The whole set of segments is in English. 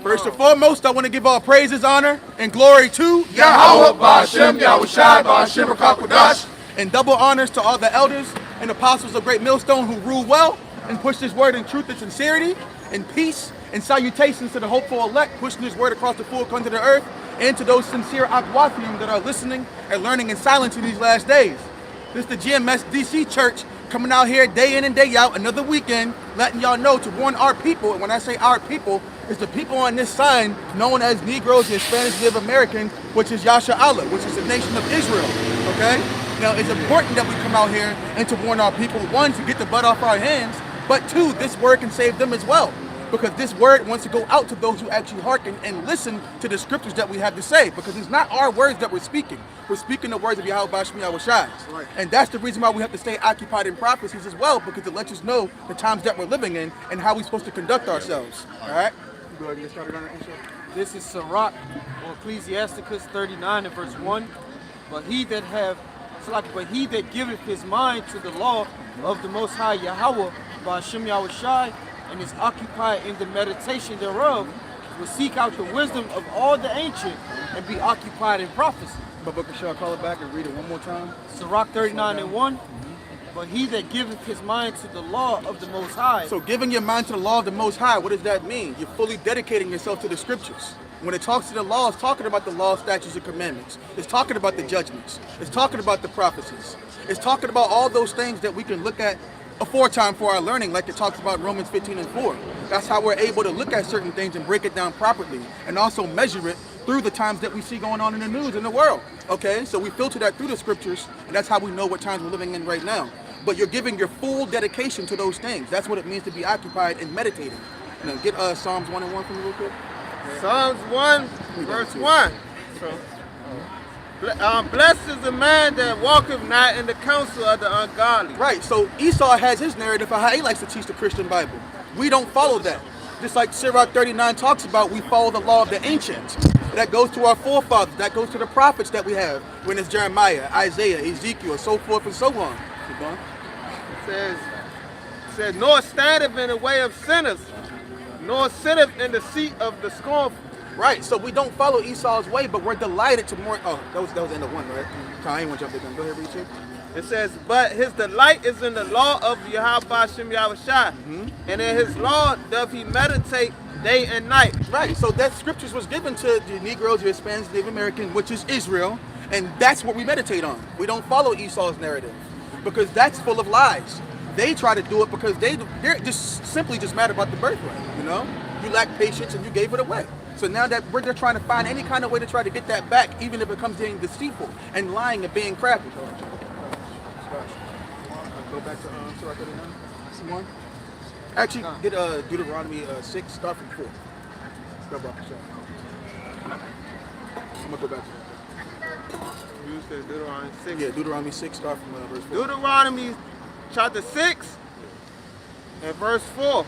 First and foremost, I want to give all praises, honor, and glory to Yahweh, Ba'ashem, Yahushai, Ba'ashem, Rakakwadash, and double honors to all the elders and apostles of Great Millstone who rule well and push this word in truth and sincerity and peace, and salutations to the hopeful elect pushing this word across the full country of the earth, and to those sincere Akwafium that are listening and learning in silence in these last days. This is the GMS DC Church coming out here day in and day out, another weekend, letting y'all know to warn our people. And when I say our people, it's the people on this sign known as Negroes, Hispanics, Native Americans, which is Yasha Allah, which is the nation of Israel, okay? Now, it's important that we come out here and to warn our people, one, to get the blood off our hands, but two, this word can save them as well. Because this word wants to go out to those who actually hearken and listen to the scriptures that we have to say. Because it's not our words that we're speaking. We're speaking the words of Yahweh Ba'ashem Yahushai. Right. And that's the reason why we have to stay occupied in prophecies as well, because it lets us know the times that we're living in and how we're supposed to conduct ourselves. All right? Go ahead and get started on it. This is Sirach, or Ecclesiasticus 39 and verse 1. But he that giveth his mind to the law of the Most High Yahweh Ba'ashem Yahushai, and is occupied in the meditation thereof, will seek out the wisdom of all the ancient and be occupied in prophecy. But shall I call it back and read it one more time? Sirach 39 and 1. But he that giveth his mind to the law of the Most High. So giving your mind to the law of the Most High, what does that mean? You're fully dedicating yourself to the scriptures. When it talks to the law, it's talking about the law, statutes, and commandments. It's talking about the judgments. It's talking about the prophecies. It's talking about all those things that we can look at aforetime for our learning, like it talks about Romans 15 and 4. That's how we're able to look at certain things and break it down properly, and also measure it through the times that we see going on in the news in the world. Okay, so we filter that through the scriptures, and that's how we know what times we're living in right now. But you're giving your full dedication to those things. That's what it means to be occupied and meditating. Now get Psalms 1 and 1 from me real quick. Psalms 1, verse 1. Blessed is the man that walketh not in the counsel of the ungodly. Right, so Esau has his narrative of how he likes to teach the Christian Bible. We don't follow that. Just like Sirach 39 talks about, we follow the law of the ancients. That goes to our forefathers, that goes to the prophets that we have, when it's Jeremiah, Isaiah, Ezekiel, so forth and so on. Keep going. It says, nor standeth in the way of sinners, nor sitteth in the seat of the scornful. Right, so we don't follow Esau's way, but we're delighted to more. Oh, that was the end of 1, right? I ain't want to jump in. Go ahead, read it. It says, but his delight is in the law of Yahweh Ba'ashem Yahushai, and in his law doth he meditate day and night. Right, so that scriptures was given to the Negroes, the Hispanics, Native American, which is Israel, and that's what we meditate on. We don't follow Esau's narrative, because that's full of lies. They try to do it because they're just simply mad about the birthright, you know? You lack patience and you gave it away. So now that they're trying to find any kind of way to try to get that back, even if it comes being deceitful and lying and being crafty. Go back to Sirach 39. Someone? Actually, get Deuteronomy 6, start from 4. I'm gonna go back to that. You said Deuteronomy 6. Yeah, Deuteronomy 6, start from verse 4. Deuteronomy chapter 6 and verse 4.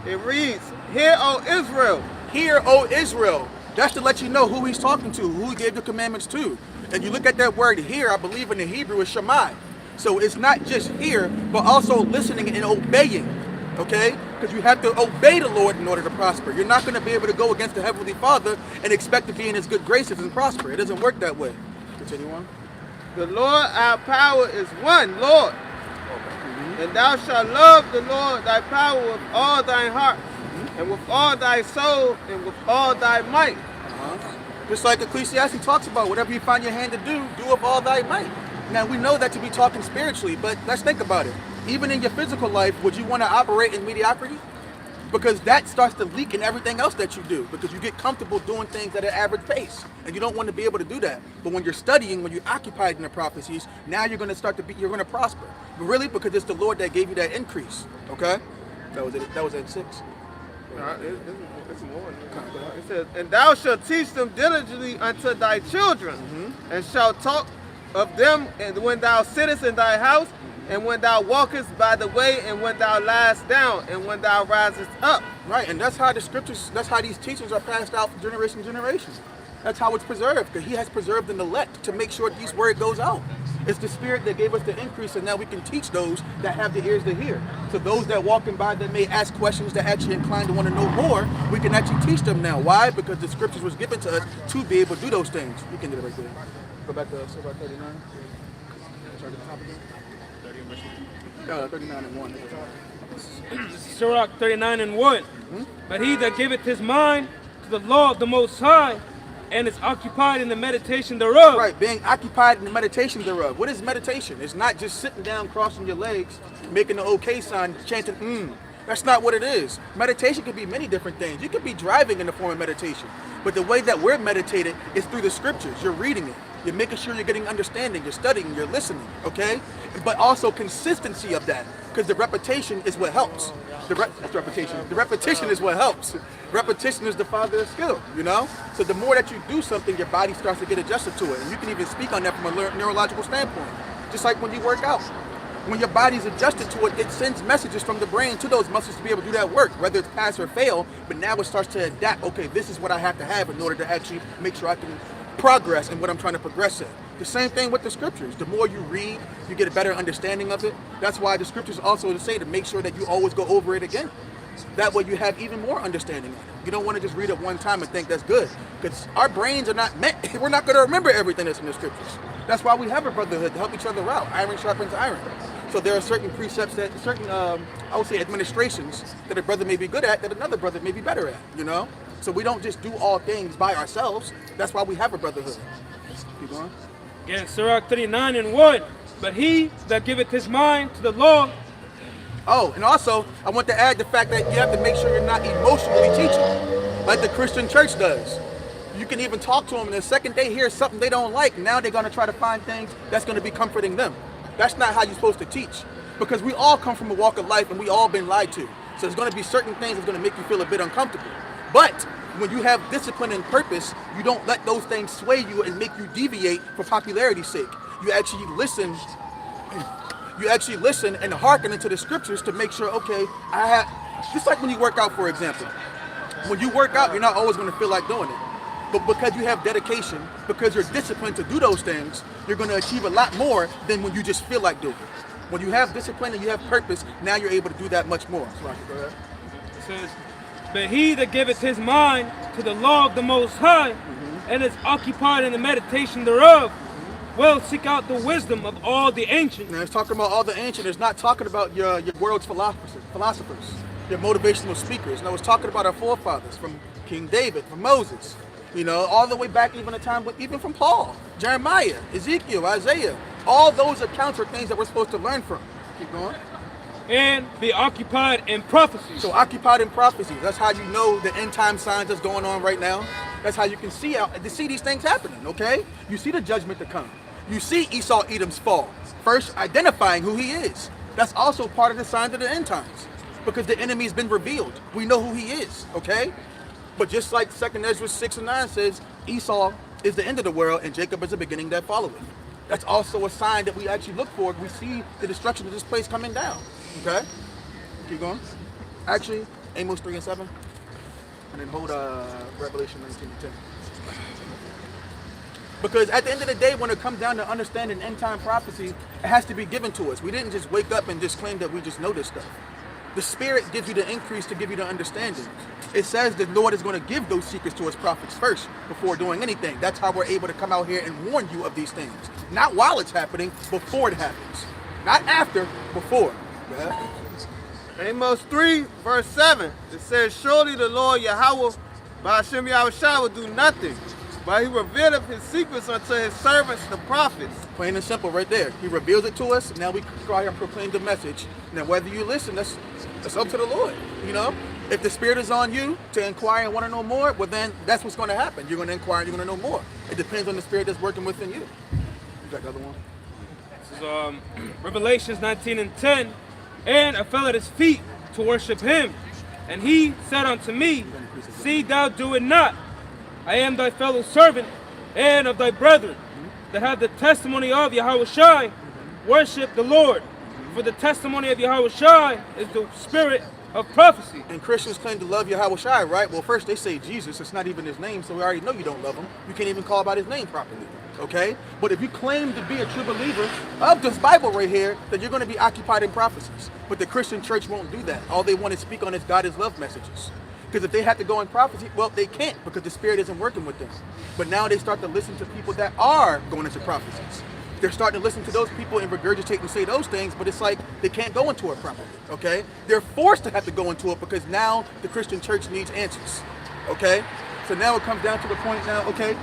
It reads, Hear, O Israel. Hear, O Israel. That's to let you know who he's talking to, who he gave the commandments to. And you look at that word hear, I believe in the Hebrew is Shammai. So it's not just hear, but also listening and obeying, okay? Because you have to obey the Lord in order to prosper. You're not going to be able to go against the Heavenly Father and expect to be in his good graces and prosper. It doesn't work that way. Continue on. The Lord our power is one, Lord. And thou shalt love the Lord thy power with all thy heart, and with all thy soul, and with all thy might. Just like Ecclesiastes talks about, whatever you find your hand to do with all thy might. Now, we know that to be talking spiritually, but let's think about it. Even in your physical life, would you want to operate in mediocrity? Because that starts to leak in everything else that you do, because you get comfortable doing things at an average pace, and you don't want to be able to do that. But when you're studying, when you're occupied in the prophecies, now you're going to you're going to prosper. But really, because it's the Lord that gave you that increase. Okay? That was it. That was at 6. It's more. It says, and thou shalt teach them diligently unto thy children, and shalt talk of them, and when thou sittest in thy house, and when thou walkest by the way, and when thou liest down, and when thou risest up. Right, and that's how the scriptures, that's how these teachings are passed out from generation to generation. That's how it's preserved, because he has preserved an elect to make sure this word goes out. It's the Spirit that gave us the increase, and now we can teach those that have the ears to hear. So those that walking by that may ask questions that actually inclined to want to know more, we can actually teach them now. Why? Because the scriptures was given to us to be able to do those things. You can do it right there. Go back to Surah 39. Start at the top again. 39 and 1. Sirach 39 and 1. But he that giveth his mind to the law of the Most High, and is occupied in the meditation thereof. Right, being occupied in the meditation thereof. What is meditation? It's not just sitting down, crossing your legs, making the OK sign, chanting, That's not what it is. Meditation could be many different things. You could be driving in the form of meditation. But the way that we're meditated is through the scriptures. You're reading it. You're making sure you're getting understanding. You're studying. You're listening. Okay? But also consistency of that. Because the repetition is what helps. That's repetition. The repetition is what helps. Repetition is the father of skill, you know? So the more that you do something, your body starts to get adjusted to it. And you can even speak on that from a neurological standpoint. Just like when you work out. When your body's adjusted to it, it sends messages from the brain to those muscles to be able to do that work, whether it's pass or fail. But now it starts to adapt. Okay, this is what I have to have in order to actually make sure I can progress in what I'm trying to progress in. The same thing with the scriptures. The more you read, you get a better understanding of it. That's why the scriptures also say to make sure that you always go over it again. That way you have even more understanding of it. You don't want to just read it one time and think that's good. Because our brains are not meant, we're not going to remember everything that's in the scriptures. That's why we have a brotherhood, to help each other out. Iron sharpens iron. So there are certain precepts that, I would say administrations that a brother may be good at that another brother may be better at, you know? So we don't just do all things by ourselves. That's why we have a brotherhood. Keep going. Again, Sirach 39 and 1. But he that giveth his mind to the law. Oh, and also, I want to add the fact that you have to make sure you're not emotionally teaching, like the Christian church does. You can even talk to them, and the second they hear something they don't like, now they're going to try to find things that's going to be comforting them. That's not how you're supposed to teach, because we all come from a walk of life, and we all been lied to. So there's going to be certain things that's going to make you feel a bit uncomfortable. But when you have discipline and purpose, you don't let those things sway you and make you deviate for popularity's sake. You actually listen. You actually listen and hearken into the scriptures to make sure, okay, just like when you work out, for example. When you work out, you're not always going to feel like doing it. But because you have dedication, because you're disciplined to do those things, you're going to achieve a lot more than when you just feel like doing it. When you have discipline and you have purpose, now you're able to do that much more. So go ahead. It says, but he that giveth his mind to the law of the Most High, and is occupied in the meditation thereof, will seek out the wisdom of all the ancients. Now it's talking about all the ancient. It's not talking about your world's philosophers, your motivational speakers. No, it's talking about our forefathers, from King David, from Moses, you know, all the way back even a time, even from Paul, Jeremiah, Ezekiel, Isaiah. All those accounts are things that we're supposed to learn from. Keep going. And be occupied in prophecy. So occupied in prophecy. That's how you know the end time signs that's going on right now. That's how you can see these things happening, okay? You see the judgment to come. You see Esau Edom's fall. First, identifying who he is. That's also part of the signs of the end times. Because the enemy's been revealed. We know who he is, okay? But just like 2 Ezra 6 and 9 says, Esau is the end of the world and Jacob is the beginning that followeth. That's also a sign that we actually look for. We see the destruction of this place coming down, okay? Keep going. Actually, Amos 3 and 7. And then hold Revelation 19 and 10. Because at the end of the day, when it comes down to understanding end time prophecy, it has to be given to us. We didn't just wake up and just claim that we just know this stuff. The Spirit gives you the increase to give you the understanding. It says the Lord is going to give those secrets to his prophets first before doing anything. That's how we're able to come out here and warn you of these things. Not while it's happening, before it happens. Not after, before. Yeah. Amos 3, verse 7, it says, surely the Lord Yahweh, by Hashem Yahushua, will do nothing, but he revealeth his secrets unto his servants, the prophets. Plain and simple right there. He reveals it to us. Now we cry and proclaim the message. Now whether you listen, that's up to the Lord. You know, if the Spirit is on you to inquire and want to know more, well then that's what's going to happen. You're going to inquire and you're going to know more. It depends on the Spirit that's working within you. You got the other one? This is Revelations 19 and 10. And I fell at his feet to worship him. And he said unto me, see thou do it not. I am thy fellow servant and of thy brethren that have the testimony of Yahushua. Worship the Lord. For the testimony of Yahushua is the spirit of prophecy. And Christians claim to love Yahweh Shai, right? Well, first they say Jesus. It's not even his name, so we already know you don't love him. You can't even call by his name properly, okay? But if you claim to be a true believer of this Bible right here, then you're going to be occupied in prophecies. But the Christian church won't do that. All they want to speak on is God is love messages. Because if they have to go in prophecy, well, they can't because the Spirit isn't working with them. But now they start to listen to people that are going into prophecies. They're starting to listen to those people and regurgitate and say those things, but it's like they can't go into it properly, okay? They're forced to have to go into it because now the Christian church needs answers, okay? So now it comes down to the point now, okay,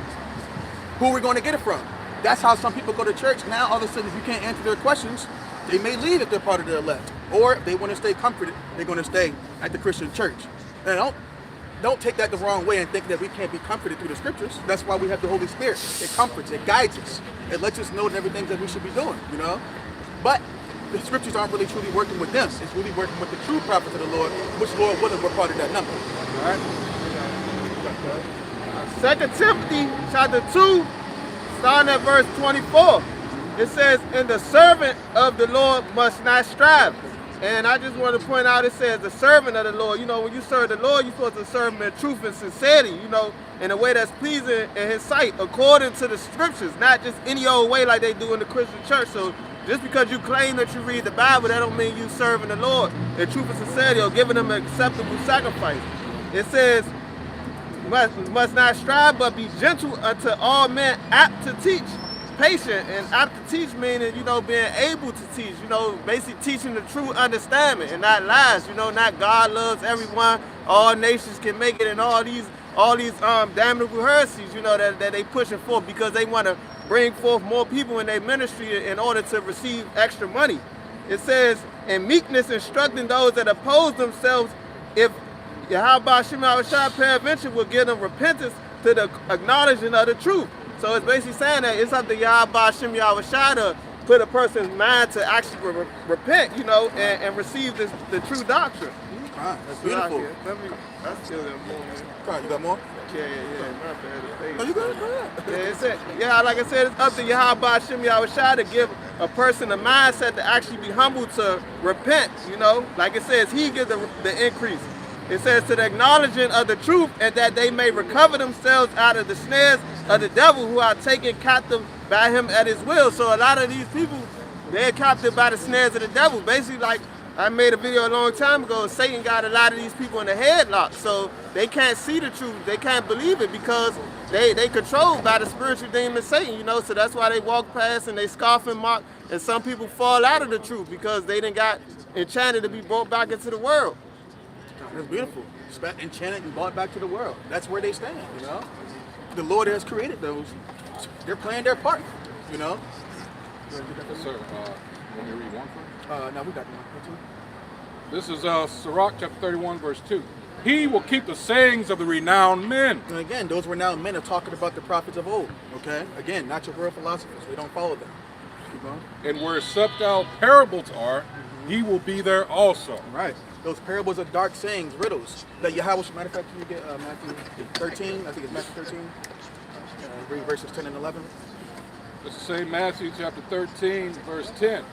who are we going to get it from? That's how some people go to church. Now all of a sudden, if you can't answer their questions, they may leave if they're part of the elect. Or if they want to stay comforted, they're going to stay at the Christian church. And don't take that the wrong way and think that we can't be comforted through the scriptures. That's why we have the Holy Spirit. It comforts, it guides us. It lets us know everything that we should be doing, you know? But the scriptures aren't really truly working with them. It's really working with the true prophets of the Lord, which Lord willing, we're part of that number. All right? 2 Timothy chapter 2, starting at verse 24. It says, and the servant of the Lord must not strive. And I just want to point out, it says the servant of the Lord. You know, when you serve the Lord, you're supposed to serve him in truth and sincerity, you know, in a way that's pleasing in his sight, according to the scriptures, not just any old way like they do in the Christian church. So just because you claim that you read the Bible, that don't mean you serving the Lord in truth and sincerity or giving him an acceptable sacrifice. It says, must not strive, but be gentle unto all men, apt to teach. Patient and apt to teach, meaning, you know, being able to teach, you know, basically teaching the true understanding and not lies, you know, not God loves everyone, all nations can make it, and all these damnable heresies, you know, that they pushing forth because they want to bring forth more people in their ministry in order to receive extra money. It says, in meekness instructing those that oppose themselves, if Yahweh Shem Shai peradventure will give them repentance to the acknowledging of the truth. So it's basically saying that it's up to Yahweh Shem Shai to put a person's mind to actually repent, you know, and receive the true doctrine. Ah, that's beautiful. That's still more, man. Right, you got more? Yeah. My bad. Oh, you got it? Yeah, like I said, it's up to Yahweh Shem Shai to give a person a mindset to actually be humble to repent, you know. Like it says, he gives the increase. It says to the acknowledging of the truth and that they may recover themselves out of the snares of the devil who are taken captive by him at his will. So a lot of these people, they're captive by the snares of the devil. Basically, like I made a video a long time ago, Satan got a lot of these people in the headlock. So they can't see the truth, they can't believe it because they controlled by the spiritual demon Satan, you know. So that's why they walk past and they scoff and mock, and some people fall out of the truth because they done got enchanted to be brought back into the world. That's beautiful. Enchanted and brought back to the world. That's where they stand, you know. The Lord has created those. They're playing their part, you know. Yes, sir. Want me to read one first? No, we got one. This is Sirach chapter 31, verse 2. He will keep the sayings of the renowned men. And again, those renowned men are talking about the prophets of old, okay? Again, not your world philosophers. We don't follow them. Keep going. And where subtle parables are, he will be there also. Right. Those parables are dark sayings, riddles. That Yahweh, matter of fact, can you get Matthew 13? I think it's Matthew 13. Read verses 10 and 11. Let's say Matthew chapter 13, verse 10.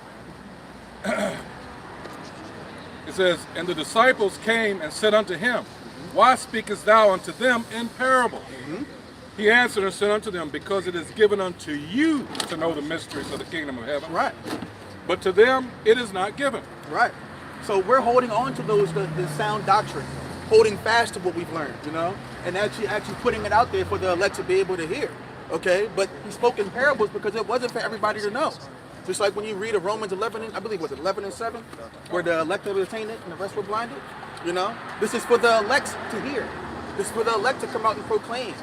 It says, and the disciples came and said unto him, why speakest thou unto them in parables? He answered and said unto them, because it is given unto you to know the mysteries of the kingdom of heaven. Right. But to them it is not given. Right. So we're holding on to those the sound doctrine, holding fast to what we've learned, you know, and actually putting it out there for the elect to be able to hear. Okay, but he spoke in parables because it wasn't for everybody to know. Just like when you read a Romans 11, I believe was it 11 and 7, where the elect have attained it and the rest were blinded. You know, this is for the elect to hear. This is for the elect to come out and proclaim.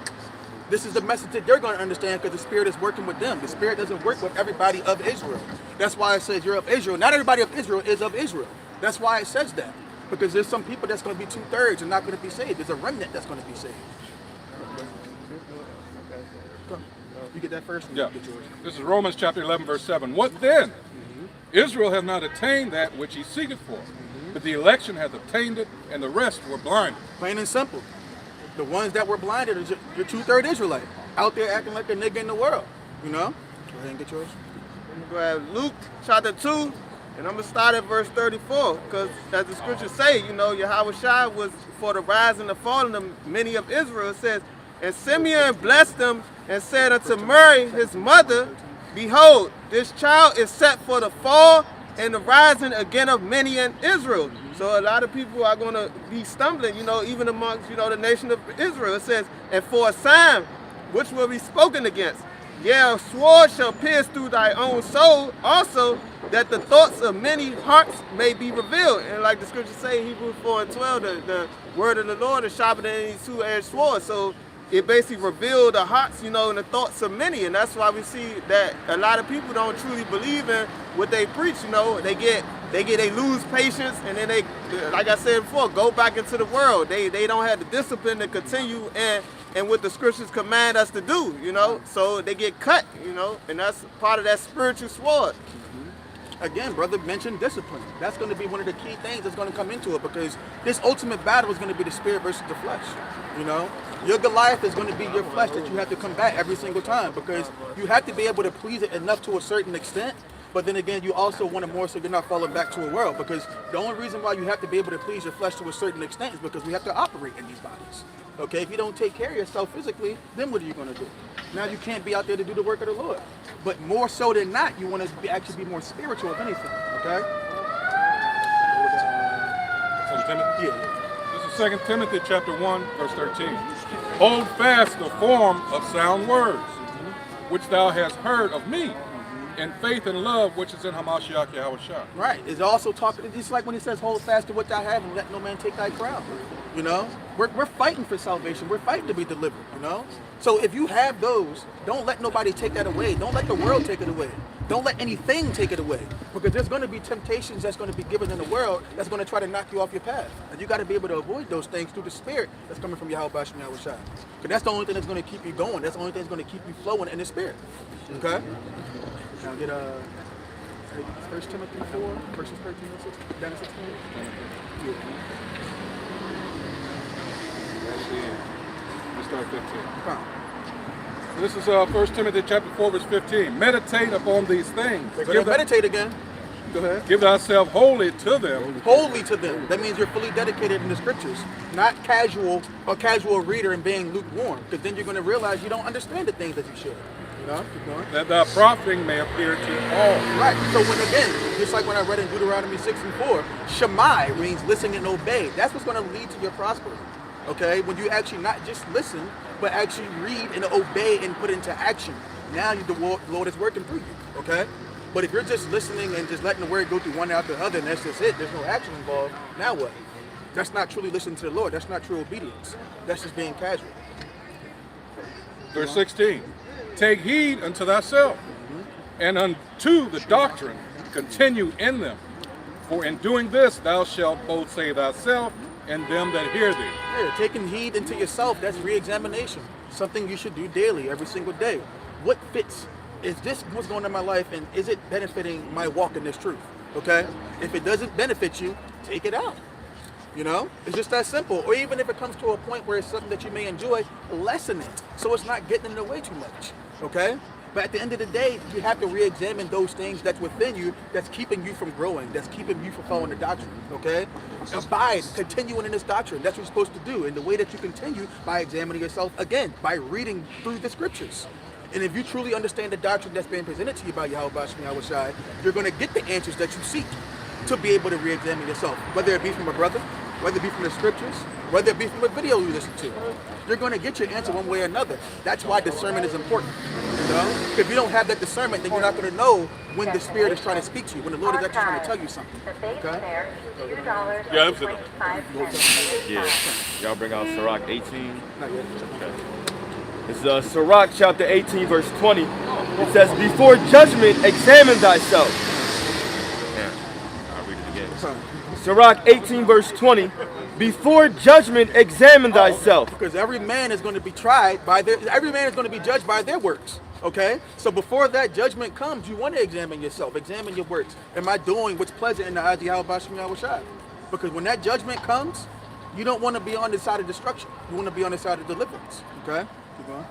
This is the message that they're going to understand because the Spirit is working with them. The Spirit doesn't work with everybody of Israel. That's why it says you're of Israel. Not everybody of Israel is of Israel. That's why it says that. Because there's some people that's going to be 2/3 and not going to be saved. There's a remnant that's going to be saved. You get that first? Yeah. This is Romans chapter 11, verse 7. What then? Israel has not attained that which he seeketh for. But the election hath obtained it, and the rest were blinded. Plain and simple. The ones that were blinded are your 2/3 Israelite. Out there acting like a nigga in the world. You know? Go ahead and get yours. Luke chapter 2, And I'm going to start at verse 34, because as the scriptures say, you know, Yahweh Shai was for the rise and the falling of many of Israel. It says, and Simeon blessed them and said unto Mary, his mother, behold, this child is set for the fall and the rising again of many in Israel. So a lot of people are going to be stumbling, you know, even amongst, you know, the nation of Israel. It says, and for a sign which will be spoken against. Yea, a sword shall pierce through thy own soul also, that the thoughts of many hearts may be revealed. And like the scriptures say, Hebrews 4:12, the word of the Lord is sharper than any two-edged sword. So it basically revealed the hearts, you know, and the thoughts of many. And that's why we see that a lot of people don't truly believe in what they preach, you know. They lose patience, and then they, like I said before, go back into the world. They don't have the discipline to continue and what the scriptures command us to do, you know. So they get cut, you know, and that's part of that spiritual sword. Again, brother mentioned discipline. That's going to be one of the key things that's going to come into it, because this ultimate battle is going to be the spirit versus the flesh. You know, your Goliath is going to be your flesh that you have to combat every single time, because you have to be able to please it enough to a certain extent. But then again, you also want it more so you're not falling back to a world, because the only reason why you have to be able to please your flesh to a certain extent is because we have to operate in these bodies. Okay, if you don't take care of yourself physically, then what are you going to do? Now you can't be out there to do the work of the Lord. But more so than not, you want to actually be more spiritual, if anything. Okay? 2 Timothy? Yeah. This is 2 Timothy chapter 1, verse 13. Hold fast the form of sound words, which thou hast heard of me, in faith and love which is in Hamashiach Yahweh Shai. Right. It's also talking, just like when he says, hold fast to what thou have and let no man take thy crown. You know? We're fighting for salvation. We're fighting to be delivered, you know? So if you have those, don't let nobody take that away. Don't let the world take it away. Don't let anything take it away. Because there's going to be temptations that's going to be given in the world that's going to try to knock you off your path. And you got to be able to avoid those things through the spirit that's coming from Yahweh Bashem Yahweh Shai. Because that's the only thing that's going to keep you going. That's the only thing that's going to keep you flowing in the spirit. Okay? Now get 1 Timothy 4, verses 13 and 16, down to 16. Yeah. Let's start 15. This is 1 Timothy chapter 4, verse 15. Meditate upon these things. Meditate again. Go ahead. Give thyself wholly to them. Wholly to them. That means you're fully dedicated in the scriptures, not casual or casual reader and being lukewarm. Because then you're going to realize you don't understand the things that you should. You know? Keep going. That thy profiting may appear to all. Right. So when again, just like when I read in Deuteronomy 6 and 4, Shemai means listen and obey. That's what's going to lead to your prosperity. Okay? When you actually not just listen, but actually read and obey and put into action. Now the Lord is working through you. Okay? But if you're just listening and just letting the word go through one after the other and that's just it, there's no action involved, now what? That's not truly listening to the Lord. That's not true obedience. That's just being casual. Verse 16. Take heed unto thyself, and unto the doctrine continue in them. For in doing this thou shalt both save thyself and them that hear thee. Yeah, taking heed into yourself, that's re-examination. Something you should do daily, every single day. What fits? Is this what's going on in my life, and is it benefiting my walk in this truth? Okay? If it doesn't benefit you, take it out. You know? It's just that simple. Or even if it comes to a point where it's something that you may enjoy, lessen it so it's not getting in the way too much. Okay? But at the end of the day, you have to re-examine those things that's within you that's keeping you from growing, that's keeping you from following the doctrine. Okay? Abide, continuing in this doctrine. That's what you're supposed to do. And the way that you continue by examining yourself, again, by reading through the scriptures. And if you truly understand the doctrine that's being presented to you by Yahweh Bashem Yahweh Shai, you're going to get the answers that you seek to be able to re-examine yourself. Whether it be from a brother, whether it be from the scriptures, whether it be from a video you listen to. You're going to get your answer one way or another. That's why discernment is important. You know? If you don't have that discernment, then you're not going to know when the Spirit is trying to speak to you, when the Lord is actually trying to tell you something. Okay? Yeah, that's it. Yeah. Y'all bring out Sirach 18. Not yet. Okay. This is Sirach chapter 18, verse 20. It says, before judgment, examine thyself. Yeah. I'll read it again. Sirach 18, verse 20. Before judgment, examine thyself. Because every man is going to be tried by every man is going to be judged by their works. Okay? So before that judgment comes, you want to examine yourself, examine your works. Am I doing what's pleasant in the eyes of Yahweh Bashem Yahweh Shai? Because when that judgment comes, you don't want to be on the side of destruction. You want to be on the side of deliverance. Okay? Keep going.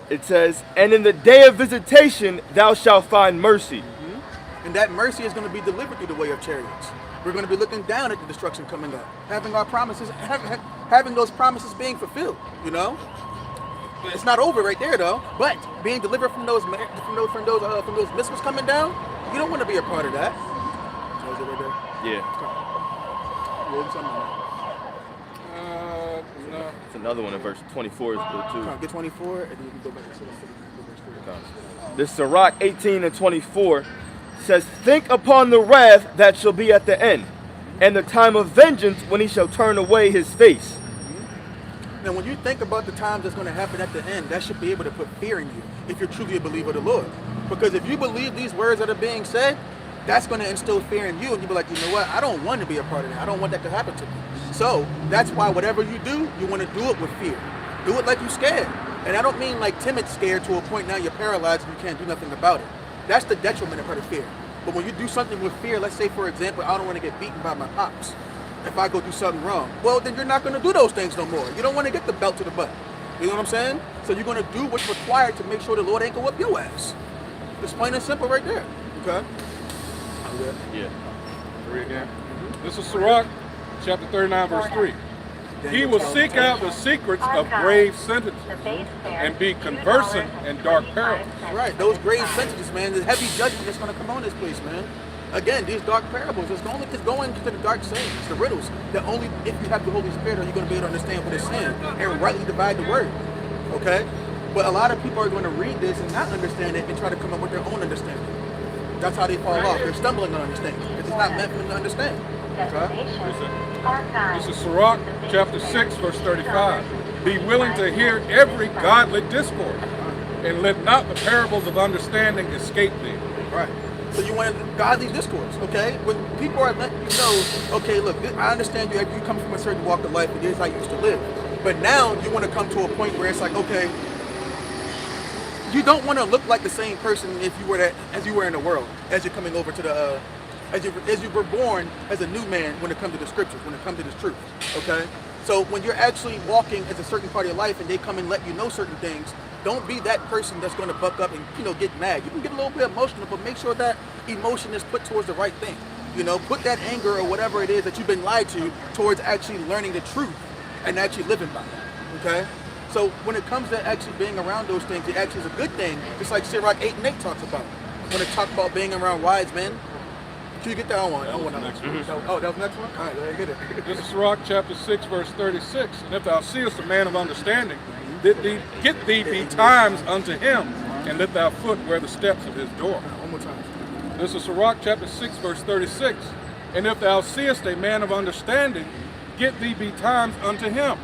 It says, and in the day of visitation, thou shalt find mercy. And that mercy is going to be delivered through the way of chariots. We're going to be looking down at the destruction coming up, having our promises, having those promises being fulfilled. You know, it's not over right there though. But being delivered from those missiles coming down, you don't want to be a part of that. So is it right there? Yeah. Roll something on No. It's another one in verse 24 is good that. too. Get 24, and then you can go back to verse 3. This Sirach 18 and 24 says, think upon the wrath that shall be at the end, and the time of vengeance when he shall turn away his face. Now, when you think about the times that's going to happen at the end, that should be able to put fear in you if you're truly a believer of the Lord. Because if you believe these words that are being said, that's going to instill fear in you, and you'll be like, you know what? I don't want to be a part of that. I don't want that to happen to me. So that's why whatever you do, you want to do it with fear. Do it like you're scared. And I don't mean like timid scared to a point now you're paralyzed and you can't do nothing about it. That's the detriment of part of fear. But when you do something with fear, let's say for example, I don't want to get beaten by my pops. If I go do something wrong, well then you're not going to do those things no more. You don't want to get the belt to the butt. You know what I'm saying? So you're going to do what's required to make sure the Lord ain't going to whip your ass. It's plain and simple right there. Okay? Yeah. Read again. This is Sirach, chapter 39, verse 3. He will seek out the secrets of grave sentences and be conversant in dark parables. Right, those grave sentences, man, the heavy judgment that's going to come on this place, man. Again, these dark parables, it's going to the dark sayings, the riddles, that only if you have the Holy Spirit are you going to be able to understand what it's saying and rightly divide the word, okay? But a lot of people are going to read this and not understand it and try to come up with their own understanding. That's how they fall off. They're stumbling on understanding. It's not meant for them to understand. Okay? This is Sirach, chapter 6, verse 35. Be willing to hear every godly discourse, and let not the parables of understanding escape thee. Right. So you want godly discourse, okay? When people are letting you know, okay, look, I understand you come from a certain walk of life, and this is how you used to live. But now you want to come to a point where it's like, okay, you don't want to look like the same person as you were in the world, as you're coming over to the, as you were born as a new man when it comes to the scriptures, when it comes to this truth, okay? So when you're actually walking as a certain part of your life and they come and let you know certain things, don't be that person that's going to buck up and, get mad. You can get a little bit emotional, but make sure that emotion is put towards the right thing. Put that anger or whatever it is that you've been lied to towards actually learning the truth and actually living by it, okay? So when it comes to actually being around those things, it actually is a good thing, just like Sirach 8 and 8 talks about. When it talks about being around wise men, can you get that one? That was the next one. Oh, that was the next one? All right, let me get it. This is Sirach, chapter 6, verse 36. And if thou seest a man of understanding, get thee betimes unto him, and let thy foot wear the steps of his door. One more time. This is Sirach, chapter 6, verse 36. And if thou seest a man of understanding, get thee betimes unto him.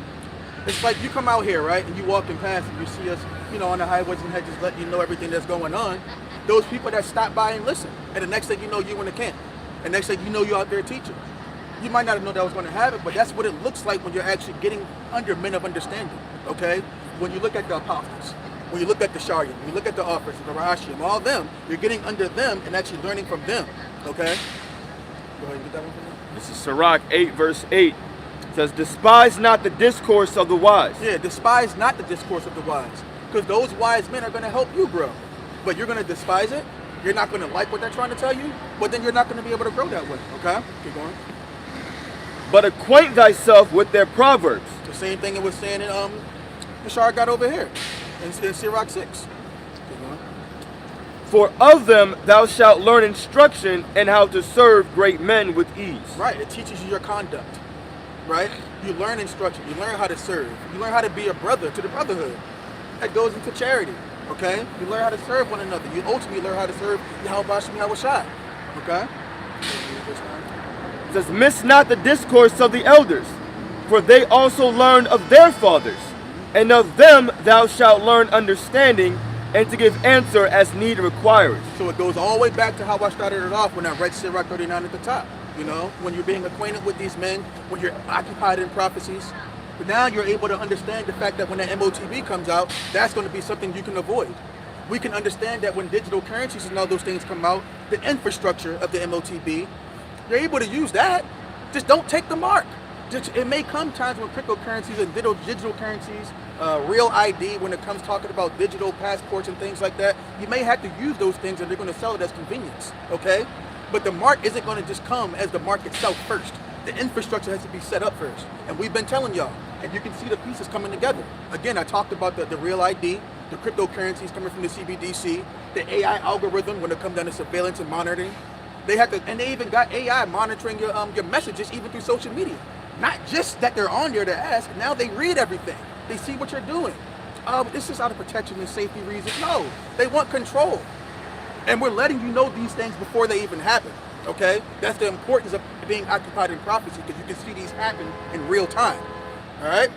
It's like you come out here, right, and you walking past and you see us, on the highways and hedges, letting you know everything that's going on. Those people that stop by and listen, and the next thing you know, you in the camp. And next thing you know, you're out there teaching. You might not have known that was going to happen, but that's what it looks like when you're actually getting under men of understanding, okay? When you look at the apostles, when you look at the Sharyim, when you look at the authors, the Rashim, all them, you're getting under them and actually learning from them, okay? Go ahead and get that one for me. This is Sirach 8, verse 8. It says, despise not the discourse of the wise. Yeah, despise not the discourse of the wise, because those wise men are going to help you grow. But you're going to despise it, you're not going to like what they're trying to tell you, but then you're not going to be able to grow that way, okay? Keep going. But acquaint thyself with their proverbs. The same thing it was saying in the Shar got over here in Sirach 6. Keep going. For of them thou shalt learn instruction and how to serve great men with ease. Right, it teaches you your conduct, right? You learn instruction, you learn how to serve, you learn how to be a brother to the brotherhood. That goes into charity, okay? You learn how to serve one another. You ultimately learn how to serve Yahweh Shem Yahweh Shai, okay? It says, miss not the discourse of the elders, for they also learn of their fathers, and of them thou shalt learn understanding, and to give answer as need requires. So it goes all the way back to how I started it off when I read Sirach 39 at the top. When you're being acquainted with these men, when you're occupied in prophecies, but now you're able to understand the fact that when the MOTB comes out, that's going to be something you can avoid. We can understand that when digital currencies and all those things come out, the infrastructure of the MOTB, you're able to use that. Just don't take the mark. It may come times when cryptocurrencies and digital currencies, real ID, when it comes talking about digital passports and things like that, you may have to use those things and they're going to sell it as convenience, okay? But the mark isn't going to just come as the mark itself first. The infrastructure has to be set up first. And we've been telling y'all, and you can see the pieces coming together. Again, I talked about the real ID, the cryptocurrencies coming from the CBDC, the AI algorithm when it comes down to surveillance and monitoring. They have to, and they even got AI monitoring your messages even through social media. Not just that they're on there to ask, now they read everything. They see what you're doing. This is out of protection and safety reasons. No, they want control. And we're letting you know these things before they even happen, okay? That's the importance of being occupied in prophecy, because you can see these happen in real time, all right?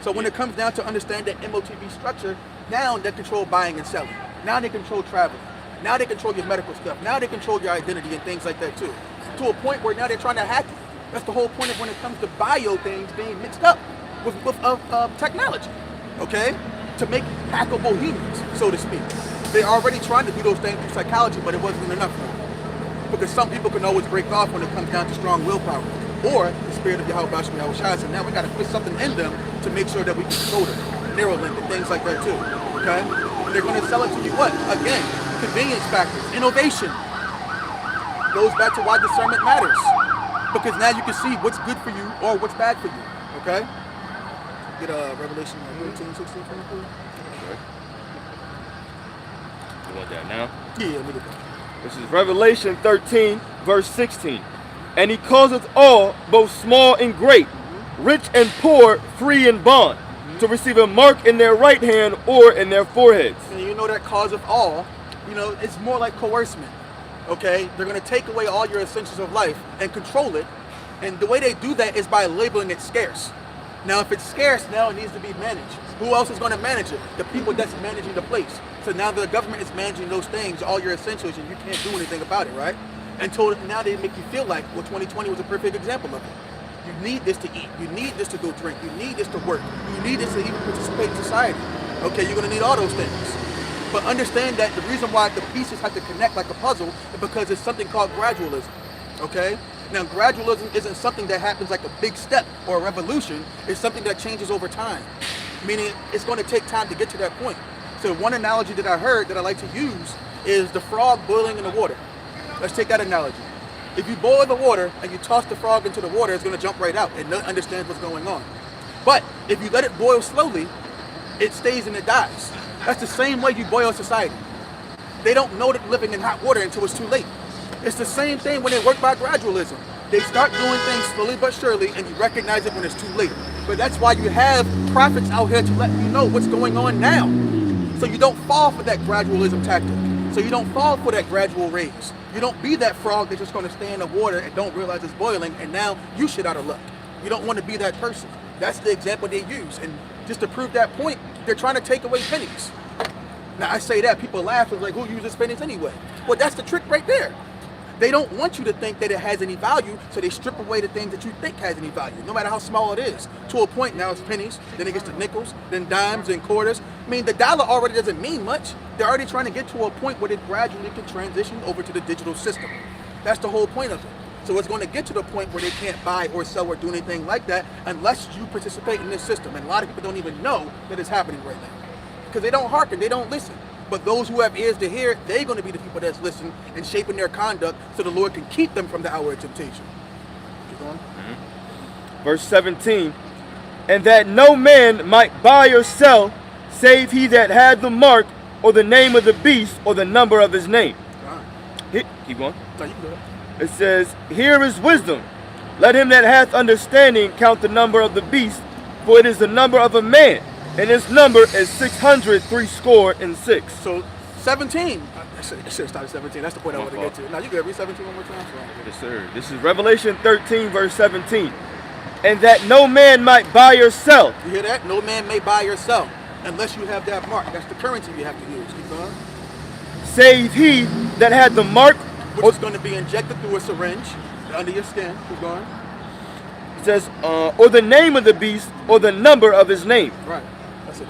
So when it comes down to understand that MOTB structure, now they control buying and selling. Now they control travel. Now they control your medical stuff. Now they control your identity and things like that too. To a point where now they're trying to hack you. That's the whole point of when it comes to bio things being mixed up with technology, okay? To make hackable humans, so to speak. They're already trying to do those things through psychology, but it wasn't enough for them. Because some people can always break off when it comes down to strong willpower. Or the spirit of Yahweh Bashem Yahweh Shai. So now we got to put something in them to make sure that we can control them. Neuralink and things like that too, okay? And they're going to sell it to you what? Again, convenience factors, innovation. Goes back to why discernment matters. Because now you can see what's good for you or what's bad for you, okay? Get Revelation 13, 16 from the pool. Okay. You want that now? Yeah, let me get that. This is Revelation 13, verse 16. And he causeth all, both small and great, rich and poor, free and bond, to receive a mark in their right hand or in their foreheads. And you know that cause of all, you know, it's more like coercement. Okay, they're going to take away all your essentials of life and control it, and the way they do that is by labeling it scarce. Now, if it's scarce, now it needs to be managed. Who else is going to manage it? The people that's managing the place. So now the government is managing those things, all your essentials, and you can't do anything about it, right? Until now they make you feel like, well, 2020 was a perfect example of it. You need this to eat. You need this to go drink. You need this to work. You need this to even participate in society. Okay, you're going to need all those things. But understand that the reason why the pieces have to connect like a puzzle is because it's something called gradualism, okay? Now, gradualism isn't something that happens like a big step or a revolution. It's something that changes over time, meaning it's going to take time to get to that point. So one analogy that I heard that I like to use is the frog boiling in the water. Let's take that analogy. If you boil the water and you toss the frog into the water, it's going to jump right out and not understand what's going on. But if you let it boil slowly, it stays and it dies. That's the same way you boil society. They don't know that living in hot water until it's too late. It's the same thing when they work by gradualism. They start doing things slowly but surely, and you recognize it when it's too late. But that's why you have prophets out here to let you know what's going on now. So you don't fall for that gradualism tactic. So you don't fall for that gradual raise. You don't be that frog that's just going to stay in the water and don't realize it's boiling, and now you shit out of luck. You don't want to be that person. That's the example they use. And just to prove that point, they're trying to take away pennies. Now I say that, people laugh and like, who uses pennies anyway? Well, that's the trick right there. They don't want you to think that it has any value, so they strip away the things that you think has any value, no matter how small it is. To a point now it's pennies, then it gets to nickels, then dimes and quarters. I mean, the dollar already doesn't mean much. They're already trying to get to a point where they gradually can transition over to the digital system. That's the whole point of it. So it's going to get to the point where they can't buy or sell or do anything like that unless you participate in this system. And a lot of people don't even know that it's happening right now because they don't hearken, they don't listen. But those who have ears to hear, they're going to be the people that's listening and shaping their conduct so the Lord can keep them from the hour of temptation. Keep going. Verse 17, and that no man might buy or sell, save he that had the mark or the name of the beast or the number of his name. Keep going. No, you can do it. It says, here is wisdom. Let him that hath understanding count the number of the beast, for it is the number of a man, and his number is 666. So 17. I should have started 17. That's the point I want to get to. Now you can read 17 one more time. Yes, sir. This is Revelation 13, verse 17. And that no man might buy or sell. You hear that? No man may buy or sell unless you have that mark. That's the currency you have to use. Keep going. Save he that had the mark, which is going to be injected through a syringe under your skin. Keep going. It says, or the name of the beast, or the number of his name. Right. That's it.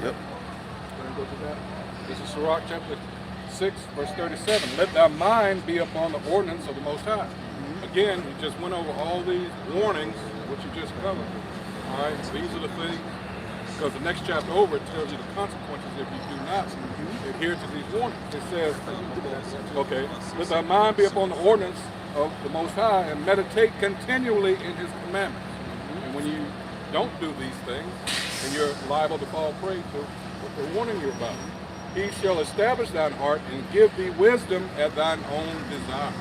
Yep. Go through that. This is Sirach chapter 6, verse 37. Let thy mind be upon the ordinance of the Most High. Again, we just went over all these warnings what you just covered. All right, these are the things, because the next chapter over, it tells you the consequences if you do not adhere to these warnings. It says, okay, let thy mind be upon the ordinance of the Most High and meditate continually in his commandments. And when you don't do these things, then you're liable to fall prey to what they're warning you about. He shall establish thine heart and give thee wisdom at thine own desire.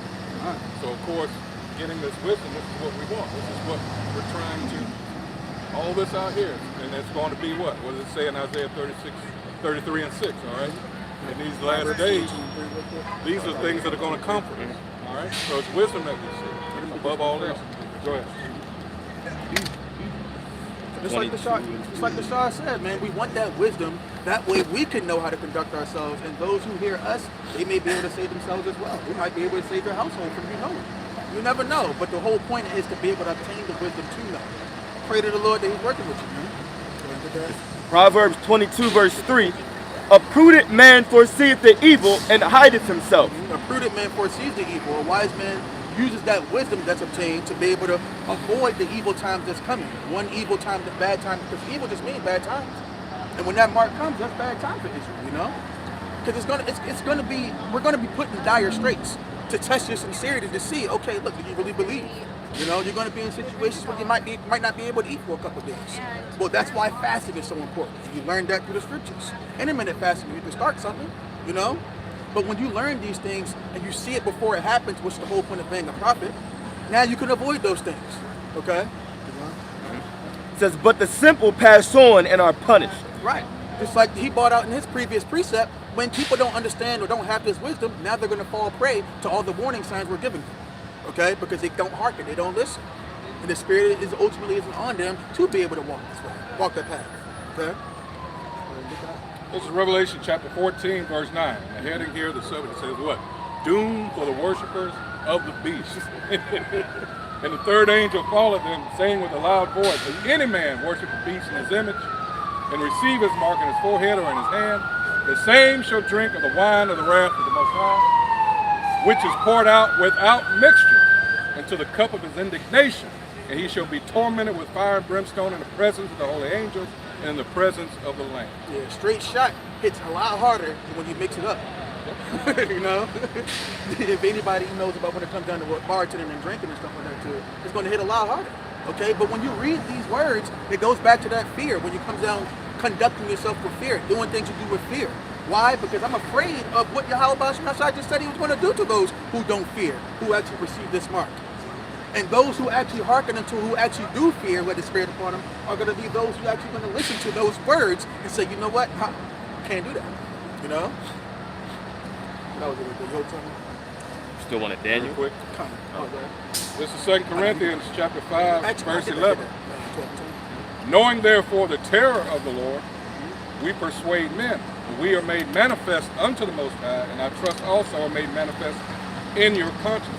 So, of course, getting this wisdom, this is what we want. This is what we're trying to, all this out here. And it's going to be what? What does it say in Isaiah 33 and 6, all right? In these last days, these are things that are going to comfort us, all right? So it's wisdom that we see, above all else. Go ahead. Just like the Shah said, man, we want that wisdom. That way we can know how to conduct ourselves. And those who hear us, they may be able to save themselves as well. They might be able to save their household from knowing. You never know. But the whole point is to be able to obtain the wisdom to know. Pray to the Lord that he's working with you, man. Proverbs 22 verse 3. A prudent man foreseeth the evil and hideth himself. A prudent man foresees the evil. A wise man uses that wisdom that's obtained to be able to avoid the evil times that's coming. One evil time, the bad time, because evil just means bad times. And when that mark comes, that's bad time for Israel, you know? Because we're gonna be put in dire straits to test your sincerity to see, okay, look, do you really believe? You know, you're gonna be in situations where you might not be able to eat for a couple of days. Well, that's why fasting is so important. You learn that through the scriptures. Intermittent fasting, you can start something, you know? But when you learn these things and you see it before it happens, which is the whole point of being a prophet, now you can avoid those things, okay? It says, but the simple pass on and are punished. Right. Just like he brought out in his previous precept, when people don't understand or don't have this wisdom, now they're going to fall prey to all the warning signs we're giving them, okay? Because they don't hearken, they don't listen. And the Spirit is ultimately isn't on them to be able to walk this way, walk that path, okay? This is Revelation chapter 14, verse 9. The heading here, the subject says what? Doom for the worshipers of the beast. And the third angel followed them, saying with a loud voice, if any man worship the beast in his image, and receive his mark in his forehead or in his hand, the same shall drink of the wine of the wrath of the Most High, which is poured out without mixture into the cup of his indignation. And he shall be tormented with fire and brimstone in the presence of the holy angels and in the presence of the Lamb. Yeah, straight shot hits a lot harder than when you mix it up. You know? If anybody knows about when it comes down to what bartending and drinking and stuff like that too, it's going to hit a lot harder. Okay? But when you read these words, it goes back to that fear. When you come down conducting yourself with fear, doing things you do with fear. Why? Because I'm afraid of what Yahweh Shai just said he was going to do to those who don't fear, who actually receive this mark. And those who actually hearken unto, who actually do fear, let the Spirit upon them, are going to be those who actually going to listen to those words and say, you know what, can't do that. You know? That was a good time. Still want it, Daniel? Quick. This is 2 Corinthians chapter 5, verse 11. Knowing therefore the terror of the Lord, we persuade men. We are made manifest unto the Most High, and I trust also are made manifest in your conscience.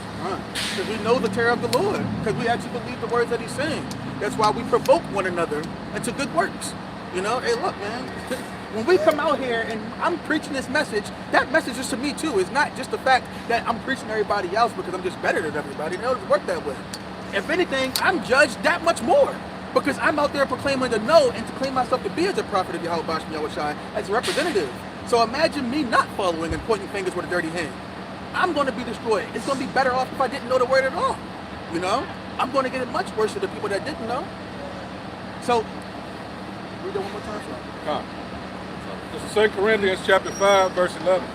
Because we know the terror of the Lord, because we actually believe the words that he's saying. That's why we provoke one another into good works. You know, hey look, man, when we come out here and I'm preaching this message, that message is to me too. It's not just the fact that I'm preaching to everybody else because I'm just better than everybody. It doesn't work that way. If anything, I'm judged that much more because I'm out there proclaiming to know and to claim myself to be as a prophet of Yahweh Shai, as a representative. So imagine me not following and pointing fingers with a dirty hand. I'm going to be destroyed. It's going to be better off if I didn't know the word at all. You know? I'm going to get it much worse than the people that didn't know. So, read that one more time, sir. This is 2 Corinthians chapter 5, verse 11.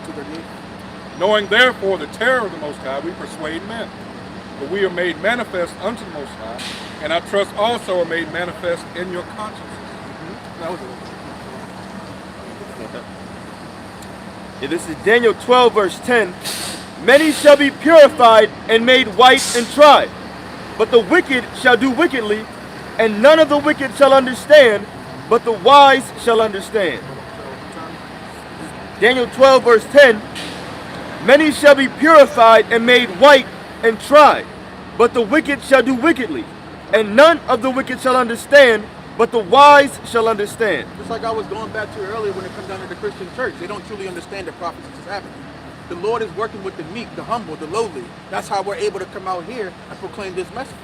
Knowing therefore the terror of the Most High, we persuade men. But we are made manifest unto the Most High, and I trust also are made manifest in your consciences. That was it. Yeah, this is Daniel 12, verse 10. Many shall be purified and made white and tried, but the wicked shall do wickedly, and none of the wicked shall understand, but the wise shall understand. Daniel 12, verse 10. Many shall be purified and made white and tried, but the wicked shall do wickedly, and none of the wicked shall understand, but the wise shall understand. Just like I was going back to earlier when it comes down to the Christian church, they don't truly understand the prophecy that's happening. The Lord is working with the meek, the humble, the lowly. That's how we're able to come out here and proclaim this message.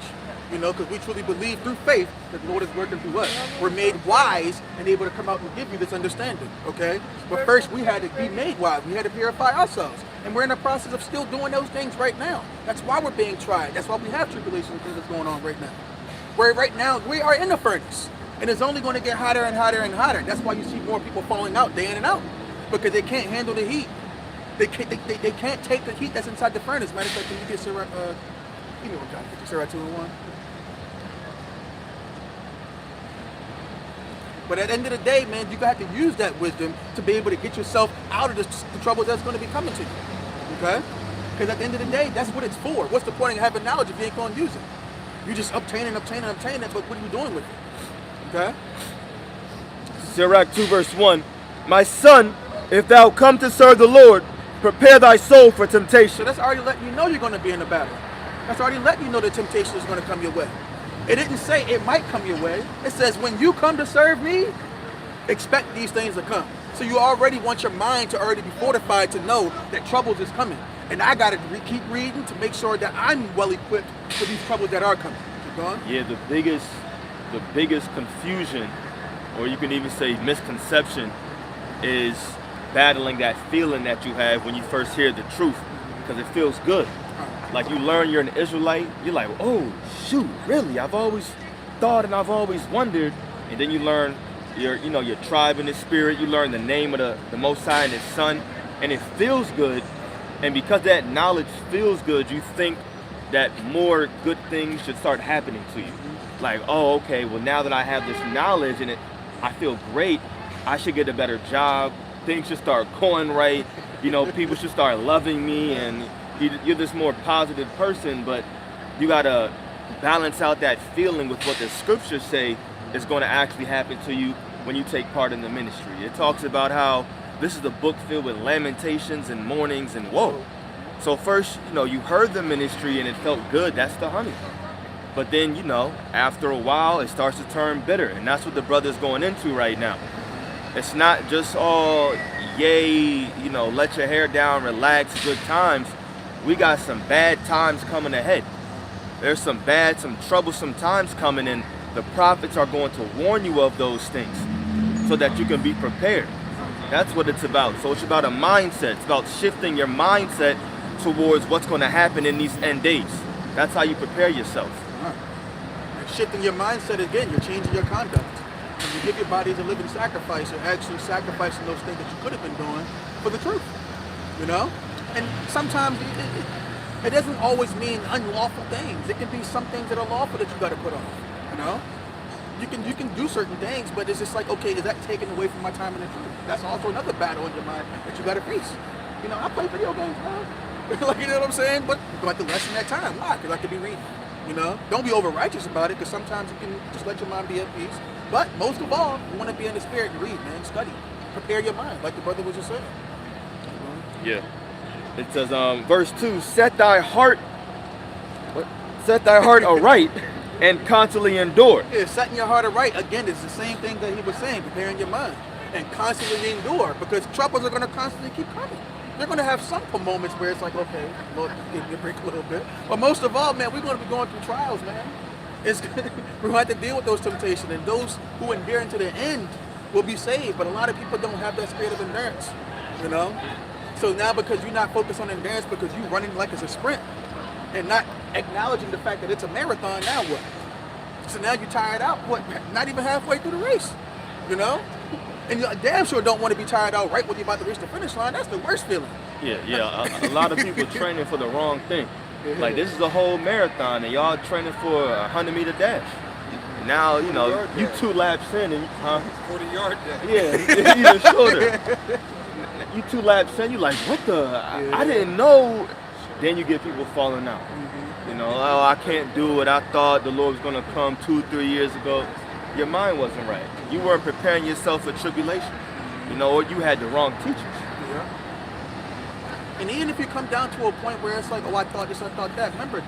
You know, because we truly believe through faith that the Lord is working through us. We're made wise and able to come out and give you this understanding, okay? But first, we had to be made wise. We had to purify ourselves. And we're in the process of still doing those things right now. That's why we're being tried. That's why we have tribulation and things that's going on right now. Where right now, we are in the furnace. And it's only going to get hotter and hotter and hotter. That's why you see more people falling out day in and out. Because they can't handle the heat. They can't take the heat that's inside the furnace. Matter of fact, can you get Sirach, Sirach 2 and 1? But at the end of the day, man, you have to use that wisdom to be able to get yourself out of the trouble that's going to be coming to you. Okay? Because at the end of the day, that's what it's for. What's the point of having knowledge if you ain't going to use it? You just obtaining, but what are you doing with it? Okay? Sirach 2 verse 1. My son, if thou come to serve the Lord, prepare thy soul for So temptation. that's already letting you know you're going to be in a battle. That's already letting you know that temptation is going to come your way. It didn't say it might come your way. It says when you come to serve me, expect these things to come. So you already want your mind to already be fortified to know that troubles is coming. And I got to keep reading to make sure that I'm well equipped for these troubles that are coming. Keep going. Yeah, the biggest confusion, or you can even say misconception, is battling that feeling that you have when you first hear the truth, because it feels good. Like you learn you're an Israelite, you're like, oh shoot, really? I've always thought and I've always wondered. And then you learn your tribe in the spirit, you learn the name of the Most High and His Son, and it feels good. And because that knowledge feels good, you think that more good things should start happening to you. Like, oh, okay, well now that I have this knowledge and I feel great, I should get a better job, things should start going right, people should start loving me, and you're this more positive person. But you gotta balance out that feeling with what the scriptures say is going to actually happen to you when you take part in the ministry. It talks about how this is a book filled with lamentations and mournings and woe. So first, you heard the ministry and it felt good. That's the honey. But then, after a while, it starts to turn bitter. And that's what the brother's going into right now. It's not just all yay, let your hair down, relax, good times. We got some bad times coming ahead. There's some troublesome times coming, and the prophets are going to warn you of those things so that you can be prepared. That's what it's about. So it's about a mindset. It's about shifting your mindset towards what's going to happen in these end days. That's how you prepare yourself. And shifting your mindset again, you're changing your conduct. When you give your body as a living sacrifice, you're actually sacrificing those things that you could have been doing for the truth. And sometimes it doesn't always mean unlawful things. It can be some things that are lawful that you got to put off. You can do certain things, but it's just like, okay, is that taken away from my time in the truth? That's also another battle in your mind that you got to face. I play video games, man. Like, you know what I'm saying? But you have to lessen that time. Why? Because I could be reading. Don't be over righteous about it, because sometimes you can just let your mind be at peace. But most of all, you want to be in the spirit and read, man. Study. Prepare your mind, like the brother was just saying. Yeah. It says, verse 2, set thy heart aright and constantly endure. Yeah, setting your heart aright, again, is the same thing that he was saying, preparing your mind. And constantly endure, because troubles are going to constantly keep coming. They're going to have some moments where it's like, okay, Lord, give me a break a little bit. But most of all, man, we're going to be going through trials, man. We're going to have to deal with those temptations, and those who endure into the end will be saved. But a lot of people don't have that spirit of endurance, So now, because you're not focused on endurance, because you're running like it's a sprint and not acknowledging the fact that it's a marathon, now what? So now you're tired out, not even halfway through the race, And you damn sure don't want to be tired out right when you're about to reach the finish line. That's the worst feeling. Yeah. A lot of people training for the wrong thing. Like, this is a whole marathon, and y'all training for a 100-meter dash. Now, you 2 laps in, and 40-yard dash. Yeah, even shorter. You 2 laps in, you like, what the? I didn't know. Then you get people falling out. Oh, I can't do it. I thought the Lord was going to come 2-3 years ago. Your mind wasn't right. You weren't preparing yourself for tribulation. Or you had the wrong teachers. Yeah. And even if you come down to a point where it's like, oh, I thought this, I thought that. Remember,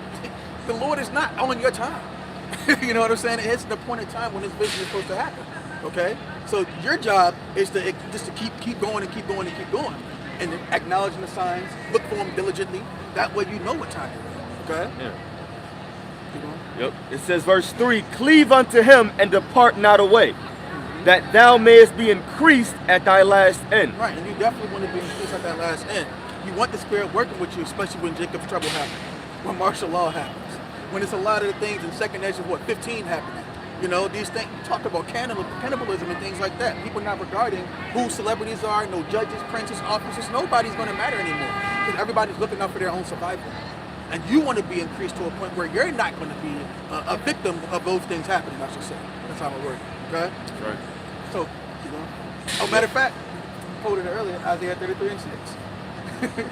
the Lord is not on your time. You know what I'm saying? It's the point in time when this vision is supposed to happen. Okay? So your job is to keep going and keep going and keep going. And acknowledging the signs, look for them diligently. That way you know what time it is. Okay? Yeah. Yep. It says, verse 3, cleave unto him and depart not away, that thou mayest be increased at thy last end. Right, and you definitely want to be increased at that last end. You want the Spirit working with you, especially when Jacob's trouble happens, when martial law happens, when it's a lot of the things in 2nd Ezra, 15 happening. You know, these things, talk about cannibalism and things like that. People not regarding who celebrities are, no judges, princes, officers, nobody's going to matter anymore. Because everybody's looking out for their own survival. And you want to be increased to a point where you're not going to be a victim of those things happening, I should say. That's how it works, okay? That's right. So, you know, oh, matter of fact, I quoted it earlier, Isaiah 33 and 6.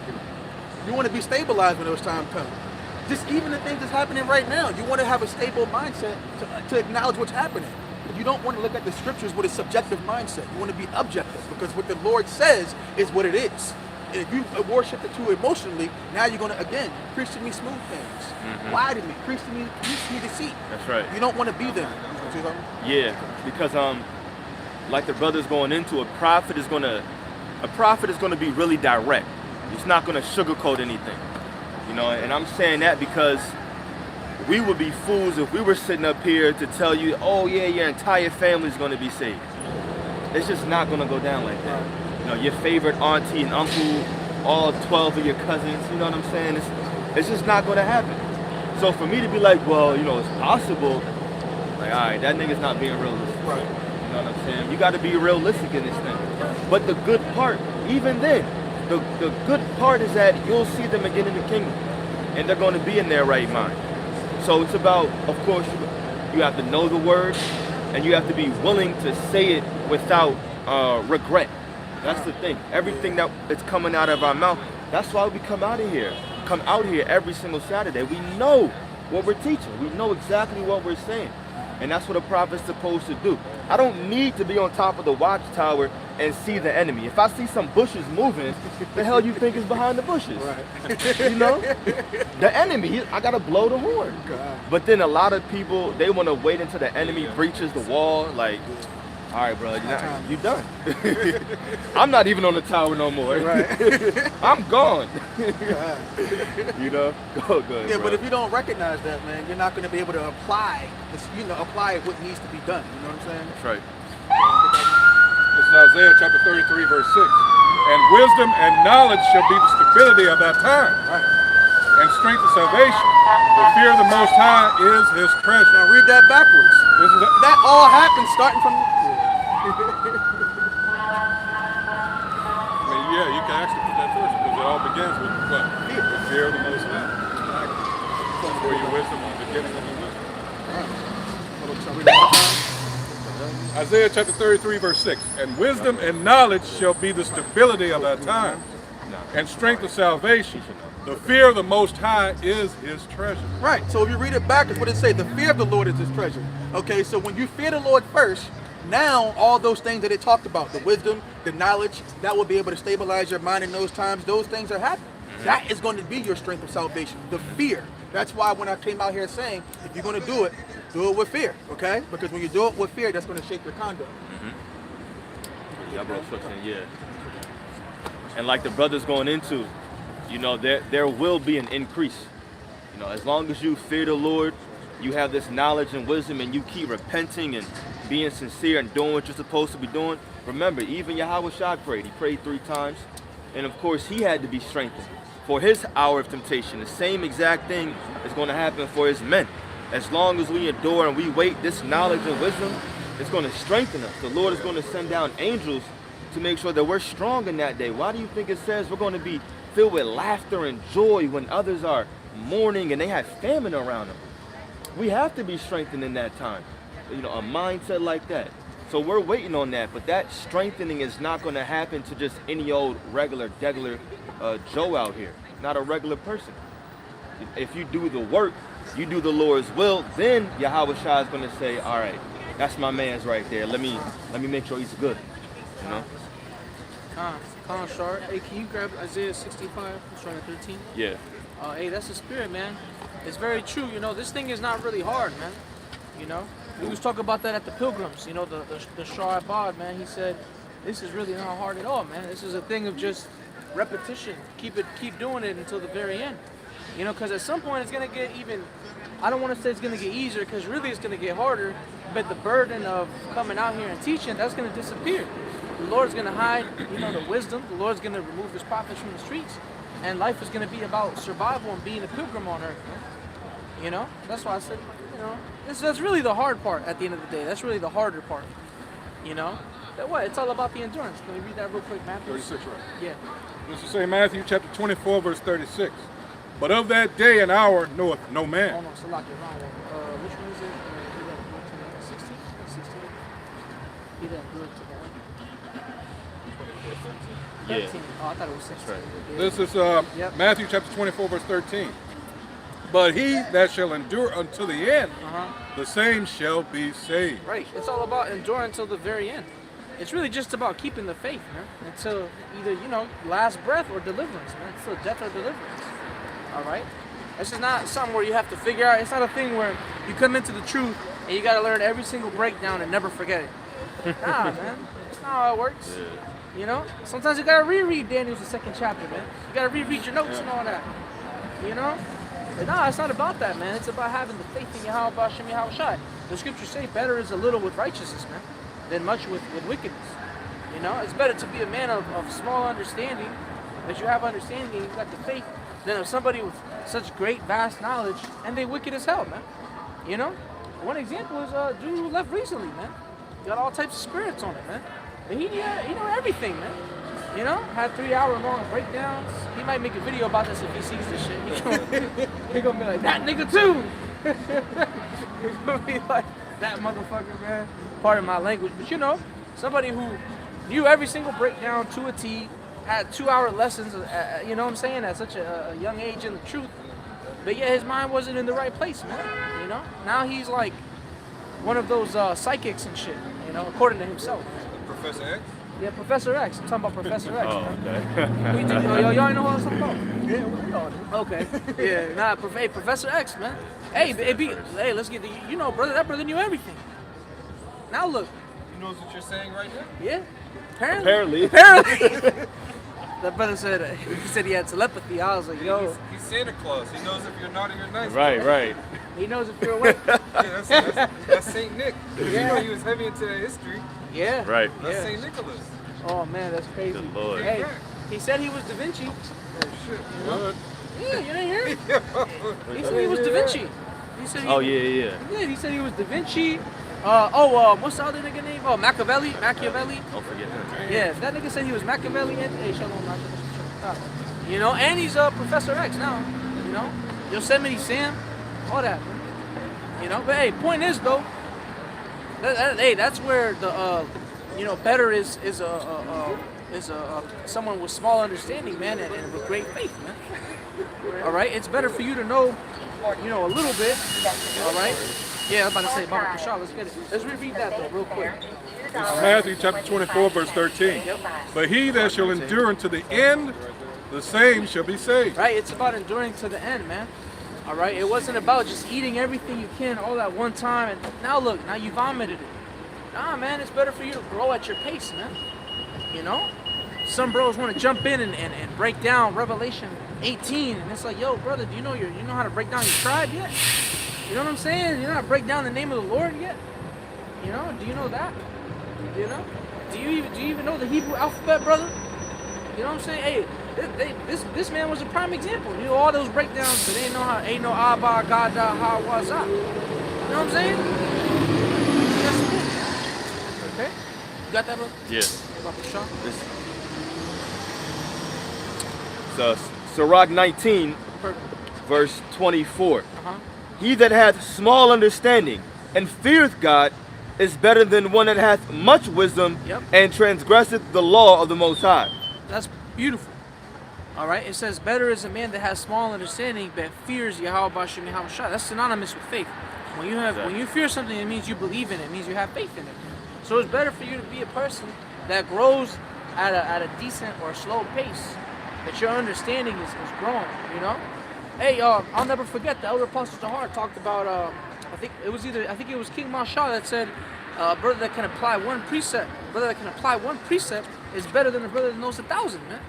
You want to be stabilized when those times come. Just even the things that's happening right now, you want to have a stable mindset to acknowledge what's happening. You don't want to look at the scriptures with a subjective mindset. You want to be objective because what the Lord says is what it is. And if you worship it too emotionally, now you're going to, again, preach to me smooth things. Lie to me, preach to me deceit. That's right. You don't want to be them. Yeah, because like the brother's going into, a prophet is going to be really direct. He's not going to sugarcoat anything. You know, and I'm saying that because we would be fools if we were sitting up here to tell you, oh yeah, your entire family's going to be saved. It's just not going to go down like that. You know, your favorite auntie and uncle, all 12 of your cousins, you know what I'm saying? It's just not going to happen. So for me to be like, well, you know, it's possible, like, all right, that nigga's not being realistic. Right. You know what I'm saying? You got to be realistic in this thing. But the good part, even then, the good part is that you'll see them again in the kingdom, and they're going to be in their right mind. So it's about, of course, you have to know the word, and you have to be willing to say it without regret. That's the thing. Everything that is coming out of our mouth, that's why we come out here every single Saturday. We know what we're teaching. We know exactly what we're saying. And that's what a prophet's supposed to do. I don't need to be on top of the watchtower and see the enemy. If I see some bushes moving, the hell you think is behind the bushes? Right. You know? The enemy, I gotta blow the horn. God. But then a lot of people, they want to wait until the enemy breaches the wall. Like, all right, bro, you done. I'm not even on the tower no more. Right. I'm gone. You know? Go good. Yeah, bro. but if you don't recognize that, man, you're not going to be able to apply what needs to be done. You know what I'm saying? That's right. This is Isaiah chapter 33, verse 6. And wisdom and knowledge shall be the stability of that time. Right. And strength of salvation. The fear of the Most High is his treasure. Now read that backwards. That all happens starting from... I mean, yeah, you can actually put that first because it all begins with what? The fear of the Most High. Exactly. Where your wisdom is the beginning of your wisdom. Isaiah chapter 33, verse 6. And wisdom and knowledge shall be the stability of that time, and strength of salvation. The fear of the Most High is his treasure. Right, so if you read it backwards, what it say? The fear of the Lord is his treasure. Okay, so when you fear the Lord first, now all those things that it talked about, the wisdom, the knowledge, that will be able to stabilize your mind in those times, those things are happening. That is going to be your strength of salvation, the fear. That's why when I came out here saying, if you're going to do it with fear, okay? Because when you do it with fear, that's going to shape your conduct. Yeah. And like the brothers going into, you know, there will be an increase. You know, as long as you fear the Lord, you have this knowledge and wisdom, and you keep repenting and being sincere and doing what you're supposed to be doing. Remember, even Yahweh Shai prayed. He prayed 3 times. And of course, he had to be strengthened for his hour of temptation. The same exact thing is going to happen for his men. As long as we endure and we wait, this knowledge and wisdom is going to strengthen us. The Lord is going to send down angels to make sure that we're strong in that day. Why do you think it says we're going to be filled with laughter and joy when others are mourning and they have famine around them? We have to be strengthened in that time. You know, a mindset like that. So we're waiting on that, but that strengthening is not going to happen to just any old regular Joe out here, not a regular person. If you do the work, you do the Lord's will, then Yahweh Shai is going to say, all right, that's my man's right there. Let me make sure he's good. You know? Con Shard. Hey, can you grab Isaiah 65, starting at 13? Yeah. Hey, that's the spirit, man. It's very true. You know, this thing is not really hard, man. You know, we was talking about that at the Pilgrims. You know, the Shah Abad, man. He said, this is really not hard at all, man. This is a thing of just repetition. Keep doing it until the very end. You know, because at some point it's gonna get even I don't want to say it's going to get easier because really it's going to get harder, but the burden of coming out here and teaching, that's going to disappear. The Lord's going to hide, the wisdom. The Lord's going to remove his prophets from the streets. And life is going to be about survival and being a pilgrim on earth. That's why I said, that's really the hard part at the end of the day. That's really the harder part. That what? It's all about the endurance. Can we read that real quick, Matthew? 36, right? Yeah. This is say Matthew chapter 24, verse 36. But of that day and hour knoweth no man. Hold on, so lock it wrong one. Which one is it? He that doeth to the 16? 16? He that doeth to the 13. Oh, I thought it was 16. Yeah. This is Matthew chapter 24, verse 13. But he that shall endure unto the end, the same shall be saved. Right. It's all about enduring until the very end. It's really just about keeping the faith, man. Until either, last breath or deliverance, man. Until death or deliverance. All right? This is not something where you have to figure out. It's not a thing where you come into the truth and you got to learn every single breakdown and never forget it. Nah, man. That's not how it works. Sometimes you got to reread Daniel's the second chapter, man. You got to reread your notes and all that. But nah, it's not about that, man. It's about having the faith in Yahweh B'Shem Yahweh Shai. The scriptures say better is a little with righteousness, man, than much with wickedness. It's better to be a man of small understanding, that you have understanding and you got the faith, than of somebody with such great, vast knowledge and they wicked as hell, man. One example is a dude who left recently, man. Got all types of spirits on it, man. But he know everything, man. Had 3-hour-long breakdowns. He might make a video about this if he sees this shit. He gonna be like, that nigga too. He's gonna be like, that motherfucker, man. Pardon my language, but somebody who knew every single breakdown to a T, had 2-hour lessons, what I'm saying, at such a young age in the truth. But yet his mind wasn't in the right place, man. Now he's like one of those psychics and shit, according to himself. Professor X? Yeah, Professor X. I'm talking about Professor X. Okay. Y'all know what I'm talking about? Yeah, we know it. Okay. Yeah, hey, Professor X, man. Hey, let's get brother. That brother knew everything. Now look. He knows what you're saying right now? Yeah. Apparently. That brother said he had telepathy. I was like, yo. He's Santa Claus. He knows if you're naughty or nice. Right. He knows if you're awake. Yeah, that's Saint Nick. Yeah. He was heavy into history. Yeah. Right. That's Yeah. Saint Nicholas. Oh man, that's crazy. Good Lord. Hey, he said he was Da Vinci. Oh shit. What? Yeah, you didn't hear it? He said he was Da Vinci. He said Yeah. He did. He said he was Da Vinci. What's the other nigga name? Oh, Machiavelli. Don't forget him. Yeah, that nigga said he was Machiavelli and Shalom. And he's Professor X now. Yosemite Sam, all that. But hey, point is though, that's where the better is someone with small understanding, man, and with great faith, man. All right, it's better for you to know, a little bit. All right. Yeah, I was about to say, Baba Kashal, let's get it. Let's reread that though, real quick. This is Matthew chapter 24, verse 13. But he that shall endure unto the end, the same shall be saved. Right, it's about enduring to the end, man. All right, it wasn't about just eating everything you can all at one time. And now look, now you vomited it. Nah, man, it's better for you to grow at your pace, man. Some bros want to jump in and break down Revelation 18, and it's like, yo, brother, do you know how to break down your tribe yet? You know what I'm saying? You know how to break down the name of the Lord yet? Do you know that? Do you even know the Hebrew alphabet, brother? You know what I'm saying? Hey, this man was a prime example. All those breakdowns, but ain't no Abba, Gada, Hawaza. You know what I'm saying? Okay. You got that, brother? Yeah. This. So, Sirach 19, verse 24. He that hath small understanding and feareth God is better than one that hath much wisdom and transgresseth the law of the Most High. That's beautiful. All right, it says, better is a man that has small understanding but fears Yahweh B'Shem Yahweh Shai. That's synonymous with faith. When you fear something, it means you believe in it. It means you have faith in it. So it's better for you to be a person that grows at a decent or slow pace, that your understanding is growing. Hey, I'll never forget the elder apostle Tahar talked about. I think it was King Mashal that said, brother that can apply one precept is better than a brother that knows 1,000, man.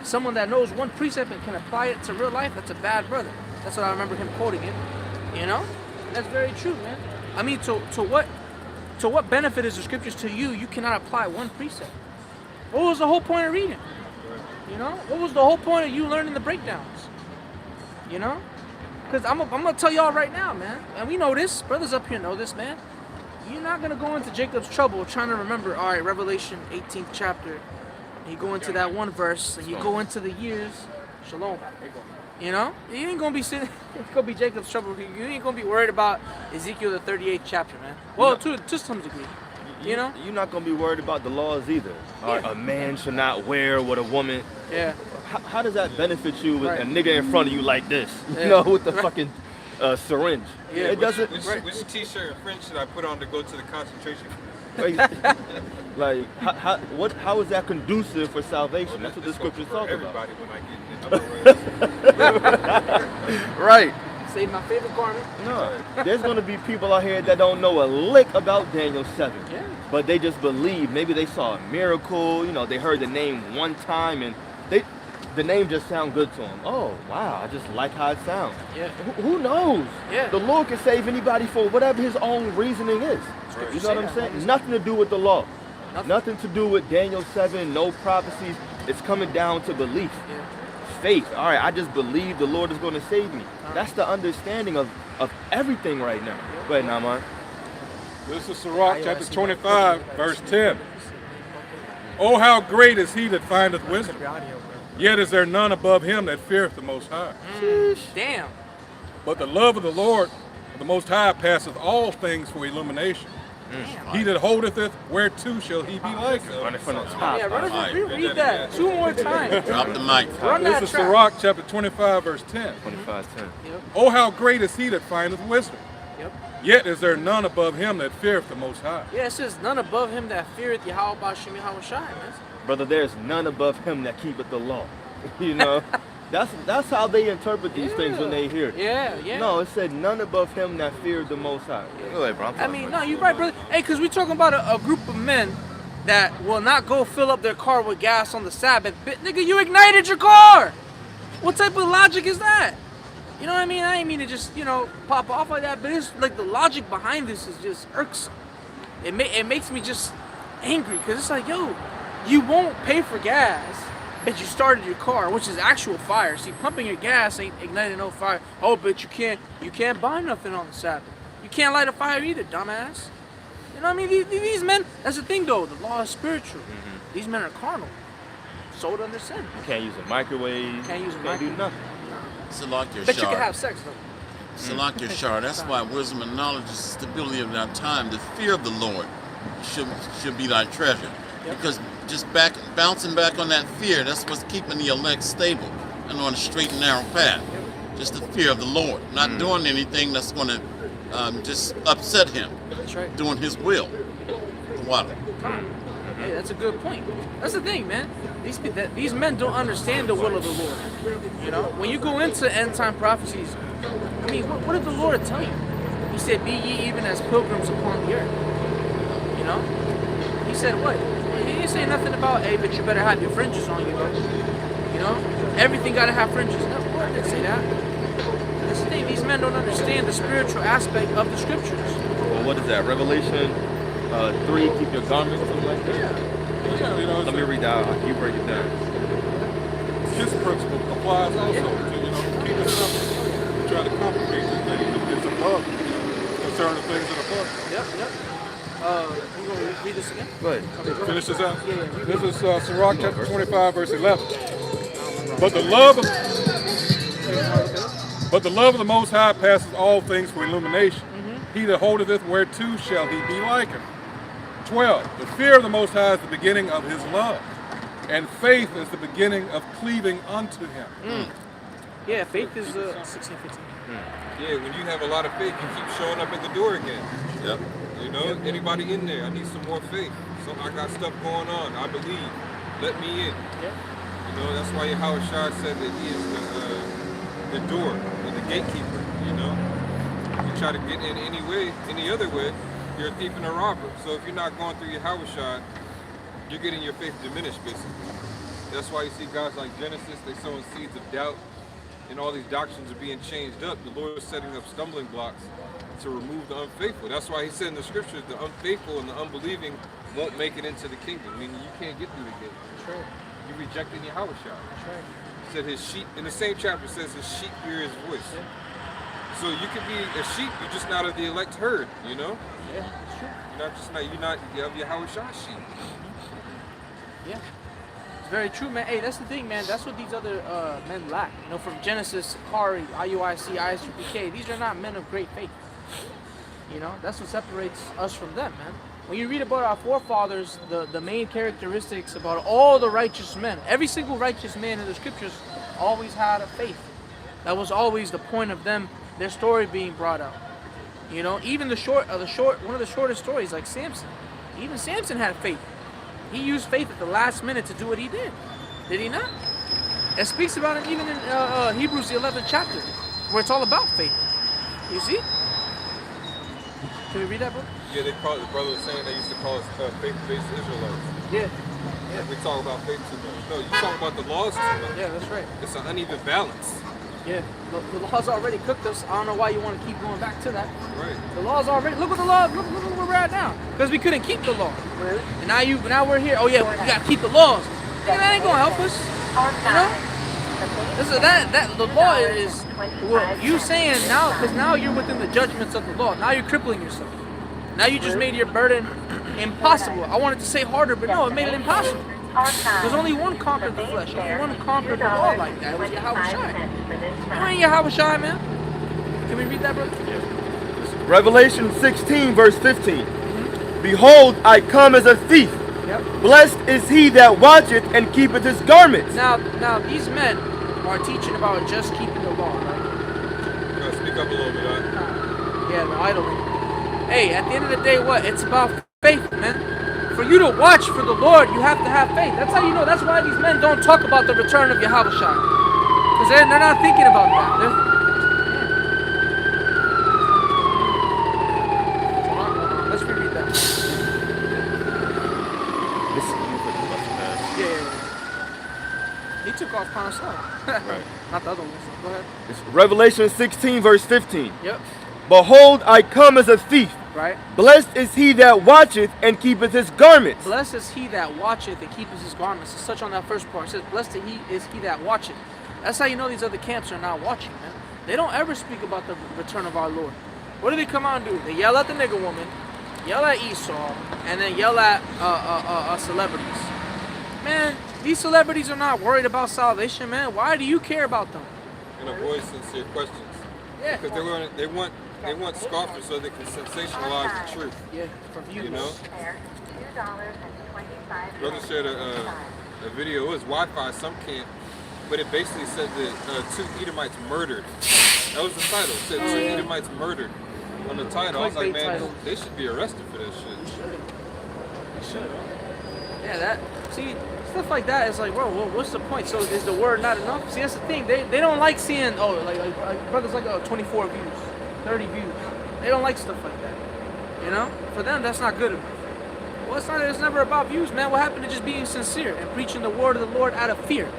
Someone that knows one precept and can apply it to real life, that's a bad brother. That's what I remember him quoting it. You know, and that's very true, man. I mean, to what benefit is the scriptures to you? You cannot apply one precept. What was the whole point of reading? You know, what was the whole point of you learning the breakdowns? You know, because I'm gonna tell y'all right now, man. And we know this. Brothers up here know this, man. You're not gonna go into Jacob's trouble trying to remember. All right, Revelation 18th chapter. And you go into that one verse, and you go into the years. Shalom. You know, you ain't gonna be sitting. It's gonna be Jacob's trouble. You ain't gonna be worried about Ezekiel the 38th chapter, man. Well, to some degree. You know, you're not gonna be worried about the laws either. A man should not wear what a woman. Yeah. How does that benefit you with Right. a nigga in front of you like this? Yeah. You know, with the fucking syringe. Yeah. It doesn't. Which t-shirt and French should I put on to go to the concentration? Like, how is that conducive for salvation? That's what the scriptures talk about. Everybody when I get Right. Save my favorite garment. No, there's going to be people out here that don't know a lick about Daniel 7. Yeah. But they just believe. Maybe they saw a miracle. You know, they heard the name one time and the name just sound good to them. Oh, wow, I just like how it sounds. Yeah. Who knows? Yeah. The Lord can save anybody for whatever his own reasoning is. Right. You know what I'm saying? Nothing to do with the law. Nothing to do with Daniel 7, no prophecies. It's coming down to belief. Yeah. Faith. All right, I just believe the Lord is going to save me. That's the understanding of everything right now. Go ahead, Naaman. This is Sirach chapter 25, verse 10. Oh, how great is he that findeth wisdom, yet is there none above him that feareth the Most High. Damn. But the love of the Lord, the Most High, passeth all things for illumination. He that holdeth it, whereto shall he be likened? Running from the top. Yeah, brothers, reread that 2 more times. Drop the mic. Run This that is track. Sirach chapter 25, verse 10. 25:10. Yep. Oh, how great is he that findeth wisdom, Yep. yet is there none above him that feareth the Most High. Yeah, it says none above him that feareth Yahweh Ba'Shem Yahweh Shai, man. Brother, there's none above him that keepeth the law. You know? That's how they interpret these things when they hear it. Yeah, yeah. No, it said none above him that feared the Most High. Go ahead, bro. I mean, no, you're right, brother. Hey, because we're talking about a group of men that will not go fill up their car with gas on the Sabbath. But, nigga, you ignited your car. What type of logic is that? You know what I mean? I ain't mean to just, pop off like that, but it's like the logic behind this is just irksome. It makes me just angry because it's like, yo, you won't pay for gas, but you started your car, which is actual fire. See, pumping your gas ain't igniting no fire. Oh, but you can't buy nothing on the Sabbath. You can't light a fire either, dumbass. You know what I mean? These men, that's the thing though, the law is spiritual. These men are carnal, sold under sin. You can't use a microwave. Can't use a do microwave. nothing. Salak your Bet you can shard. have sex though. Salak your shard. That's why wisdom and knowledge is the stability of our time. The fear of the Lord should be thy treasure. Because just bouncing back on that fear, that's what's keeping the elect stable and on a straight and narrow path. Just the fear of the Lord. Not doing anything that's going to just upset him. That's right. Doing his will. Water. Hey, that's a good point. That's the thing, man. These men don't understand the will of the Lord. You know, when you go into end time prophecies, I mean, what did the Lord tell you? He said, "Be ye even as pilgrims upon the earth." You know, he said what? He didn't say nothing about, hey, but you better have your fringes on you, though. You know, everything gotta have fringes. No, the Lord didn't say that. That's the thing. These men don't understand the spiritual aspect of the scriptures. Well, what is that? Revelation 3, keep your garments, something like that? Yeah, you know, Let me read that out. You break it down. This principle applies also to, keep it simple. Try to complicate the things that's above, concerning things that are above. Yep. You gonna read this again? Go ahead. Finish this out. Yeah. This is Sirach chapter 25, verse 11. But the love of the Most High passes all things for illumination. He that holdeth it whereto shall he be likened. 12. The fear of the Most High is the beginning of his love, and faith is the beginning of cleaving unto him. Yeah, faith is 16:15. Yeah, when you have a lot of faith, you keep showing up at the door again. Yep. You know, anybody in there, I need some more faith. I got stuff going on. I believe. Let me in. Yep. You know, that's why Yahweh Shai said that he is the door or the gatekeeper. You know, you try to get in any other way, you're a thief and a robber. So if you're not going through Yahweh Shai, you're getting your faith diminished, basically. That's why you see guys like Genesis, they sowing seeds of doubt. and all these doctrines are being changed up, the Lord is setting up stumbling blocks to remove the unfaithful. That's why he said in the scriptures, the unfaithful and the unbelieving won't make it into the kingdom, meaning you can't get through the gate. That's right. You're rejecting Yahweh. That's right. He said his sheep, in the same chapter, says his sheep hear his voice. Yeah. So you could be a sheep, you're just not of the elect herd, you know? Yeah, it's true. You're of Yahweh sheep. Yeah. It's very true, man. Hey, that's the thing, man. That's what these other men lack. You know, from Genesis, Sakari, IUIC, ISUPK, these are not men of great faith. You know, that's what separates us from them, man. When you read about our forefathers, the main characteristics about all the righteous men, every single righteous man in the scriptures always had a faith. That was always the point of them, their story being brought out. You know, even one of the shortest stories, like Samson. Even Samson had faith. He used faith at the last minute to do what he did. Did he not? It speaks about it even in Hebrews, the 11th chapter, where it's all about faith. You see? Can we read that, bro? Yeah, the brother was saying they used to call us faith-based Israelites. Yeah. We talk about faith too much. No, you talk about the laws too much. Yeah, that's right. It's an uneven balance. Yeah, the law's already cooked us. I don't know why you want to keep going back to that. Right. The law's already. Look at the law. Look where we're at now. Because we couldn't keep the law. Really? And now we're here. Oh yeah, we gotta keep the laws. That ain't gonna help us. You know? The law is well, you saying now, because now you're within the judgments of the law. Now you're crippling yourself. Now you just made your burden impossible. I wanted to say harder, but no, it made it impossible. There's only one conquered the flesh. Only one conquered the law like that. It was Yahweh Shai. You ain't Yahweh Shai, man. Can we read that, brother? Revelation 16, verse 15. Behold, I come as a thief. Yep. Blessed is he that watcheth and keepeth his garments. Now these men are teaching about just keeping the law, right? You gotta speak up a little bit, huh? Yeah, the idling. Hey, at the end of the day, what? It's about faith, man. For you to watch for the Lord, you have to have faith. That's how you know. That's why these men don't talk about the return of Yahweh Shai. Because they're not thinking about that. Let's reread that. Yeah. He took off kind of slow. Right. Not the other one. Go ahead. It's Revelation 16, verse 15. Yep. Behold, I come as a thief. Right. Blessed is he that watcheth and keepeth his garments. Blessed is he that watcheth and keepeth his garments. Let's touch on that first part. It says, blessed is he that watcheth. That's how you know these other camps are not watching, man. They don't ever speak about the return of our Lord. What do they come out and do? They yell at the nigger woman, yell at Esau, and then yell at celebrities. Man, these celebrities are not worried about salvation, man. Why do you care about them? And avoid sincere questions. Yeah. Because they want scoffers so they can sensationalize the truth. Yeah, for views. You know? Brother shared a video. It was Wi-Fi some camp, but it basically said that 2 Edomites murdered. That was the title. It said 2 Edomites murdered on the title. I was like, man, they should be arrested for that shit. They should. Yeah, see, stuff like that is like, bro, what's the point? So is the word not enough? See, that's the thing. They don't like seeing, like brothers like 24 views, 30 views. They don't like stuff like that. You know? For them, that's not good enough. Well, it's never about views, man. What happened to just being sincere and preaching the word of the Lord out of fear?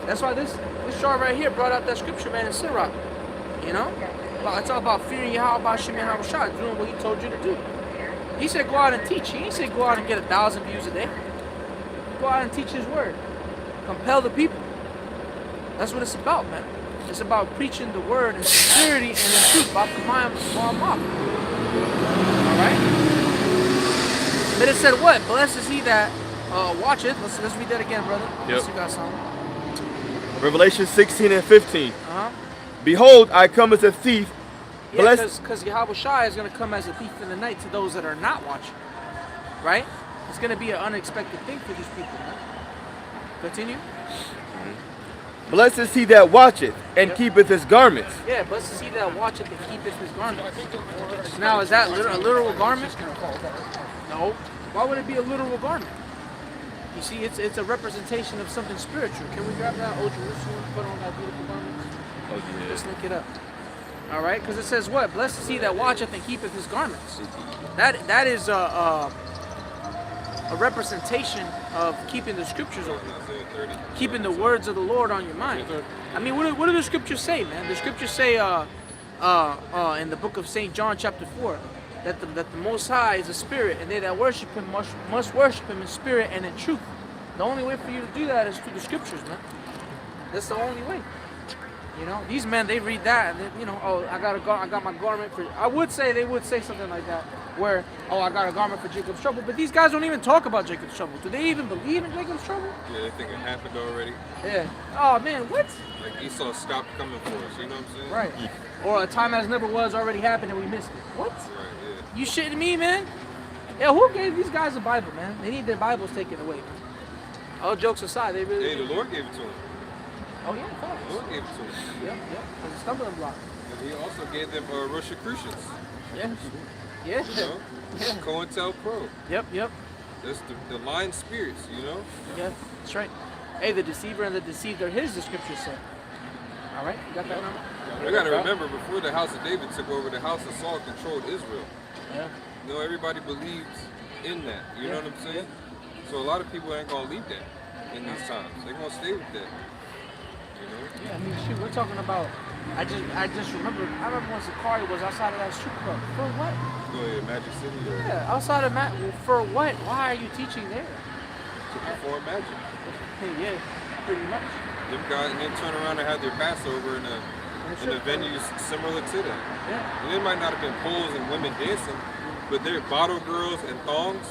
That's why this chart right here brought out that scripture, man, in Sirach. You know? It's all about fearing Yahweh, Hashem, Yahweh Shai, doing what he told you to do. He said go out and teach. He didn't say go out and get 1,000 views a day. Go out and teach his word. Compel the people. That's what it's about, man. It's about preaching the word in sincerity and in truth. Alright? But it said what? Blessed is he that watcheth. Let's read that again, brother. Yep. You got something. Revelation 16 and 15. Uh-huh. Behold, I come as a thief. Yeah, because Yahweh Shai is going to come as a thief in the night to those that are not watching. Right? It's going to be an unexpected thing for these people, man. Continue. Blessed is he that watcheth and keepeth his garments. Yeah, blessed is he that watcheth and keepeth his garments. Now, is that a literal garment? No. Why would it be a literal garment? You see, it's a representation of something spiritual. Can we grab that old Jerusalem and put on that beautiful garment? Oh, yeah. Let's link it up. All right, because it says what? Blessed is he that watcheth and keepeth his garments. That is a representation of keeping the scriptures on you, Isaiah 30. keeping the words of the Lord on your mind. I mean, what do the scriptures say, man? The scriptures say in the book of St. John chapter 4 that the Most High is a spirit, and they that worship him must worship him in spirit and in truth. The only way for you to do that is through the scriptures, man. That's the only way. You know, these men, they read that and they, you know, oh, I got my garment for. I would say they would say something like that, where, oh, I got a garment for Jacob's trouble. But these guys don't even talk about Jacob's trouble. Do they even believe in Jacob's trouble? Yeah, they think it happened already. Yeah. Oh man, what? Like Esau stopped coming for us. You know what I'm saying? Right. Or a time as never was already happened and we missed it. What? Right. Yeah. You shitting me, man? Yeah, who gave these guys a Bible, man? They need their Bibles taken away, man. All jokes aside, they really. Hey, the Lord gave it to him. Oh yeah, facts. The Lord gave it to him. Yep. It's a stumbling block. And he also gave them Rosicrucians. Yeah. Yeah. You know? Yeah. COINTELPRO. Yep. That's the lying spirits, you know? Yeah, that's right. Hey, the deceiver and the deceived are his, the scripture said. All right, you got that number? You gotta remember, before the house of David took over, the house of Saul controlled Israel. Yeah. You know, everybody believes in that. You know what I'm saying? So a lot of people ain't gonna leave that in these times. They're gonna stay with that. You know? Yeah, I mean, shoot, we're talking about. I just remember when Sakari was outside of that strip club. For what? Go ahead, Magic City. Or Yeah, outside of for what? Why are you teaching there? to perform magic. Yeah, pretty much. Them guys, and then turn around and have their Passover in a venue similar to that. Yeah. And it might not have been poles and women dancing, but they're bottle girls and thongs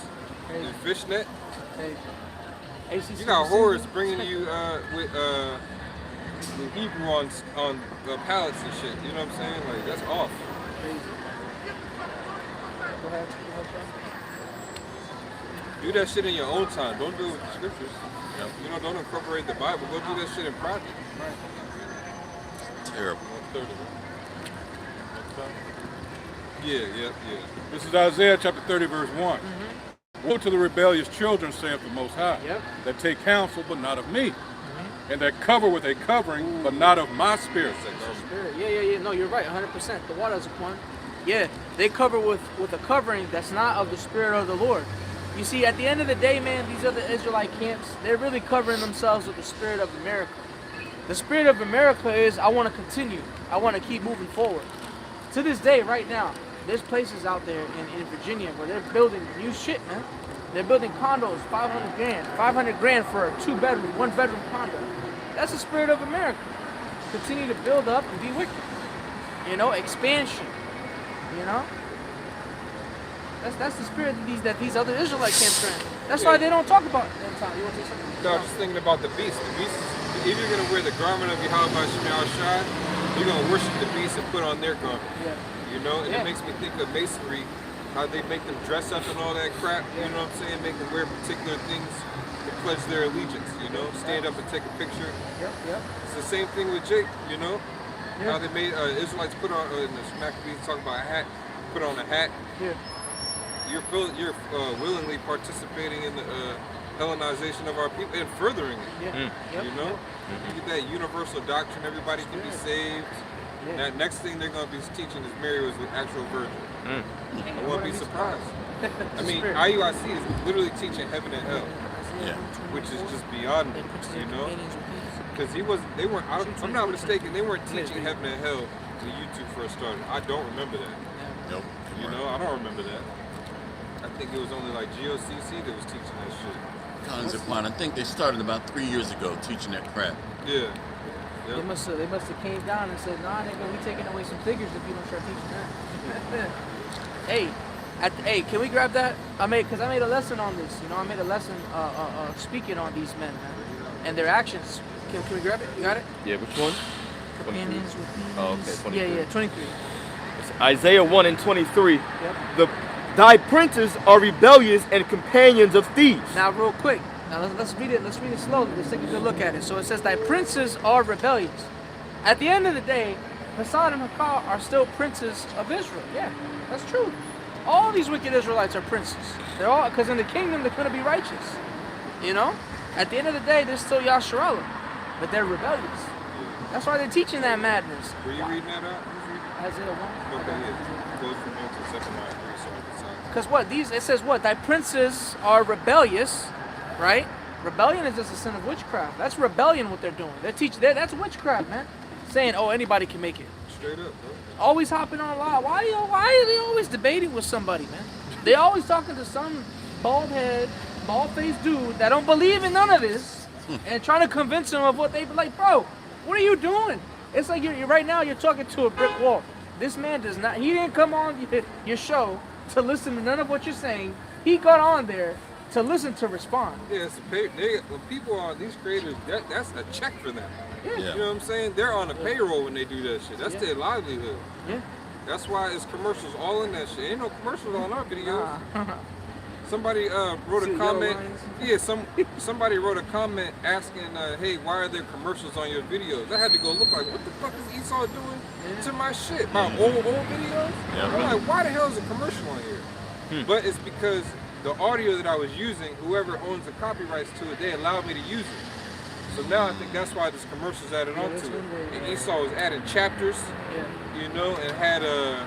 and fishnet. Hey. ACC You got whores bringing you with Hebrew on pallets and shit. You know what I'm saying? Like, that's off. Crazy. Go ahead. Do that shit in your own time. Don't do it with the scriptures. You know, don't incorporate the Bible. Go do that shit in private. Terrible. Yeah. This is Isaiah chapter 30, verse 1. Woe to the rebellious children, saith the Most High, that take counsel, but not of me, and that cover with a covering, but not of my spirit. Yeah. No, you're right, 100%. The water's a one. Yeah, they cover with a covering that's not of the Spirit of the Lord. You see, at the end of the day, man, these other Israelite camps, they're really covering themselves with the Spirit of America. The Spirit of America is, I want to continue. I want to keep moving forward. To this day, right now, there's places out there in Virginia where they're building new shit, man. They're building condos, 500 grand. 500 grand for a 2-bedroom, 1-bedroom condo. That's the Spirit of America. Continue to build up and be wicked. You know, expansion. You know? That's the spirit that these other Israelite camps are in. That's why they don't talk about it. You want to say something? No, I'm just thinking about the beast. The beast, if you're going to wear the garment of Yahweh Shemel Shai, you're going to worship the beast and put on their garment. Yeah. You know? And it makes me think of masonry, how they make them dress up and all that crap. You know what I'm saying? Make them wear particular things to pledge their allegiance, you know? Stand up and take a picture. Yep. It's the same thing with Jake, you know? How they made Israelites put on, in the Maccabees talk about a hat, put on a hat. Yeah. You're willingly participating in the Hellenization of our people and furthering it. Yeah. You know? You get that universal doctrine, everybody can be saved. That next thing they're going to be teaching is Mary was an actual virgin. I wouldn't be surprised. I mean, IUIC is literally teaching heaven and hell, which is just beyond me, you know? Because I'm not mistaken, they weren't teaching heaven and hell when YouTube first started. I don't remember that. Nope. You know, I don't remember that. I think it was only like GOCC that was teaching that shit. Collins upon. I think they started about 3 years ago teaching that crap. Yeah. They must have came down and said, nah, nigga, we taking away some figures if you don't start teaching that. Hey, can we grab that? Because I made a lesson on this. You know, I made a lesson speaking on these men, man, and their actions. Can we grab it? You got it? Yeah, which one? Companions with these. Oh, okay, 23. Yeah, 23. It's Isaiah 1 and 23. Yep. Thy princes are rebellious and companions of thieves. Now, real quick. Now, let's read it. Let's read it slowly. Let's take a good look at it. So it says, thy princes are rebellious. At the end of the day, Hassad and Hakar are still princes of Israel. Yeah, that's true. All these wicked Israelites are princes. They're all, because in the kingdom, they're going to be righteous. You know? At the end of the day, they're still Yasharallah. But they're rebellious. That's why they're teaching that madness. Were you reading that out? Isaiah 1. Okay, yeah. Goes from 1 to 2 line 3, so Because what? It says what? Thy princes are rebellious, right? Rebellion is just a sin of witchcraft. That's rebellion what they're doing. That's witchcraft, man. Saying, oh, anybody can make it. Straight up, bro. Always hopping on a lie. Why are they always debating with somebody, man? They always talking to some bald head, bald faced dude that don't believe in none of this and trying to convince him of what they like, bro. What are you doing? It's like you're right now. You're talking to a brick wall. This man does not. He didn't come on your show to listen to none of what you're saying. He got on there to listen to respond. Yeah, it's a when people are these creators, that's a check for them. Yeah. You know what I'm saying? They're on a payroll when they do that shit. That's their livelihood. Yeah. That's why it's commercials all in that shit. Ain't no commercials on our videos. Somebody wrote a comment. Yeah, somebody wrote a comment asking, hey, why are there commercials on your videos? I had to go look like, what the fuck is Esau doing to my shit? My old videos? Yeah. I'm like, why the hell is a commercial on here? But it's because the audio that I was using, whoever owns the copyrights to it, they allowed me to use it. So now I think that's why this commercial's added onto it. And Esau was adding chapters, you know, and had a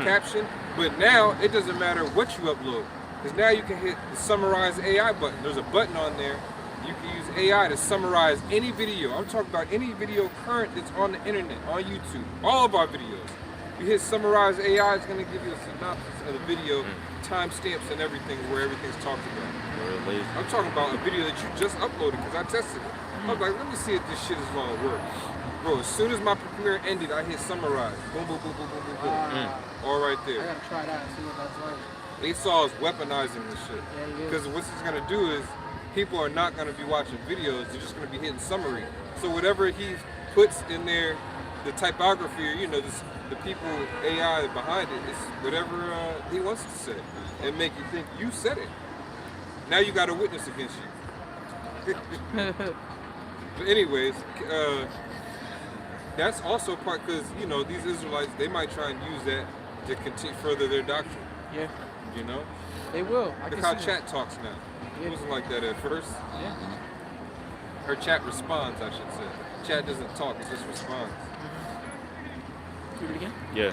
caption. But now it doesn't matter what you upload. Because now you can hit the summarize AI button. There's a button on there. You can use AI to summarize any video. I'm talking about any video current that's on the internet, on YouTube. All of our videos. You hit summarize AI, it's going to give you a synopsis of the video, timestamps and everything, where everything's talked about. I'm talking about a video that you just uploaded because I tested it. I was like, let me see if this shit is going to work. Bro, as soon as my premiere ended, I hit summarize. Boom, boom, boom, boom, boom, boom, boom. All right there. I gotta try that and see what that's like. Esau is weaponizing this shit. Because what he's going to do is, people are not going to be watching videos, they're just going to be hitting summary. So whatever he puts in there, the typography, or, you know, the people, AI behind it, is whatever he wants to say. And make you think you said it. Now you got a witness against you. But anyways, that's also part, because, you know, these Israelites, they might try and use that to continue further their doctrine. Yeah. You know? They will. Look how chat talks now. It wasn't like that at first. Yeah. Her chat responds, I should say. Chat doesn't talk, it just responds. Read it again? Yeah.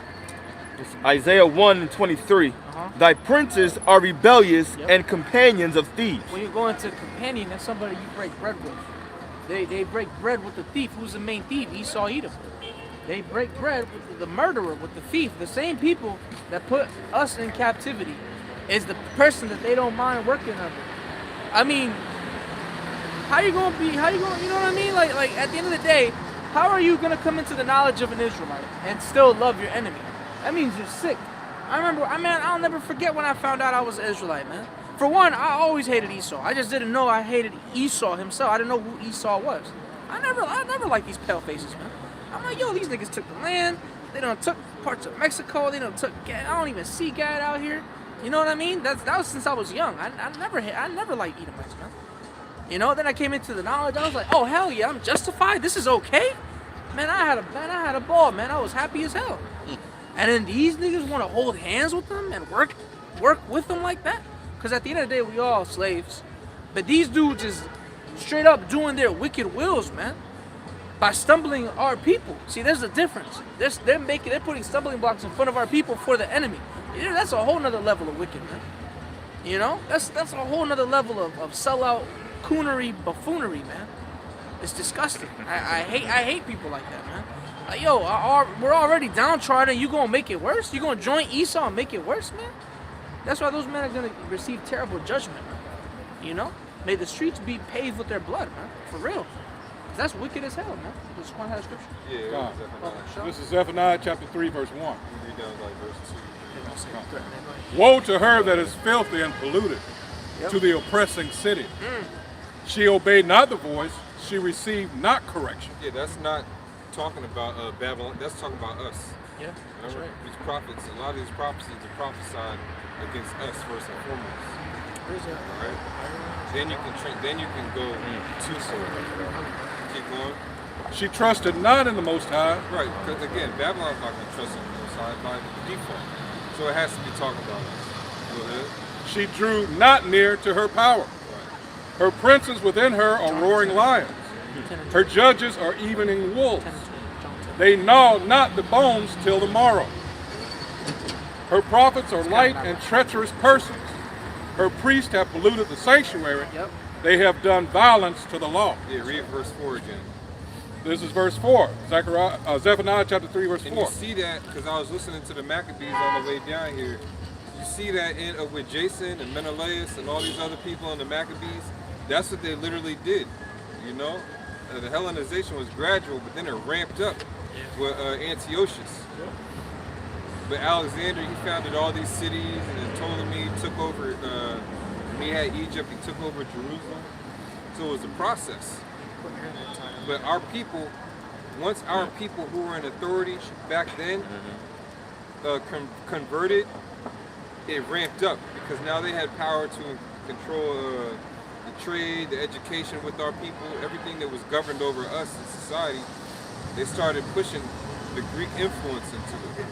It's Isaiah 1:23. Thy princes are rebellious and companions of thieves. When you go into companion, that's somebody you break bread with. They break bread with the thief. Who's the main thief? Esau Edom. They break bread with the murderer, with the thief. The same people that put us in captivity is the person that they don't mind working under. I mean, you know what I mean? Like at the end of the day, how are you gonna come into the knowledge of an Israelite and still love your enemy? That means you're sick. I'll never forget when I found out I was an Israelite, man. For one, I always hated Esau. I just didn't know I hated Esau himself. I didn't know who Esau was. I never liked these pale faces, man. I'm like, yo, these niggas took the land. They done took parts of Mexico. They done took Gad. I don't even see Gad out here. You know what I mean? That was since I was young. I never liked Edomites, man. You know. Then I came into the knowledge. I was like, oh hell yeah, I'm justified. This is okay. Man, I had a ball, man. I was happy as hell. And then these niggas want to hold hands with them and work with them like that. Because at the end of the day, we all slaves. But these dudes is straight up doing their wicked wills, man. By stumbling our people. See, there's a difference. They're putting stumbling blocks in front of our people for the enemy. Yeah, that's a whole nother level of wicked, man. You know? That's a whole nother level of sellout, coonery, buffoonery, man. It's disgusting. I hate people like that, man. Like, yo, we're already downtrodden. You gonna make it worse? You gonna join Esau and make it worse, man? That's why those men are gonna receive terrible judgment, man. You know? May the streets be paved with their blood, man. For real. That's wicked as hell, man. Just want to have a scripture. Yeah, this is Zephaniah chapter 3, verse 1. read down like verse 2. Woe to her that is filthy and polluted, to the oppressing city. She obeyed not the voice, she received not correction. Yeah, that's not talking about Babylon, that's talking about us. Yeah, that's right. These prophets, a lot of these prophecies are prophesied against us first and foremost. All right? Then you can go to someone. Keep going. She trusted not in the Most High. Right, because again, Babylon's not going to trust in the Most High by default. So it has to be talking about us. Go ahead. She drew not near to her power. Her princes within her are roaring lions. Her judges are evening wolves. They gnaw not the bones till the morrow. Her prophets are light and treacherous persons. Her priests have polluted the sanctuary. Yep. They have done violence to the law. Yeah, read verse 4 again. This is verse 4. Zephaniah chapter 3, verse 4. And you see that, because I was listening to the Maccabees on the way down here, you see that with Jason and Menelaus and all these other people in the Maccabees, that's what they literally did, you know? The Hellenization was gradual, but then it ramped up with Antiochus. But Alexander, he founded all these cities, and then Ptolemy took over, when he had Egypt, he took over Jerusalem. So it was a process. But our people, once our people who were in authority back then converted, it ramped up because now they had power to control the trade, the education with our people, everything that was governed over us in society. They started pushing the Greek influence into it.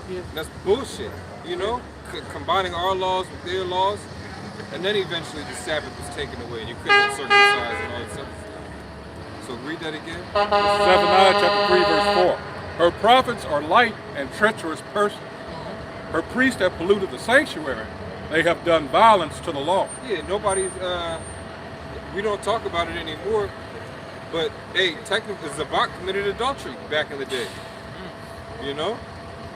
And that's bullshit, you know? Combining our laws with their laws, and then eventually the Sabbath was taken away and you couldn't circumcise and all that stuff. So read that again. Zephaniah chapter 3, verse 4. Her prophets are light and treacherous persons. Her priests have polluted the sanctuary. They have done violence to the law. Yeah, nobody's, we don't talk about it anymore, but hey, technically Zabak committed adultery back in the day. You know?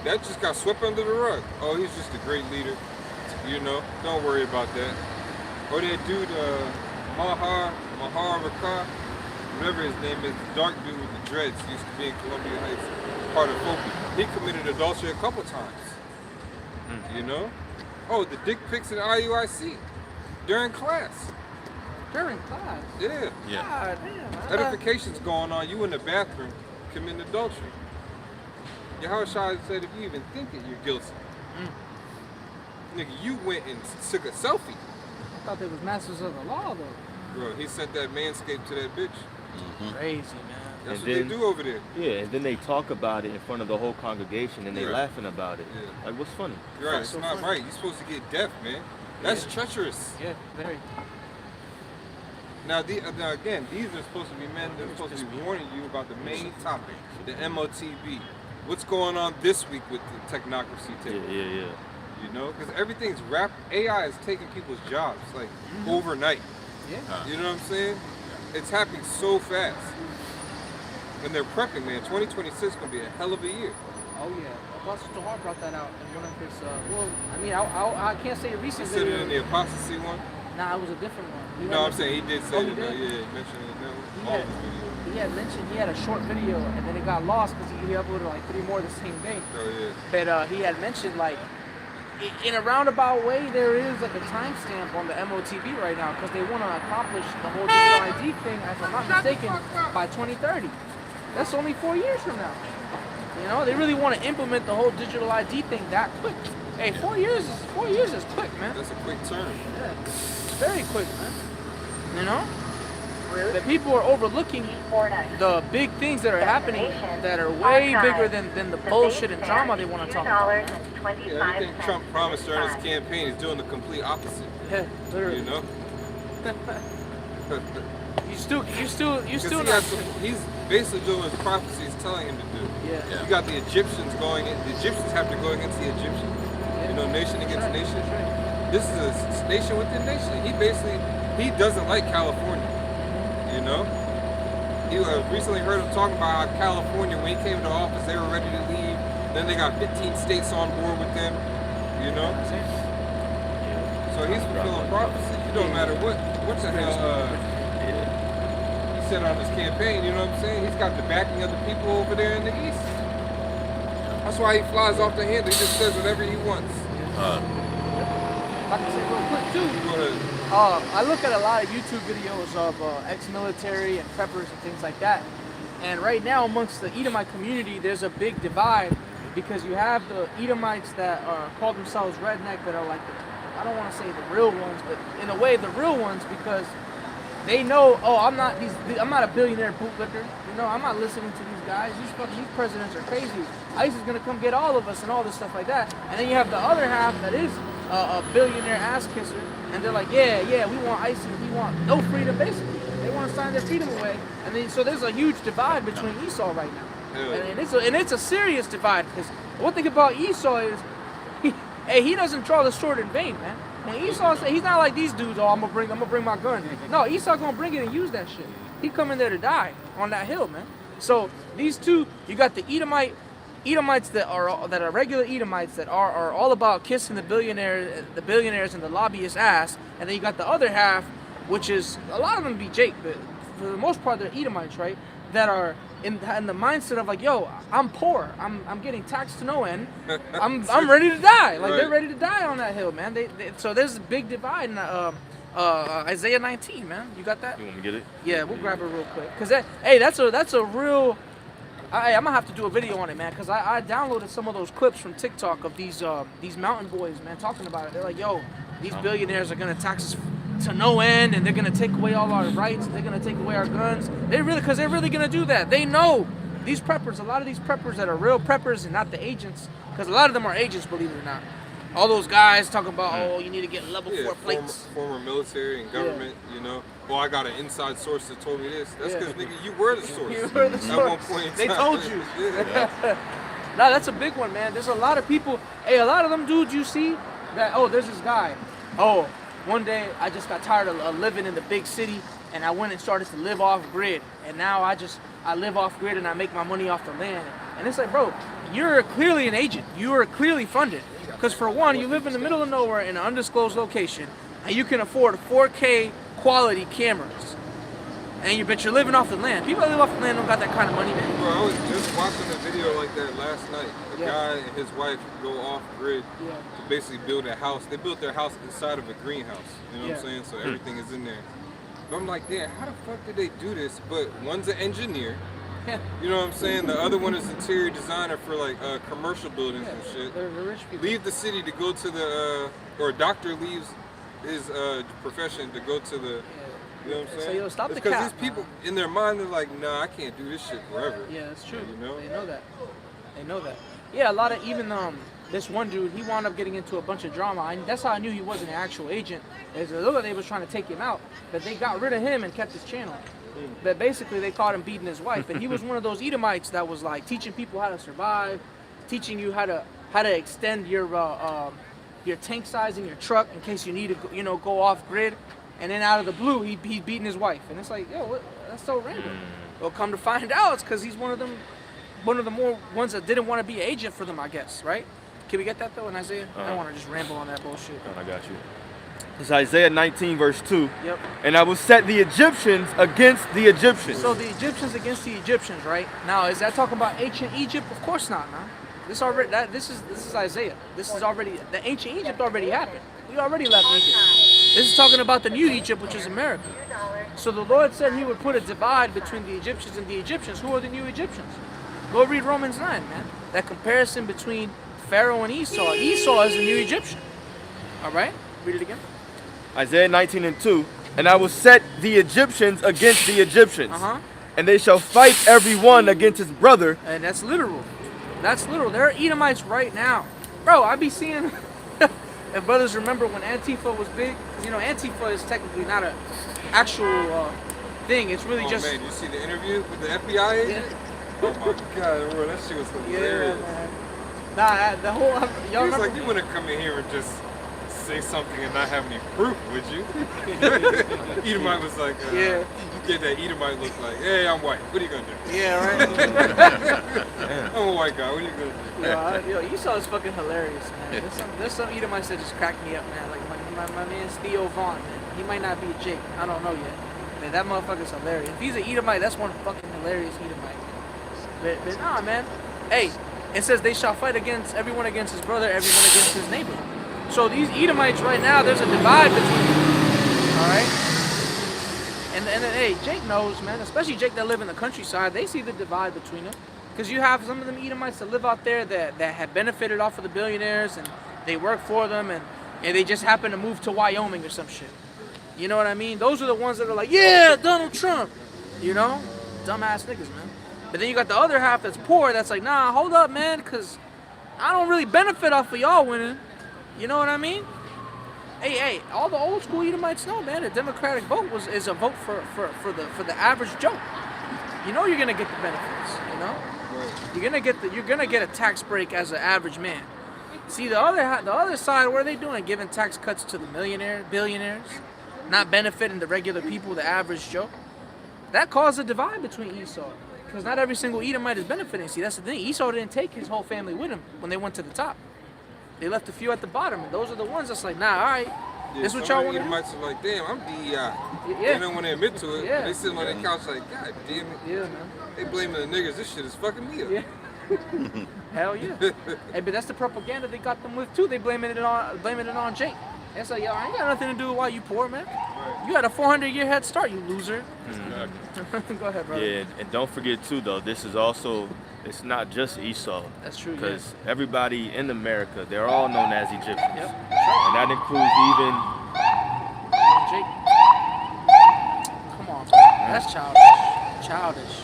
That just got swept under the rug. Oh, he's just a great leader. You know? Don't worry about that. Or that dude, Mahar Rakar, whatever his name is, the dark dude with the dreads, used to be in Columbia Heights, part of Fopi. He committed adultery a couple times. You know? Oh, the dick pics in IUIC during class. During class? Yeah. God damn. Edification's going on. You in the bathroom committing adultery. Yahushua said, if you even think it, you're guilty. Nigga, you went and took a selfie. I thought they was masters of the law, though. Bro, he sent that manscape to that bitch. Crazy, man. That's And what then- they do over there. Yeah, and then they talk about it in front of the whole congregation and they Yeah. laughing about it. Yeah. Like, what's funny? You're right, That's it's so not funny. right. You're supposed to get deaf, man. That's treacherous. Yeah, very. Now, again, these are supposed to be men that are supposed to be warning you about the main topic, the MOTB. What's going on this week with the technocracy Yeah, table? yeah. You know, because everything's AI is taking people's jobs like overnight. Yeah. You know what I'm saying? It's happening so fast. And they're prepping, man. 2026 gonna be a hell of a year. Oh yeah, Apostle Jahar brought that out in one of his. Well, I mean, I can't say a He recent said it video. in the apostasy one. Nah, it was a different one. He No, had I'm saying he did say Oh, he it. did? Yeah, he mentioned it. No, He all had- of his videos. He had mentioned he had a short video and then it got lost because he uploaded like 3 more the same day. Oh yeah. But he had mentioned like in a roundabout way there is like a timestamp on the MOTB right now because they want to accomplish the whole digital ID thing, if I'm not mistaken, by 2030. That's only 4 years from now. You know, they really want to implement the whole digital ID thing that quick. Hey, 4 years is quick, man. That's a quick turn. Yeah, very quick, man. You know? That people are overlooking the big things that are happening that are way bigger than the bullshit and drama they want to talk about. Yeah, everything Trump promised during his campaign, he's doing the complete opposite. Yeah, literally. You know? You still He's basically doing what his prophecy is telling him to do. Yeah. You got the Egyptians going in. The Egyptians have to go against the Egyptians. You know, nation against nation. This is a nation within nation. He doesn't like California. You know? You recently heard him talking about how California, when he came to office, they were ready to leave. Then they got 15 states on board with them. You know? So he's fulfilling prophecy. It don't matter what the hell he said on his campaign, you know what I'm saying? He's got the backing of the people over there in the East. That's why he flies off the handle. He just says whatever he wants. If I can say real quick too. Go ahead. I look at a lot of YouTube videos of ex-military and preppers and things like that. And right now amongst the Edomite community, there's a big divide because you have the Edomites that call themselves redneck that are like, I don't want to say the real ones, but in a way the real ones because they know, oh, I'm not a billionaire bootlicker. You know, I'm not listening to these guys. These presidents are crazy. ICE is gonna come get all of us and all this stuff like that. And then you have the other half that is a billionaire ass kisser, and they're like, yeah, we want ICE and we want no freedom. Basically, they want to sign their freedom away. And then so there's a huge divide between Esau right now, and it's a serious divide because one thing about Esau is Hey, he doesn't draw the sword in vain, man. And Esau said he's not like these dudes. Oh, I'm gonna bring my gun. No, Esau gonna bring it and use that shit. He coming there to die on that hill, man. So these two, you got the Edomites that are regular Edomites that are all about kissing the billionaires and the lobbyists' ass, and then you got the other half, which is a lot of them be Jake, but for the most part they're Edomites, right? That are in the mindset of like, yo, I'm poor, I'm getting taxed to no end, I'm ready to die. Like they're ready to die on that hill, man. So there's a big divide in Isaiah 19, man. You got that? You want me to get it? Yeah, we'll grab it real quick. Cause that's a real. I'm gonna have to do a video on it, man. Cause I downloaded some of those clips from TikTok of these mountain boys, man, talking about it. They're like, yo, these billionaires are gonna tax us to no end, and they're gonna take away all our rights. They're gonna take away our guns. They're really gonna do that. They know these preppers. A lot of these preppers that are real preppers and not the agents. Cause a lot of them are agents, believe it or not. All those guys talking about, oh, you need to get level 4 plates. Former military and government, you know. Well, I got an inside source that told me this. That's because, nigga, you were the source. You were the source. At one point in they time. told you. Nah, that's a big one, man. There's a lot of people. Hey, a lot of them dudes you see that, oh, there's this guy. Oh, one day I just got tired of living in the big city, and I went and started to live off grid. And now I live off grid and I make my money off the land. And it's like, bro, you're clearly an agent. You are clearly funded. Because for one, you live in the middle of nowhere in an undisclosed location, and you can afford 4K quality cameras. And you're living off the land. People that live off the land don't got that kind of money, man. Bro, I was just watching a video like that last night. A guy and his wife go off grid to basically build a house. They built their house inside of a greenhouse. You know what I'm saying? So everything is in there. But I'm like, damn, how the fuck did they do this? But one's an engineer. You know what I'm saying? The other one is interior designer for like commercial buildings and shit. They're rich people. Leave the city to go to the, or a doctor leaves his profession to go to the, you know what I'm saying? So, yo, stop it's the cap, because these people, in their mind, they're like, nah, I can't do this shit forever. Yeah, that's true. You know? They know that. They know that. Yeah, a lot of, even this one dude, he wound up getting into a bunch of drama. That's how I knew he wasn't an actual agent. Is it looked like they was trying to take him out, but they got rid of him and kept his channel. But basically, they caught him beating his wife, and he was one of those Edomites that was like teaching people how to survive, teaching you how to extend your tank size in your truck in case you need to go off grid. And then out of the blue, he's beating his wife, and it's like, yo, that's so random. Well, come to find out, it's because he's one of the more ones that didn't want to be an agent for them, I guess, right? Can we get that though in Isaiah? I don't want to just ramble on that bullshit. I got you. It's Isaiah 19 verse 2. Yep. And I will set the Egyptians against the Egyptians. So the Egyptians against the Egyptians, right? Now, is that talking about ancient Egypt? Of course not, man. This is Isaiah. This is already, the ancient Egypt already happened. We already left Egypt. This is talking about the new Egypt, which is America. So the Lord said he would put a divide between the Egyptians and the Egyptians. Who are the new Egyptians? Go read Romans 9, man. That comparison between Pharaoh and Esau. Esau is the new Egyptian. All right? Read it again. Isaiah 19 and 2. And I will set the Egyptians against the Egyptians. And they shall fight every one against his brother. And that's literal. That's literal. There are Edomites right now. Bro, I be seeing... If brothers remember when Antifa was big, you know, Antifa is technically not an actual thing. It's really just... man, you see the interview with the FBI agent? Oh my God, bro, that shit was hilarious. Man. Nah, the whole... Y'all he was like, you wouldn't come in here and just say something and not have any proof, would you? Edomite was like, you get that Edomite look like, hey, I'm white. What are you going to do? Yeah, right? I'm a white guy. What are you going to do? Yo, Esau is fucking hilarious, man. There's some Edomites that just crack me up, man. Like my man's Theo Vaughn, man. He might not be a Jake. I don't know yet. Man, that motherfucker's hilarious. If he's an Edomite, that's one fucking hilarious Edomite. But nah, man. Hey, it says they shall fight against everyone against his brother, everyone against his neighbor. So these Edomites right now, there's a divide between them. All right? And hey, Jake knows, man, especially Jake that live in the countryside, they see the divide between them. Because you have some of them Edomites that live out there that have benefited off of the billionaires and they work for them and they just happen to move to Wyoming or some shit. You know what I mean? Those are the ones that are like, yeah, Donald Trump. You know? Dumbass niggas, man. But then you got the other half that's poor that's like, nah, hold up, man, because I don't really benefit off of y'all winning. You know what I mean? Hey, all the old school Edomites know, man, the Democratic vote is a vote for the average Joe. You know you're gonna get the benefits, you know? You're gonna get a tax break as an average man. See the other side, what are they doing? Giving tax cuts to the billionaires, not benefiting the regular people, the average Joe. That caused a divide between Esau, because not every single Edomite is benefiting. See, that's the thing. Esau didn't take his whole family with him when they went to the top. They left a few at the bottom, and those are the ones that's like, nah, all right, Yeah, this what y'all want to do. Edomites are like, damn, I'm DEI. Yeah. They don't want to admit to it. Yeah. They sitting on their couch like, God damn it. Yeah, man. They blaming the niggas. This shit is fucking me up. Yeah. Hell yeah. Hey, but that's the propaganda they got them with too. They blaming it on Jake. It's like, yo, I ain't got nothing to do with why you poor, man. You had a 400-year head start, you loser. Go ahead, brother. Yeah, and don't forget too though, this is also, it's not just Esau. That's true, Because everybody in America, they're all known as Egyptians. Yep. And that includes even, Jake. Come on, bro. That's childish. Childish.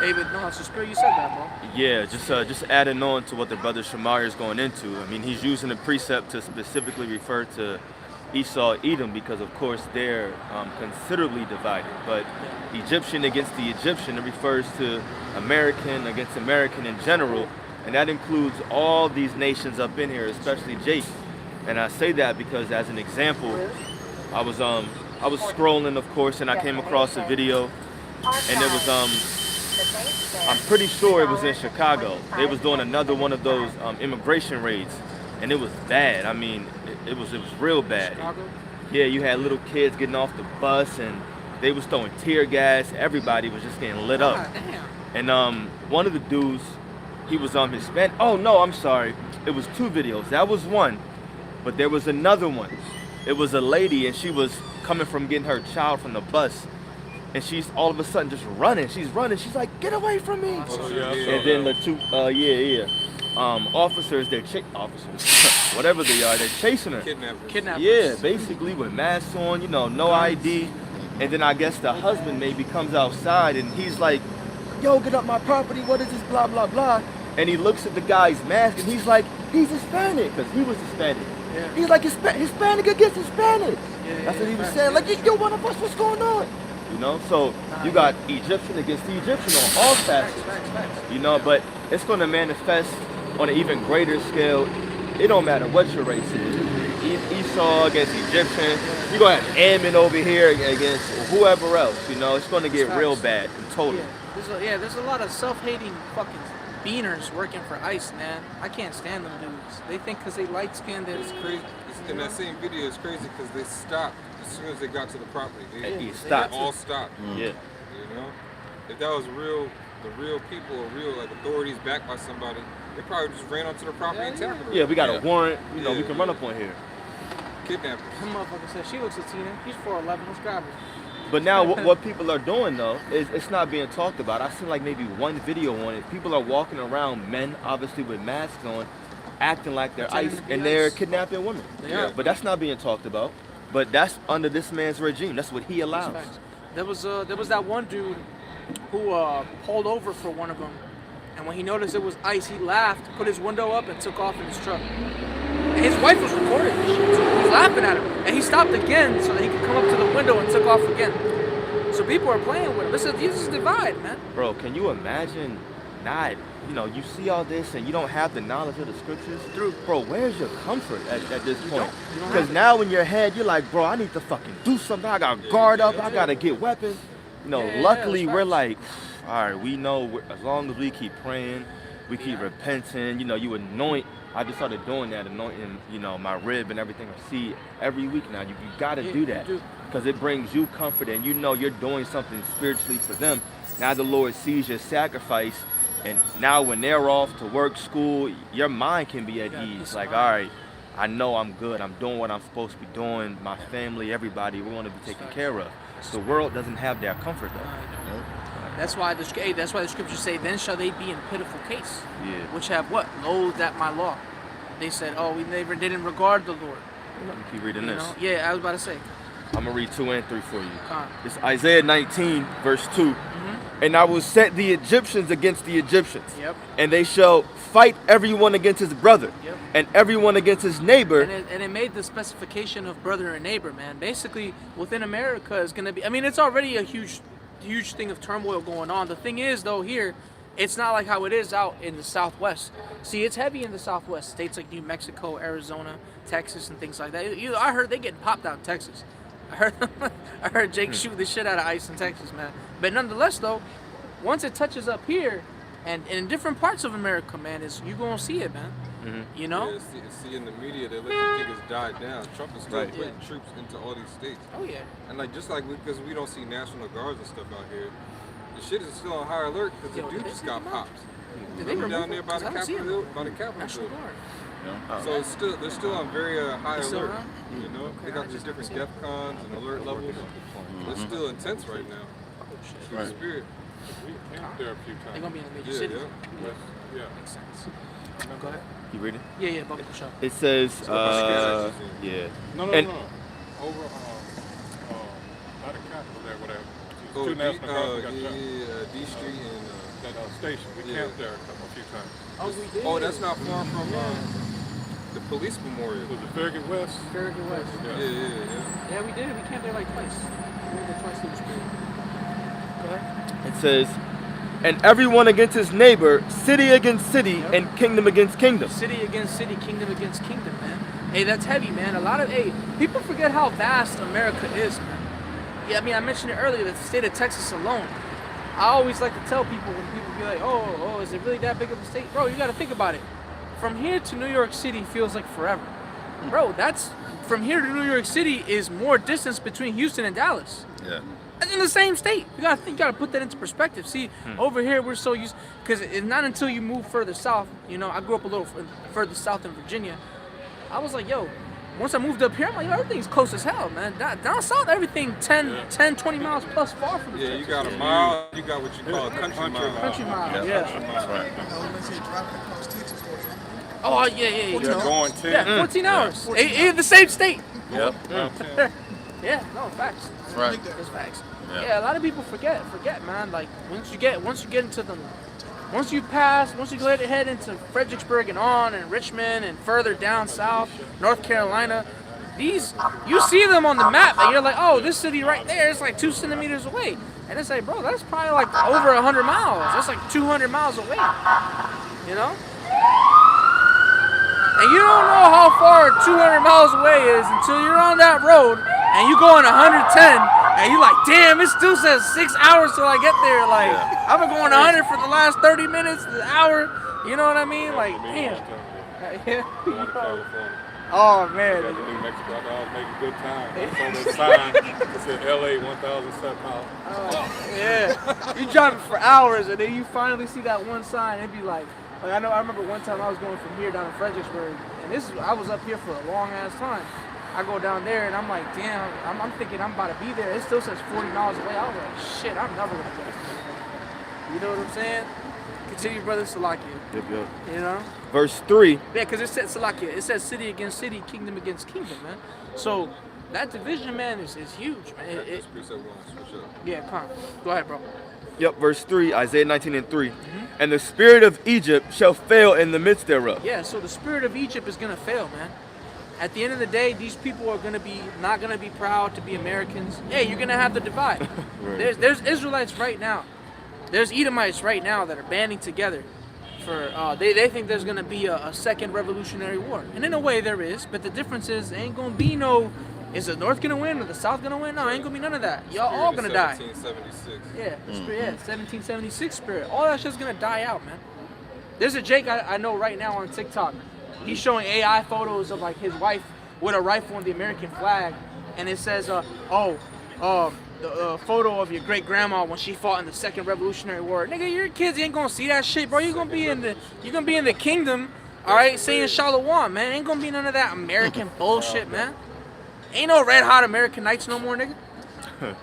David, no, it's just great you said that, bro. yeah, just adding on to what the brother Shamar is going into. I mean, he's using the precept to specifically refer to Esau, Edom, because of course they're considerably divided. But Egyptian against the Egyptian, it refers to American against American in general, and that includes all these nations up in here, especially Jake. And I say that because, as an example, I was scrolling, of course, and I came across a video, and it was I'm pretty sure it was in Chicago. They was doing another one of those immigration raids, and it was bad. I mean, it was real bad. Chicago? Yeah, you had little kids getting off the bus, and they was throwing tear gas. Everybody was just getting lit up. God damn. And one of the dudes, he was Hispanic. Oh no, I'm sorry. It was two videos. That was one, but there was another one. It was a lady, and she was coming from getting her child from the bus. And she's all of a sudden just running. She's running. She's like, "Get away from me!" And then the two, officers, officers, whatever they are, they're chasing her. Kidnappers. Yeah, basically with masks on, you know, no ID. And then I guess the husband maybe comes outside and he's like, "Yo, get up my property. What is this? Blah blah blah." And he looks at the guy's mask and he's like, "He's Hispanic," because he was Hispanic. Yeah. He's like, Hispanic against Hispanic. Yeah, That's what he was facts. saying. Like, you're one of us. What's going on? You know, so you got Egyptian against the Egyptian on all facets, you know, but it's going to manifest on an even greater scale. It don't matter what your race is. Esau against Egyptian. You're going to have Ammon over here against whoever else, you know. It's going to get real bad and total. There's a lot of self-hating fucking beaners working for ICE, man. I can't stand them dudes. They think because they light-skinned It's crazy. In that same video, it's crazy because they stopped as soon as they got to the property. They stopped. all stopped. Yeah. You know, if that was the real people or real like authorities backed by somebody, they probably just ran onto the property and tackled her. Yeah, we got a warrant. You know, we can run up on here. Kidnappers. That motherfucker said she looks Latina. She's 4'11". Let's grab her. But now what people are doing though is it's not being talked about. I've seen like maybe one video on it. People are walking around, men obviously with masks on, acting like they're ICE and they're kidnapping women. Yeah. But that's not being talked about. But that's under this man's regime. That's what he allows. There was that one dude who pulled over for one of them, and when he noticed it was ICE, he laughed, put his window up, and took off in his truck. And his wife was recording this shit. He's laughing at him, and he stopped again so that he could come up to the window and took off again. So people are playing with him. This is divide, man. Bro, can you imagine not, you know, you see all this and you don't have the knowledge of the scriptures? Bro, where's your comfort at this point? Because now in your head, you're like, bro, I need to fucking do something. I got to guard up. I got to get weapons. You know, luckily we're like, all right, we know as long as we keep praying, we keep repenting, you know, you anoint. I just started doing that, anointing, you know, my rib and everything I see every week now. You got to do that because it brings you comfort and you know you're doing something spiritually for them. Now the Lord sees your sacrifice, and now when they're off to work, school, your mind can be at ease. Like, all right, I know I'm good. I'm doing what I'm supposed to be doing. My family, everybody, we want to be taken care of. The world doesn't have that comfort though. That's why the scriptures say, "Then shall they be in pitiful case, which have what? Loathed at my law." They said, "Oh, we never didn't regard the Lord." Let me keep reading this. Know? Yeah, I was about to say. I'm gonna read 2 and 3 for you. It's Isaiah 19, verse 2. And I will set the Egyptians against the Egyptians. Yep. And they shall fight everyone against his brother. Yep. And everyone against his neighbor. And it made the specification of brother and neighbor, man. Basically, within America is going to be, I mean, it's already a huge thing of turmoil going on. The thing is, though, here, it's not like how it is out in the Southwest. See, it's heavy in the Southwest. States like New Mexico, Arizona, Texas, and things like that. I heard they getting popped out in Texas. I heard Jake shoot the shit out of ICE in Texas, man. But nonetheless, though, once it touches up here, and in different parts of America, man, you're going to see it, man. You know? Yeah, see in the media, they let the niggas die down. Trump is still putting troops into all these states. Oh, yeah. And like, just like, because we don't see National Guards and stuff out here, the shit is still on high alert because the dude just got popped. Did they Remember down remove there him? by the 'Cause I don't see Capitol, him. by the Capitol National building. Guard. So it's still, they're still on very high Still alert. around? You know, they got these different DEFCONs and alert levels. It's still intense right now. Through the spirit. We camped there a few times. They're going to be in the major Yeah, cities. yeah. Yeah. Makes sense. Go ahead. You read it? Yeah, Bubba, for sure. It says, Yeah. No. And- Over by the Capitol there, whatever. Oh, Two National Guards got shot. D Street and. That station. We Yeah. camped there a few times. Oh, we did. Oh, that's not far from the police memorial. Was it Farragut West? Farragut West. Yeah. Yeah, we did. We camped there like twice. We were there twice through the spirit. Go ahead. It says, and everyone against his neighbor, city against city, and kingdom against kingdom. City against city, kingdom against kingdom, man. Hey, that's heavy, man. People forget how vast America is, man. Yeah, I mean, I mentioned it earlier, the state of Texas alone. I always like to tell people when people be like, oh, is it really that big of a state? Bro, you got to think about it. From here to New York City feels like forever. Bro, from here to New York City is more distance between Houston and Dallas. Yeah. That's in the same state. You gotta put that into perspective. See, over here we're so used, because it's not until you move further south. You know, I grew up a little further south in Virginia. I was like, yo, once I moved up here, I'm like, everything's close as hell, man. Down south, everything 10, 20 miles plus far from each Yeah, other. you got a mile, you got what you call a country mile. Country mile, Yeah. yeah. That's right. Oh, yeah. You You're know. going 10. Yeah, 14 hours. In the same state. Yep. Yeah, no, facts. That's right. That's facts. Yeah. Yeah, a lot of people forget, man. Like once you get into them, once you go ahead into Fredericksburg and on, and Richmond and further down south, North Carolina, you see them on the map, and you're like, oh, this city right there is like 2 centimeters away, and it's like, bro, that's probably like over 100 miles. That's like 200 miles away. You know. And you don't know how far 200 miles away is until you're on that road and you go on 110 and you're like, damn, it still says 6 hours till I get there. Like, I've been going 100 for the last 30 minutes, an hour. You know what I mean? Like, damn. Going to California. Oh, man. Got to New Mexico. I was making good time. I saw that sign that said LA 1,007 miles. Yeah. You driving for hours and then you finally see that one sign. It'd be like I remember one time I was going from here down to Fredericksburg, and I was up here for a long ass time. I go down there and I'm like, damn, I'm thinking I'm about to be there. It still says 40 miles away. I was like, shit, I'm never gonna get there. You know what I'm saying? Continue, brother Salakia. Yep. You know? Verse 3. Yeah, because it says Salakia. It says city against city, kingdom against kingdom, man. So that division, man, is huge, man. Yeah, come on. Go ahead, bro. Yep, verse 3, Isaiah 19:3. And the spirit of Egypt shall fail in the midst thereof. Yeah, so the spirit of Egypt is going to fail, man. At the end of the day, these people are going to be not going to be proud to be Americans. Yeah, you're going to have the divide. Right. There's Israelites right now. There's Edomites right now that are banding together for they think there's going to be a second revolutionary war. And in a way there is, but the difference is there ain't going to be no, is the North going to win or the South going to win? No, ain't going to be none of that. Y'all all going to die. 1776. Yeah, 1776 spirit. All that shit's going to die out, man. There's a Jake I know right now on TikTok. He's showing AI photos of like his wife with a rifle and the American flag, and it says, the photo of your great grandma when she fought in the Second Revolutionary War. Nigga, your kids ain't gonna see that shit, bro. You're gonna be in the kingdom, all right, saying Shalom, man. Ain't gonna be none of that American bullshit, man. Ain't no red hot American Knights no more, nigga.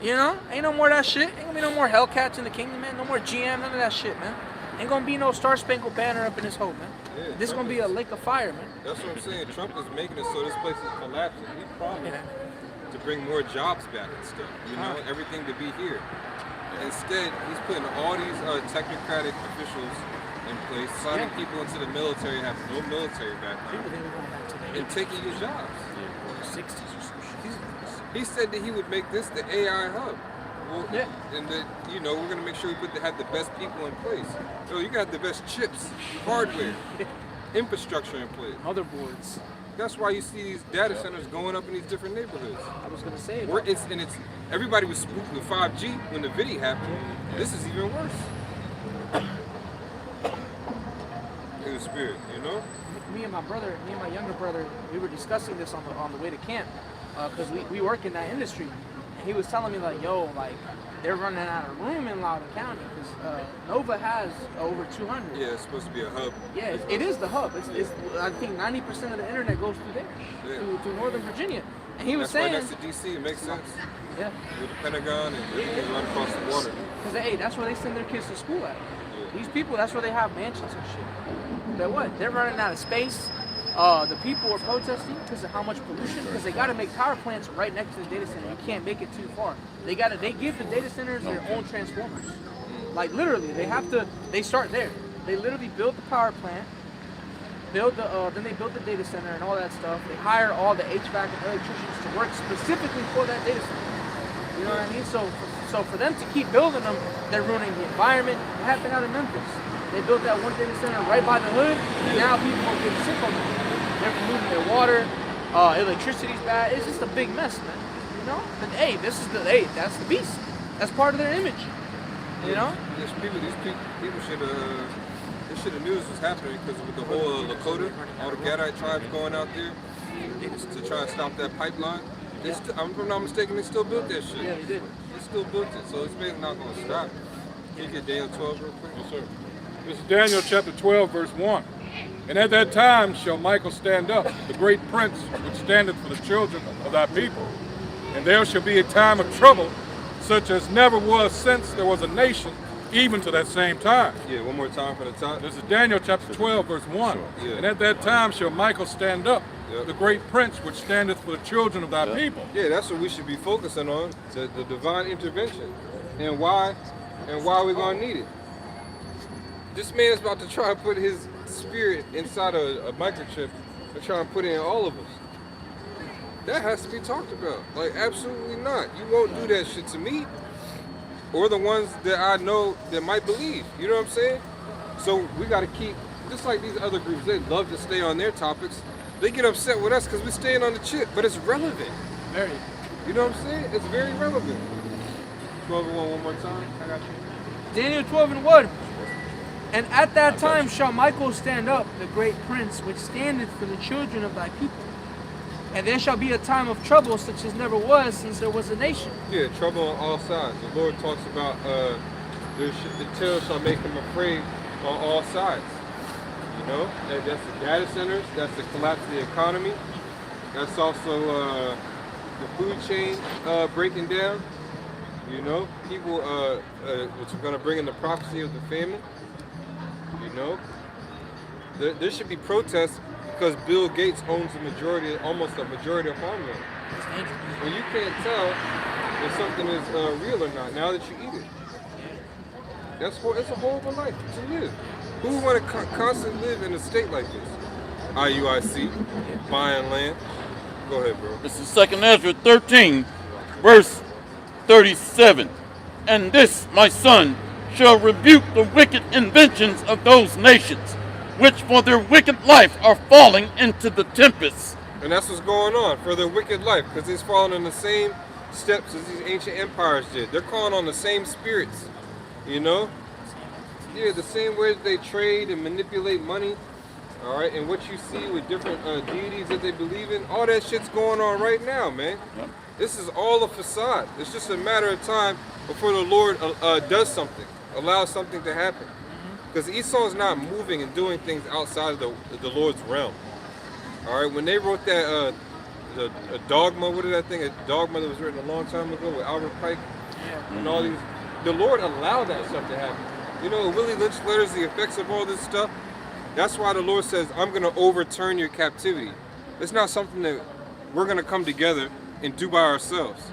You know, ain't no more of that shit. Ain't gonna be no more Hellcats in the kingdom, man. No more GM, none of that shit, man. Ain't gonna be no Star Spangled Banner up in this hole, man. Yeah, this is gonna be a lake of fire, man. That's what I'm saying. Trump is making it so this place is collapsing. He promised to bring more jobs back and stuff. You know, everything to be here. Instead, he's putting all these technocratic officials in place, signing people into the military who have no military background, and taking your jobs. Or 60s or some shit. He said that he would make this the AI hub. Well, and that, you know, we're gonna make sure we have the best people in place. So you got the best chips, hardware, infrastructure in place. Motherboards. That's why you see these data centers going up in these different neighborhoods. I was gonna say. It's everybody was spooked with 5G when the video happened. This is even worse. In the spirit, you know. Me and my younger brother, we were discussing this on the way to camp, because we work in that industry. And he was telling me like, yo, like they're running out of room in Loudoun County because Nova has over 200. Yeah, it's supposed to be a hub. Yeah, it is the hub. It's I think 90% of the internet goes through there, through Northern Virginia. And he was saying right next to DC, it makes sense. Yeah. With the Pentagon and everything run across the water. Because hey, that's where they send their kids to school at. These people, that's where they have mansions and shit. But what? They're running out of space. The people are protesting because of how much pollution. Because they got to make power plants right next to the data center. You can't make it too far. They give the data centers their own transformers. Like literally, they start there. They literally build the power plant, then they build the data center and all that stuff. They hire all the HVAC and electricians to work specifically for that data center. You know what I mean? So for them to keep building them, they're ruining the environment. It happened out in Memphis. They built that one data center right by the hood, and now people are getting sick on it. They're polluting their water. Electricity's bad. It's just a big mess, man. You know? But hey, that's the beast. That's part of their image. You know? These people should have knew this was happening because with the whole Lakota, all the Gadite tribes going out there to try and stop that pipeline. If I'm not mistaken, they still built that shit. Yeah, they did. They still built it, so it's basically not going to stop. Can you get Daniel 12 real quick? Yes, sir. This is Daniel chapter 12, verse 1. And at that time shall Michael stand up, the great prince which standeth for the children of thy people. And there shall be a time of trouble, such as never was since there was a nation, even to that same time. Yeah, one more time for the top. This is Daniel chapter 12, verse 1. Yeah. And at that time shall Michael stand up, the great prince which standeth for the children of thy people. Yeah, that's what we should be focusing on, the divine intervention. And why we're going to need it. This man is about to try and put his spirit inside a microchip and try and put it in all of us. That has to be talked about. Like, absolutely not. You won't do that shit to me or the ones that I know that might believe. You know what I'm saying? So we got to keep, just like these other groups, they love to stay on their topics. They get upset with us because we're staying on the chip, but it's relevant. Very. You know what I'm saying? It's very relevant. 12 and 1 more time. I got you. Daniel 12 and 1. And at that time shall Michael stand up, the great prince, which standeth for the children of thy people. And there shall be a time of trouble such as never was since there was a nation. Yeah, trouble on all sides. The Lord talks about the terror shall make him afraid on all sides. You know, that's the data centers, that's the collapse of the economy. That's also the food chain breaking down. You know, people, which are going to bring in the prophecy of the famine. You know, there should be protests because Bill Gates owns almost a majority of farmland. And you can't tell if something is real or not now that you eat it. It's a horrible life to live. Who would want to constantly live in a state like this? IUIC, buying land. Go ahead, bro. This is 2 Ezra 13, verse 37. And this, my son, shall rebuke the wicked inventions of those nations, which for their wicked life are falling into the tempest. And that's what's going on for their wicked life, because it's falling in the same steps as these ancient empires did. They're calling on the same spirits, you know? Yeah, the same way that they trade and manipulate money, all right, and what you see with different deities that they believe in, all that shit's going on right now, man. Yep. This is all a facade. It's just a matter of time before the Lord does something, allows something to happen. Because Esau is not moving and doing things outside of the Lord's realm. All right, when they wrote that a dogma, what is that thing? A dogma that was written a long time ago with Albert Pike and all these. The Lord allowed that stuff to happen. You know, Willie Lynch letters, the effects of all this stuff. That's why the Lord says, I'm going to overturn your captivity. It's not something that we're going to come together and do by ourselves.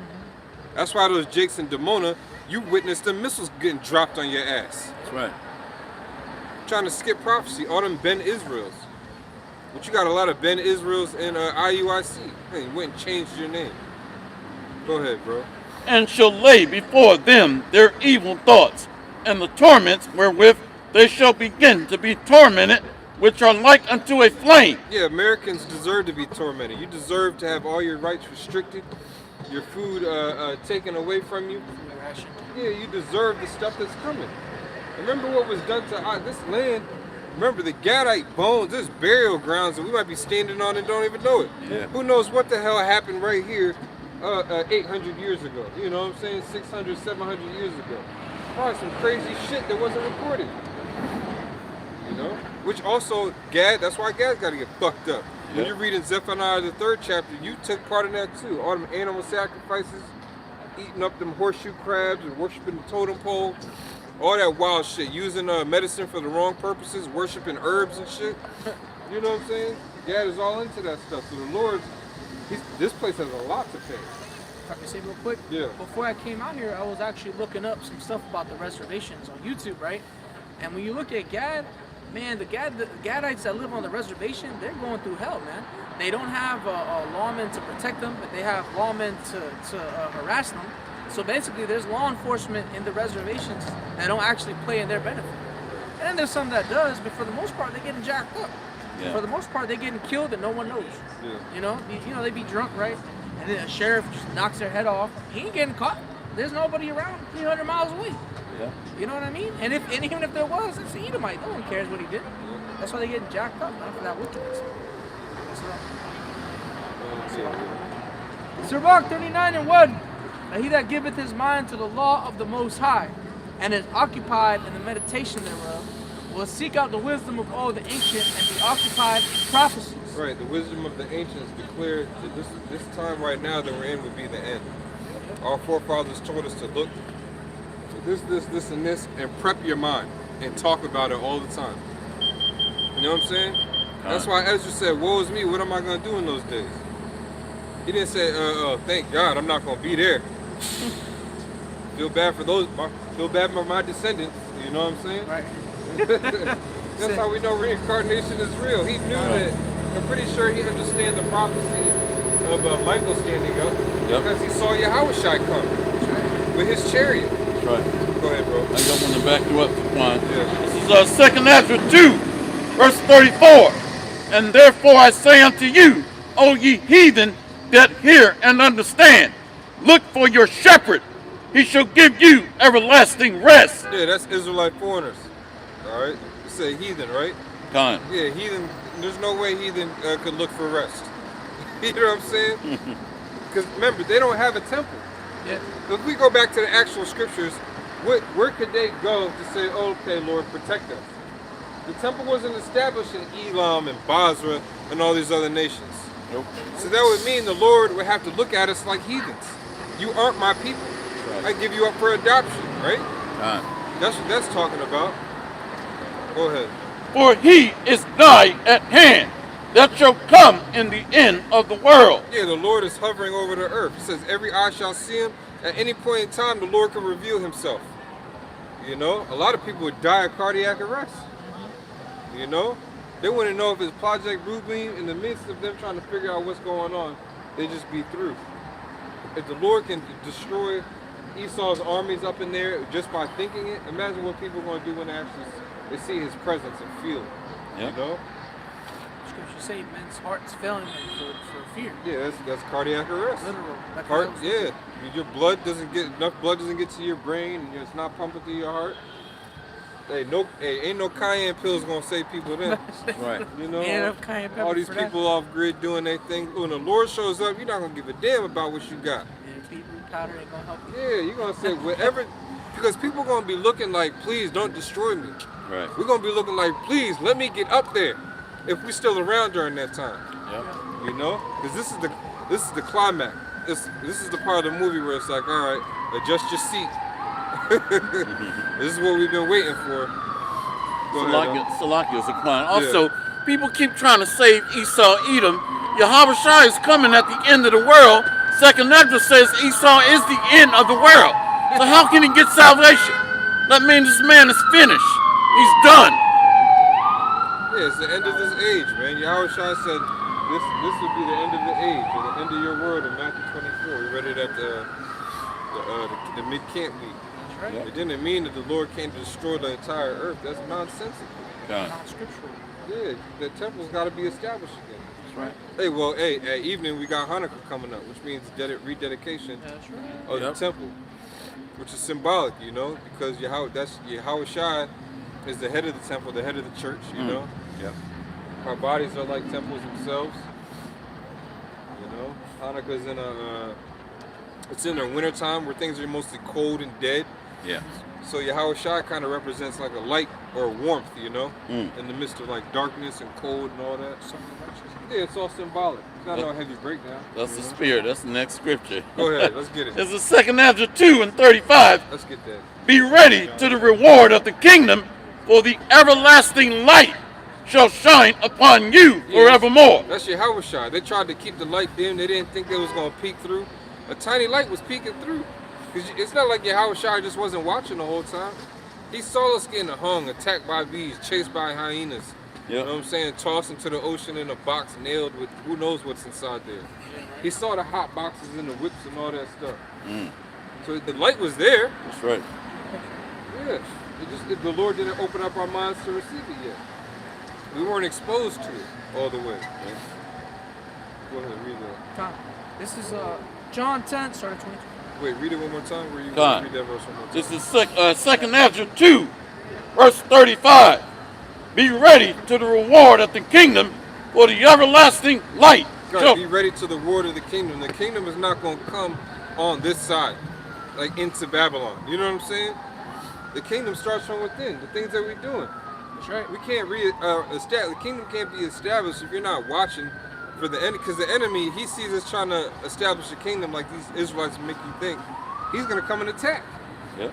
That's why those Jakes and Demona, You witnessed the missiles getting dropped on your ass. That's right. Trying to skip prophecy. All them Ben Israels. But you got a lot of Ben Israels in IUIC. Hey, you went and changed your name. Go ahead, bro. And shall lay before them their evil thoughts, and the torments wherewith they shall begin to be tormented, which are like unto a flame. Yeah, Americans deserve to be tormented. You deserve to have all your rights restricted, your food taken away from you. Yeah, you deserve the stuff that's coming. Remember what was done to this land. Remember the Gadite bones, there's burial grounds that we might be standing on and don't even know it. Yeah. Who knows what the hell happened right here 800 years ago. You know what I'm saying? 600, 700 years ago. Probably some crazy shit that wasn't recorded. You know? Which also, that's why Gad's got to get fucked up. When you're reading Zephaniah the 3rd chapter, you took part in that too. All them animal sacrifices, eating up them horseshoe crabs and worshiping the totem pole. All that wild shit, using medicine for the wrong purposes, worshiping herbs and shit. You know what I'm saying? Gad is all into that stuff. So the Lord, this place has a lot to pay. If I can say real quick, Yeah. before I came out here, I was actually looking up some stuff about the reservations on YouTube, right? And when you look at Gad, man, the Gadites that live on the reservation, they're going through hell, man. They don't have lawmen to protect them, but they have lawmen to harass them. So basically, there's law enforcement in the reservations that don't actually play in their benefit. And then there's some that does, but for the most part, they're getting jacked up. Yeah. For the most part, they're getting killed and no one knows. Yeah. You know, they be drunk, right? And then a sheriff just knocks their head off. He ain't getting caught. There's nobody around 300 miles away. Yeah. You know what I mean? And even if there was, it's an Edomite. No one cares what he did. That's why they're getting jacked up, not for that wickedness. Sirach 39:1. Now he that giveth his mind to the law of the Most High, and is occupied in the meditation thereof, will seek out the wisdom of all the ancient, and be occupied in prophecies. Right, the wisdom of the ancients declared that this time right now that we're in would be the end. Our forefathers told us to look for this, and this, and prep your mind, and talk about it all the time. You know what I'm saying? That's why Ezra said, woe is me, what am I going to do in those days? He didn't say, thank God, I'm not going to be there. Feel bad for my descendants, you know what I'm saying? Right. That's how we know reincarnation is real. He knew that. I'm pretty sure he understands the prophecy of Michael standing up because he saw Yahushua come with his chariot. That's right. Go ahead, bro. I just want to back you up, Juan. Yeah. This is 2 Ezra 2, verse 34. And therefore I say unto you, O ye heathen that hear and understand, look for your shepherd. He shall give you everlasting rest. Yeah, that's Israelite foreigners. All right. You say heathen, right? Con. Yeah, heathen. There's no way heathen could look for rest. You know what I'm saying? Because remember, they don't have a temple. Yeah. If we go back to the actual scriptures, where could they go to say, oh, okay, Lord, protect us? The temple wasn't established in Elam and Basra and all these other nations. Nope. So that would mean the Lord would have to look at us like heathens. You aren't my people. I give you up for adoption, right? That's what that's talking about. Go ahead. For he is nigh at hand, that shall come in the end of the world. Yeah, the Lord is hovering over the earth. It says every eye shall see him. At any point in time, the Lord can reveal himself. You know, a lot of people would die of cardiac arrest. You know, they wouldn't know if it's Project Bluebeam. In the midst of them trying to figure out what's going on, they just be through. If the Lord can destroy Esau's armies up in there just by thinking it, imagine what people are going to do when they see his presence and feel it. Yep. You know? Scripture say men's hearts failing them for fear. Yeah, that's cardiac arrest. Literal. Like Heart, those- yeah. Your blood doesn't get enough blood doesn't get to your brain, and it's not pumping through your heart. Ain't no cayenne pills gonna save people then. Right. You know, Ain't enough cayenne pepper all these for that. people off grid doing their thing. When the Lord shows up, you're not gonna give a damn about what you got. Yeah, beetroot powder ain't gonna help you. Yeah, you're gonna say whatever, because people gonna be looking like, please don't destroy me. Right. We're gonna be looking like, please let me get up there, if we're still around during that time. Yep. You know, because this is the climax. This is the part of the movie where it's like, all right, adjust your seat. This is what we've been waiting for. Go ahead, Salakia is a client. Also, people keep trying to save Esau, Edom. Yahushua is coming at the end of the world. 2 Ezra says Esau is the end of the world. So how can he get salvation? That means this man is finished. He's done. Yeah, it's the end of this age, man. Yahweh Shai said this would be the end of the age, or the end of your world in Matthew 24. We read it at the mid-camp meeting. That's right. It didn't mean that the Lord came to destroy the entire earth. That's nonsensical. Non-scriptural. Yeah, the temple's got to be established again. That's right. Hey, well, at evening we got Hanukkah coming up, which means rededication That's right. of the temple, which is symbolic, you know, because Yahweh Shai is the head of the temple, the head of the church, you know. Yep. Our bodies are like temples themselves. You know, Hanukkah's it's in the winter time where things are mostly cold and dead. Yeah. So Yahweh Shai kind of represents like a light or warmth, you know, in the midst of like darkness and cold and all that. Yeah, it's all symbolic. It's not no heavy breakdown. That's the spirit. That's the next scripture. Go ahead, let's get it. It's the 2 Ezra 2 and 35. Let's get that. Be ready to the reward of the kingdom, for the everlasting light shall shine upon you forevermore. That's Yahweh Shai. They tried to keep the light dim. They didn't think they was going to peek through. A tiny light was peeking through. Because it's not like Yahweh Shai just wasn't watching the whole time. He saw us getting hung, attacked by bees, chased by hyenas. You know what I'm saying? Tossed into the ocean in a box, nailed with who knows what's inside there. He saw the hot boxes and the whips and all that stuff. So the light was there. That's right. Yeah. The Lord didn't open up our minds to receive it yet. We weren't exposed to it all the way. Go ahead, read that. This is John 10, starting 22. Wait, read it one more time. Where you read that verse one more time? This is 2 Ezra 2, verse 35. Be ready to the reward of the kingdom, for the everlasting light. God, be ready to the reward of the kingdom. The kingdom is not going to come on this side, like into Babylon. You know what I'm saying? The kingdom starts from within, the things that we're doing. That's right. We can't establish, the kingdom can't be established if you're not watching for the enemy, because the enemy, he sees us trying to establish a kingdom like these Israelites make you think. He's going to come and attack. Yep.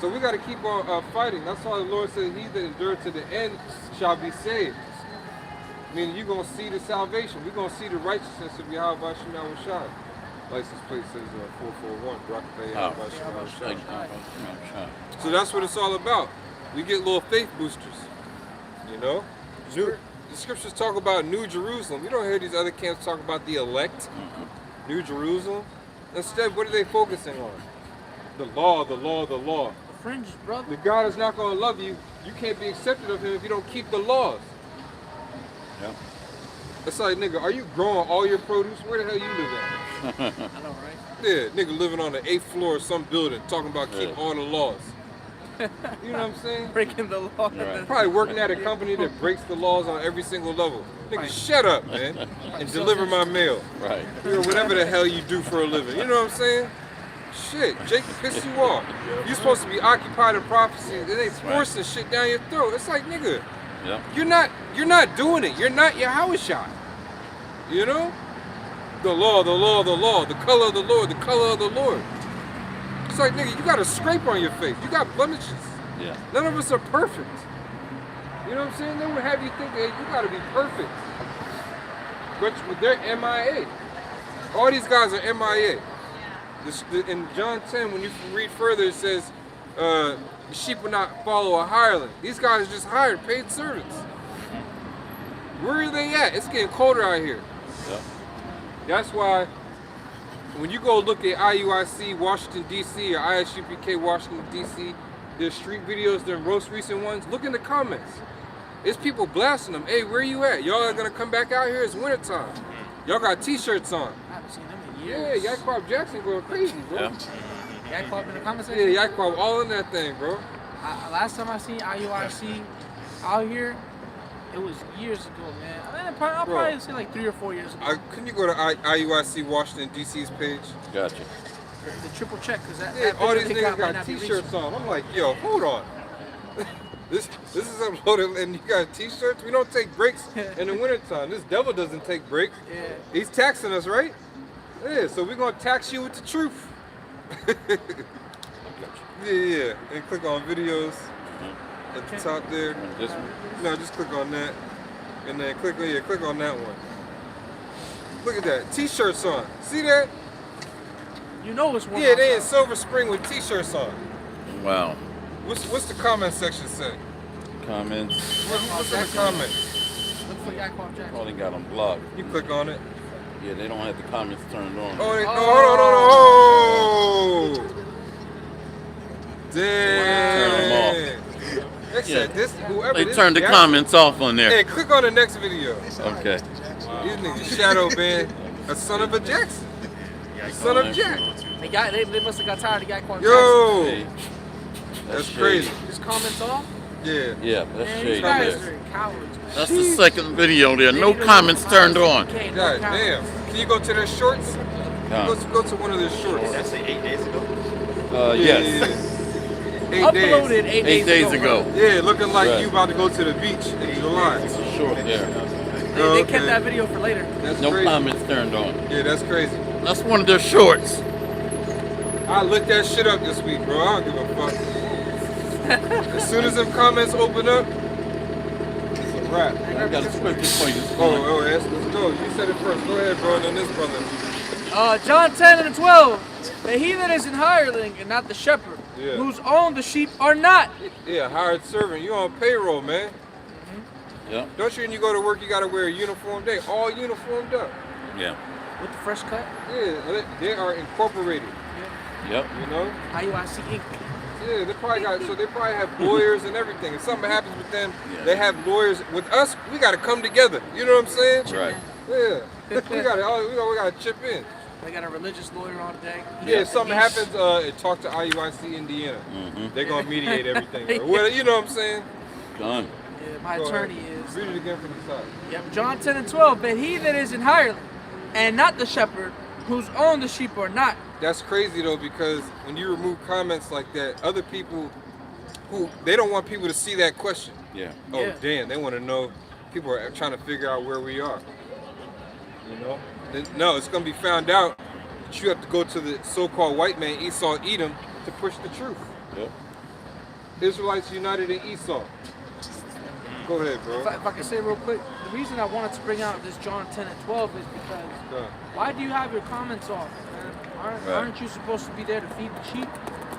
So we got to keep on fighting. That's why the Lord said, he that endured to the end shall be saved. Meaning you're going to see the salvation. We're going to see the righteousness of Yahweh Hashem Yahweh Shai. License plate says 441, Barakatah Yahweh Hashem Yahweh Shai. So that's what it's all about. We get little faith boosters, you know? The scriptures talk about New Jerusalem. You don't hear these other camps talk about the elect, New Jerusalem. Instead, what are they focusing on? The law, the law, the law. The fringe, brother. The God is not going to love you. You can't be accepted of him if you don't keep the laws. Yeah. It's like, nigga, are you growing all your produce? Where the hell you live at? I know, right? Yeah, nigga living on the 8th floor of some building talking about keep all the laws. You know what I'm saying? Breaking the law. Right. Probably working at a company that breaks the laws on every single level. Nigga, shut up, man, and deliver my mail. Right. Or whatever the hell you do for a living. You know what I'm saying? Shit, Jake piss you off. You're supposed to be occupied in prophecy. They forcing shit down your throat. It's like, nigga, you're not doing it. You're not Yahweh Shai. You know? The law, the law, the law, the color of the Lord, the color of the Lord. It's like, nigga, you got a scrape on your face. You got blemishes. Yeah. None of us are perfect. You know what I'm saying? They would have you think that you got to be perfect. But they're MIA. All these guys are MIA. In John 10, when you read further, it says, the sheep will not follow a hireling. These guys are just hired, paid servants. Where are they at? It's getting colder out here. Yeah. That's why when you go look at IUIC Washington, D.C. or ISUPK Washington, D.C., their street videos, their most recent ones, look in the comments. It's people blasting them. Hey, where you at? Y'all are going to come back out here? It's wintertime. Y'all got T-shirts on. I haven't seen them in years. Yeah, Yaquab Jackson going crazy, bro. Yeah. Yaquab in the comment section? Yeah, Yaquab all in that thing, bro. Last time I seen IUIC out here, it was years ago, man. I'll probably say like 3 or 4 years ago. Can you go to IUIC Washington, D.C.'s page? Gotcha. The triple check, because all these niggas got T-shirts on. I'm like, yo, hold on. This is uploaded and you got T-shirts? We don't take breaks in the wintertime. This devil doesn't take breaks. Yeah. He's taxing us, right? Yeah, so we're going to tax you with the truth. Yeah. And click on videos at the top there. This one? No, just click on that. And then click on that one. Look at that. T-shirts on. See that? You know it's warm Yeah, they in outside. Silver Spring with t-shirts on. Wow. What's the comment section say? Comments. What's in the comments? Look for Yakov Jackson. Oh, they got them blocked. You click on it. Yeah, they don't have the comments turned on. Oh, hold on. Damn. Turn them off. They said this, whoever They this turned the guy- comments off on Hey, there. click on the next video. Okay. These niggas shadow banned a son of a Jackson. Son of Jack. They must have got tired of Yakov Yo. Hey, That's shade. crazy. Jackson. His comments off? Yeah. Yeah, that's Man, shade you guys there. are cowards, man. That's the second video there. No comments turned on. Okay, no God cowards. damn. Can you go to their shorts? Go to one of their shorts. That's 8 days ago. Yes. 8 days. Uploaded 8 days ago. Yeah, looking like Right. you about to go to the beach in July. It's a short there. They kept that video for later. That's No crazy. comments turned on. Yeah, that's crazy. That's one of their shorts. I looked that shit up this week, bro. I don't give a fuck. As soon as them comments open up, it's a wrap. I got a scripture for you. Oh, let's go. You said it first. Go ahead, bro. And then this brother. John 10 and 12. The heathen is an hireling and not the shepherd, Yeah. whose own the sheep are not. Yeah, hired servant. You on payroll, man. Yeah. Don't you when you go to work, you gotta wear a uniform? They all uniformed up. Yeah. With the fresh cut. Yeah, they are incorporated. Yep. You know? IUIC Inc. Yeah, they probably have lawyers and everything. If something happens with them, they have lawyers. With us, we gotta come together. You know what I'm saying? Right. Yeah. we gotta chip in. They got a religious lawyer on deck. Yeah, if something happens, talk to IUIC Indiana. They're gonna mediate everything. Or whatever, you know what I'm saying? Done. Yeah, my Go attorney ahead. is. Read it again from the top. Yep, John 10 and 12. But he that is an hireling and not the shepherd, whose own the sheep are not. That's crazy though, because when you remove comments like that, other people they don't want people to see that question. Yeah. Oh Yeah. damn, they want to know. People are trying to figure out where we are. You know? No, it's gonna be found out that you have to go to the so-called white man Esau Edom to push the truth. Yep. Israelites united in Esau. Go ahead, bro. If I can say real quick, the reason I wanted to bring out this John 10 and 12 is because why do you have your comments off, man? Aren't you supposed to be there to feed the sheep?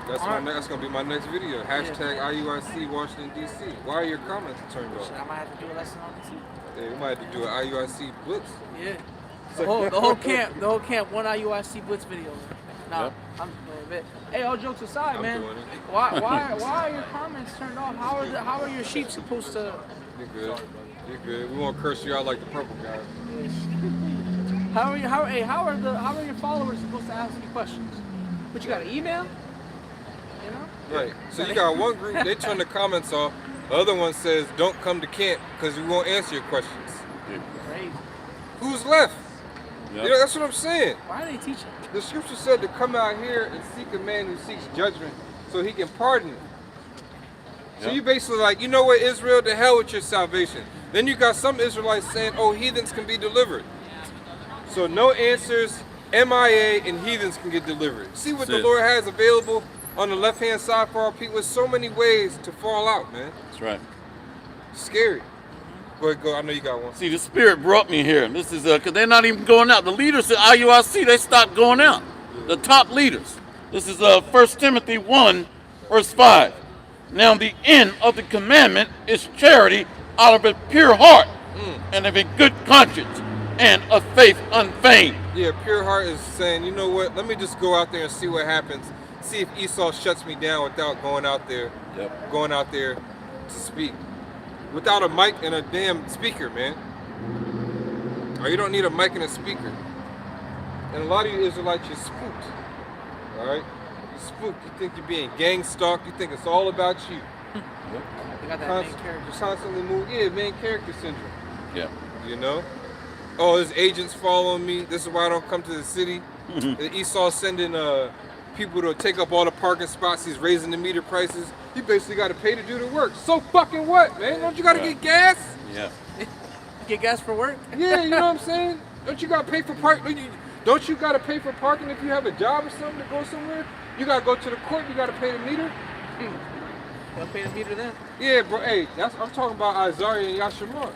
That's gonna be my next video. Hashtag IUIC Washington DC. Why are your comments turned off? Shit, I might have to do a lesson on this. Yeah, we might have to do an IUIC blitz. Yeah. The whole camp, one IUIC Blitz video. Nah, Yep. hey, all jokes aside, I'm man. doing it. Why are your comments turned off? How are your sheep supposed to? You're good. You're good. We won't curse you out like the purple guy. How are your followers supposed to ask you questions? But you got an email? You know? Right. So you got one group, they turn the comments off. The other one says, don't come to camp because we won't answer your questions. Crazy. Who's left? Yep. You know, that's what I'm saying. Why are they teaching? The scripture said to come out here and seek a man who seeks judgment so he can pardon it. So Yep. you basically like, you know what, Israel, to hell with your salvation. Then you got some Israelites saying, oh, heathens can be delivered. So no answers, MIA, and heathens can get delivered. See what That's the it. Lord has available on the left-hand side for our people. There's so many ways to fall out, man. That's right. Scary. Go ahead, go. I know you got one. See, the Spirit brought me here. This is because they're not even going out. The leaders at IUIC, they stopped going out. The top leaders. This is 1 Timothy 1, verse 5. Now the end of the commandment is charity out of a pure heart and of a good conscience and of faith unfeigned. Yeah, pure heart is saying, you know what, let me just go out there and see what happens. See if Esau shuts me down without going out there to speak. Without a mic and a damn speaker, man. Or you don't need a mic and a speaker. And a lot of you Israelites, you're spooked. Alright? You're spooked. You think you're being gang stalked. You think it's all about you. They got that main character. Constantly move. Yeah, main character syndrome. Yeah. You know? Oh, his agents following me. This is why I don't come to the city. Esau's sending people to take up all the parking spots. He's raising the meter prices. You basically got to pay to do the work. So fucking what, man? Don't you got to get gas? Yeah. Get gas for work? Yeah, you know what I'm saying? Don't you got to pay for parking? Don't you got to pay for parking if you have a job or something to go somewhere? You got to go to the court. You got to pay the meter. They'll pay the meter then. Yeah, bro. Hey, I'm talking about Isaiah and Yashamar.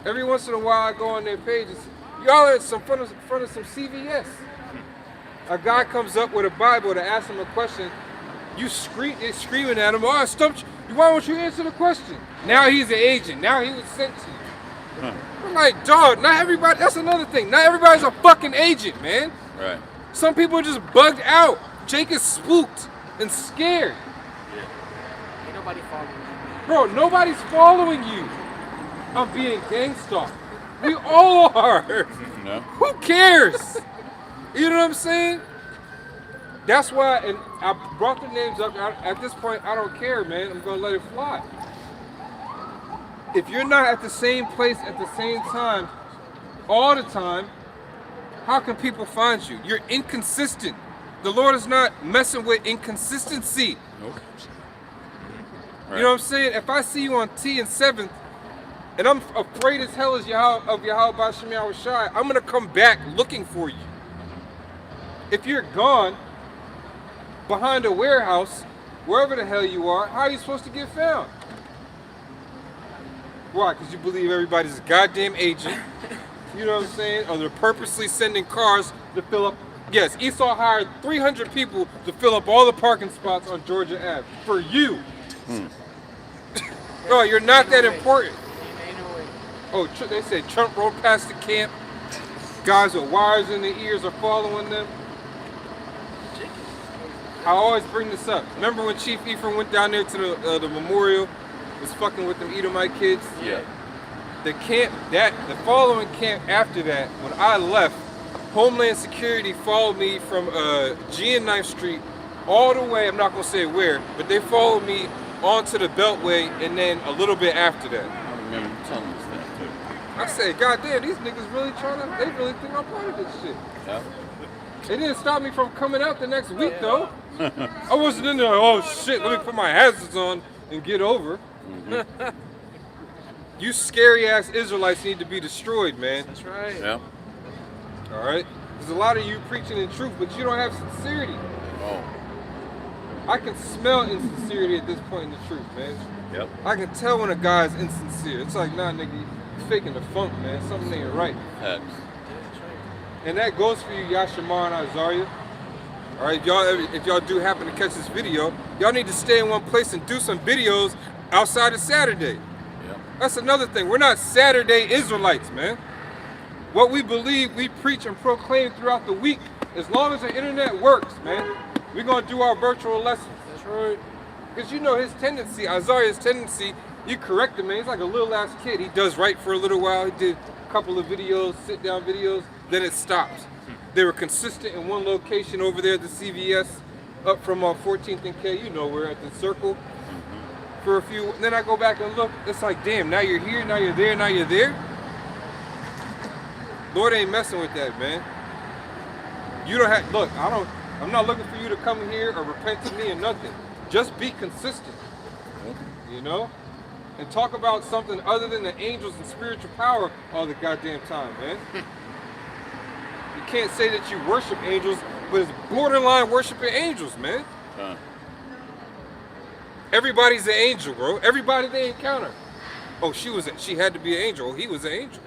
Every once in a while, I go on their pages. Y'all are in front of some CVS. A guy comes up with a Bible to ask him a question. You're screaming at him. Oh, I stumped you. Why won't you answer the question? Now he's an agent. Now he was sent to you. I'm like, dog, not everybody, that's another thing. Not everybody's a fucking agent, man. Right. Some people are just bugged out. Jake is spooked and scared. Ain't nobody following you. Bro, nobody's following you. I'm being gangstar. We all are. No. Who cares? You know what I'm saying? That's why, and I brought the names up. At this point, I don't care, man. I'm gonna let it fly. If you're not at the same place at the same time, all the time, how can people find you? You're inconsistent. The Lord is not messing with inconsistency. Nope. You know what I'm saying? If I see you on T and 7th, and I'm afraid as hell of Yahweh B'Shem Yahweh Shai, I'm gonna come back looking for you. If you're gone behind a warehouse, wherever the hell you are, how are you supposed to get found? Why? Because you believe everybody's a goddamn agent. You know what I'm saying? Or they're purposely sending cars to fill up. Yes, Esau hired 300 people to fill up all the parking spots on Georgia Ave for you. Bro, you're not that important. Oh, they said Trump rode past the camp. Guys with wires in their ears are following them. I always bring this up. Remember when Chief Ephraim went down there to the memorial, was fucking with them Edomite kids? Yeah. The following camp after that, when I left, Homeland Security followed me from G and 9th Street all the way, I'm not gonna say where, but they followed me onto the Beltway and then a little bit after that. I remember you telling us that too. I said, God damn, these niggas really they really think I'm part of this shit. Yeah. It didn't stop me from coming out the next week though. I wasn't in there, oh shit, let me put my hazards on and get over. Mm-hmm. You scary ass Israelites need to be destroyed, man. That's right. Yeah. All right? There's a lot of you preaching in truth, but you don't have sincerity. Oh. I can smell insincerity at this point in the truth, man. Yep. I can tell when a guy's insincere. It's like, nah, nigga, you faking the funk, man. Something ain't right. Facts. And that goes for you, Yashamar and Azaria. All right, if y'all do happen to catch this video, y'all need to stay in one place and do some videos outside of Saturday. Yep. That's another thing. We're not Saturday Israelites, man. What we believe, we preach and proclaim throughout the week. As long as the internet works, man, we're going to do our virtual lessons. That's right. Because you know his tendency, Azariah's tendency, you correct him, man. He's like a little ass kid. He does right for a little while. He did a couple of videos, sit down videos, then it stops. They were consistent in one location over there at the CVS, up from 14th and K. You know, we're at the circle for a few. And then I go back and look. It's like, damn, now you're here, now you're there, now you're there. Lord ain't messing with that, man. You don't have, look, I'm not looking for you to come here or repent to me or nothing. Just be consistent, you know? And talk about something other than the angels and spiritual power all the goddamn time, man. You can't say that you worship angels, but it's borderline worshiping angels, man. Everybody's an angel, bro. Everybody they encounter. Oh, she had to be an angel. Oh, he was an angel.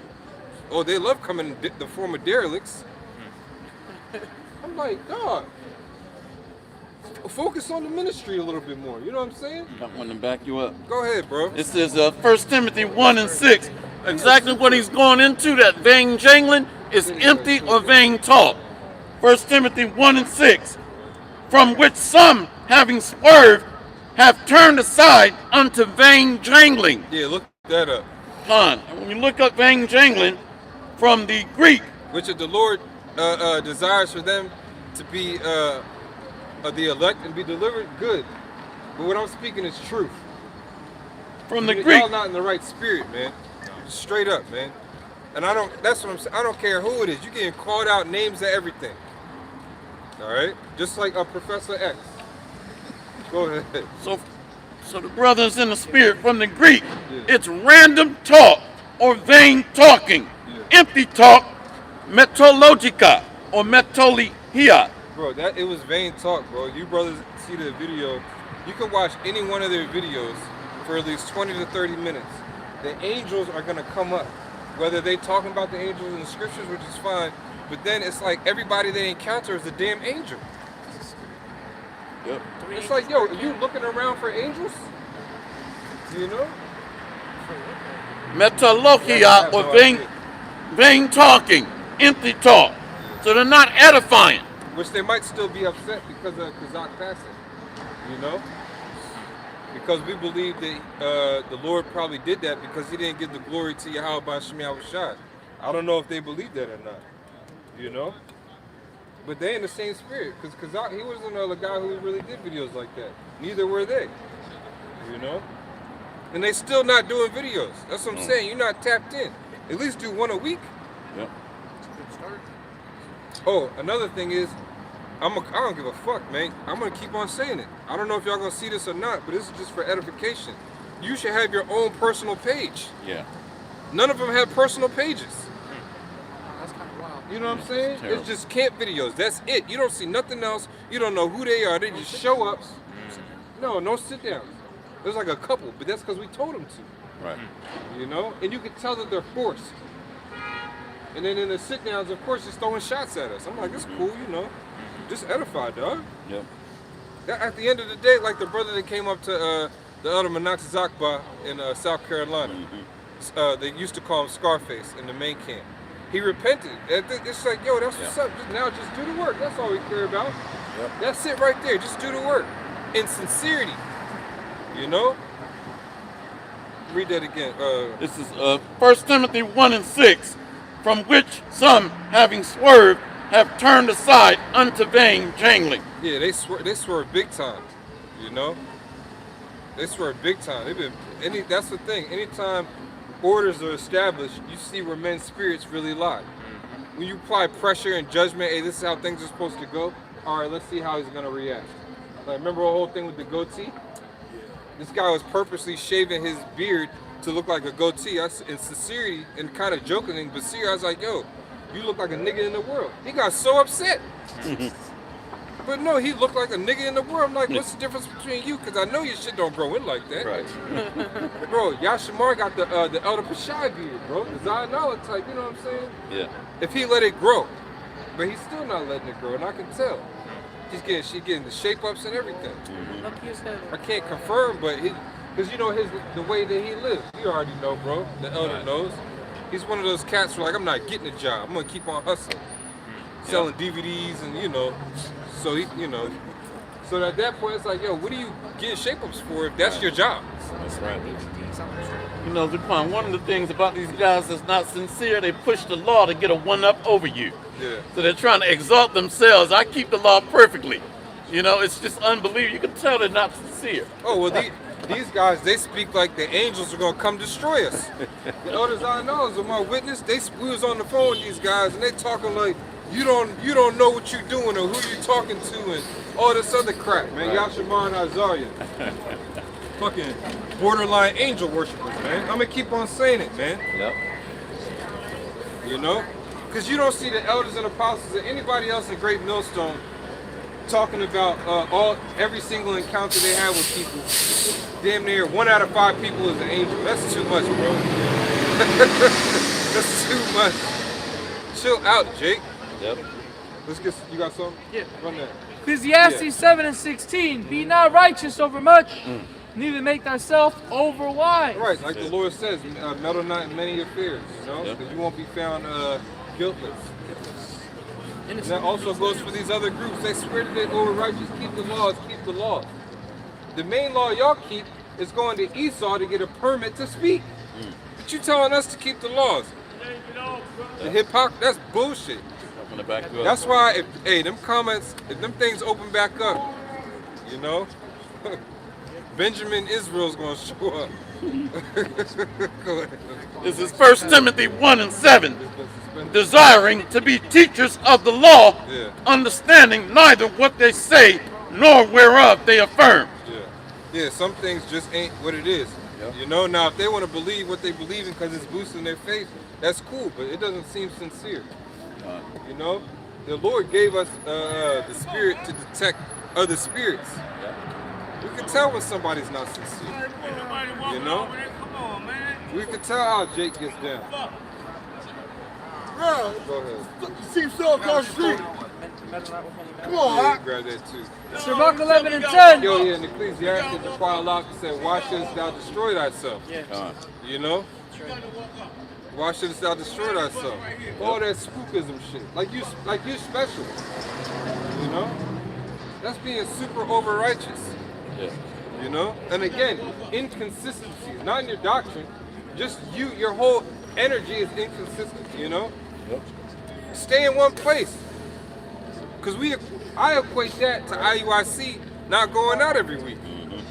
Oh, they love coming in the form of derelicts. I'm like, dog, focus on the ministry a little bit more. You know what I'm saying? Got one to back you up. Go ahead, bro. This is 1 Timothy 1 and 6. Exactly what he's going into, that vain jangling is empty or vain talk. 1 Timothy 1 and 6. From which some, having swerved, have turned aside unto vain jangling. Yeah, look that up. When you look up vain jangling from the Greek, which the Lord desires for them to be the elect and be delivered, good. But what I'm speaking is truth. From the Greek. Y'all not in the right spirit, man. Straight up, man. And that's what I'm saying. I don't care who it is. You're getting called out names of everything. All right? Just like Professor X. Go ahead. So the brothers in the spirit, from the Greek, it's random talk or vain talking. Empty talk, metologica or metolihia. Bro, it was vain talk, bro. You brothers see the video. You can watch any one of their videos for at least 20 to 30 minutes. The angels are going to come up Whether they talking about the angels in the scriptures, which is fine, but then it's like everybody they encounter is a damn angel. Yep. It's like, yo, are you looking around for angels? You know? Metalogia, or vain talking, empty talk. So they're not edifying. Which they might still be upset because of Kazakh passing. You know? Because we believe that the Lord probably did that because he didn't give the glory to Yahweh by Shem Yahushua. I don't know if they believe that or not. You know? But they in the same spirit. Because Kazakh, he wasn't a guy who really did videos like that. Neither were they. You know? And they still not doing videos. That's what I'm saying. You're not tapped in. At least do one a week. Yep. Oh, another thing is, I don't give a fuck, man. I'm gonna keep on saying it. I don't know if y'all gonna see this or not, but this is just for edification. You should have your own personal page. Yeah. None of them have personal pages. That's kind of wild. You know what I'm saying? Terrible. It's just camp videos. That's it. You don't see nothing else. You don't know who they are. They just show up. No sit downs. There's like a couple, but that's because we told them to. Right. You know? And you can tell that they're forced. And then in the sit downs, of course, just throwing shots at us. I'm like, it's cool, you know. Just edified, dog. Yep. At the end of the day, like the brother that came up to the other Manati Zakba in South Carolina, they used to call him Scarface in the main camp. He repented. It's like, yo, that's what's up. Just do the work. That's all we care about. Yep. That's it right there. Just do the work. In sincerity. You know? Read that again. This is 1 Timothy 1:6, from which some, having swerved, have turned aside unto vain jangling. Yeah, they swerve big time. You know? They swerve big time. That's the thing. Anytime orders are established, you see where men's spirits really lie. When you apply pressure and judgment, hey, this is how things are supposed to go. All right, let's see how he's gonna react. Like, remember the whole thing with the goatee? This guy was purposely shaving his beard to look like a goatee. In sincerity and kind of jokingly, but seriously, I was like, yo, you look like a nigga in the world. He got so upset. But no, he looked like a nigga in the world. I'm like, what's the difference between you? Because I know your shit don't grow in like that. Right. Bro, Yashamar got the Elder Pashai beard, bro. The Zionala type, you know what I'm saying? Yeah. If he let it grow. But he's still not letting it grow, and I can tell. She's getting the shape ups and everything. Lucky as hell. I can't confirm, but because you know the way that he lives. You already know, bro. The elder knows. He's one of those cats who like, I'm not getting a job. I'm gonna keep on hustling, selling DVDs, and you know. So he, you know. So at that point, it's like, yo, what are you getting shape ups for if that's your job? That's right. You know, Zaquan, one of the things about these guys that's not sincere, they push the law to get a one-up over you. Yeah. So they're trying to exalt themselves. I keep the law perfectly. You know, it's just unbelievable. You can tell they're not sincere. Oh, well, these guys, they speak like the angels are going to come destroy us. The elders I know is my witness. We was on the phone with these guys, and they talking like, you don't know what you're doing or who you're talking to and all this other crap, man. Right. Yashamar and Isaiah. Fucking borderline angel worshipers, man. I'm going to keep on saying it, man. Yep. You know? Because you don't see the elders and apostles or anybody else in Great Millstone talking about every single encounter they have with people. Damn near 1 out of 5 people is an angel. That's too much, bro. That's too much. Chill out, Jake. Yep. Let's get. You got something? Yeah. Run that. Ecclesiastes 7:16. Be not righteous over much, neither make thyself over wise. Right, like the Lord says, meddle not in many affairs, you know, Yep. because you won't be found guiltless. And that also goes for these other groups. They swear that they over righteous, keep the laws, keep the laws. The main law y'all keep is going to Esau to get a permit to speak. But you telling us to keep the laws. The hypocrisy, that's bullshit. That's why, if them comments, if them things open back up, you know, Benjamin Israel's gonna show up. Go ahead. This is 1 Timothy 1:7. Desiring to be teachers of the law, understanding neither what they say nor whereof they affirm. Yeah, some things just ain't what it is. You know, now if they want to believe what they believe in because it's boosting their faith, that's cool, but it doesn't seem sincere. You know, the Lord gave us the spirit to detect other spirits. We can tell when somebody's not sincere. You know, we can tell how Jake gets down. Bro, Go ahead. see so across the street. Come on, Yeah, Hawk. you grab that too. Sirach 11 and 10. Yo, yeah, in Ecclesiastes, the choir aloud said, why shouldst thou destroy thyself? Yeah. You know? Why shouldst thou destroy thyself? All that spookism shit. Like you special. You know? That's being super over righteous. Yeah. You know? And again, inconsistency, not in your doctrine, just your whole energy is inconsistent, you know? Yep. Stay in one place. Because I equate that to IUIC not going out every week.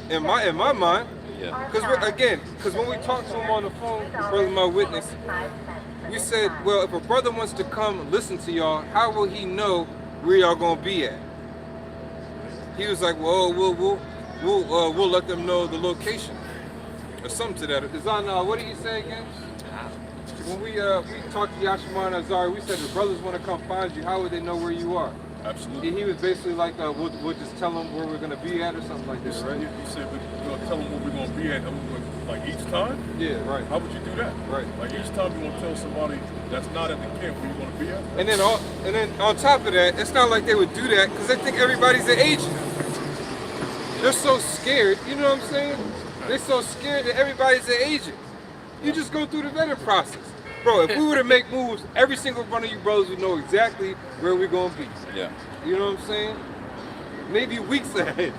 In my mind. Yeah. Because when we talked to him on the phone, Brother My Witness, we said, well, if a brother wants to come listen to y'all, how will he know where y'all gonna be at? He was like, well, we'll let them know the location, or something to that. It's on. What did he say again? When we talked to Yashima and Azari, we said if brothers want to come find you, how would they know where you are? Absolutely. He was basically like, we'll just tell them where we're gonna be at, or something like that, right? You said we're gonna tell them where we're gonna be at, like each time. Yeah, right. How would you do that? Right. Like each time you want to tell somebody that's not at the camp where you want to be at. And then on top of that, it's not like they would do that because they think everybody's an agent. They're so scared, you know what I'm saying? They're so scared that everybody's an agent. You just go through the vetting process. Bro, if we were to make moves, every single one of you brothers would know exactly where we're gonna be. Yeah. You know what I'm saying? Maybe weeks ahead.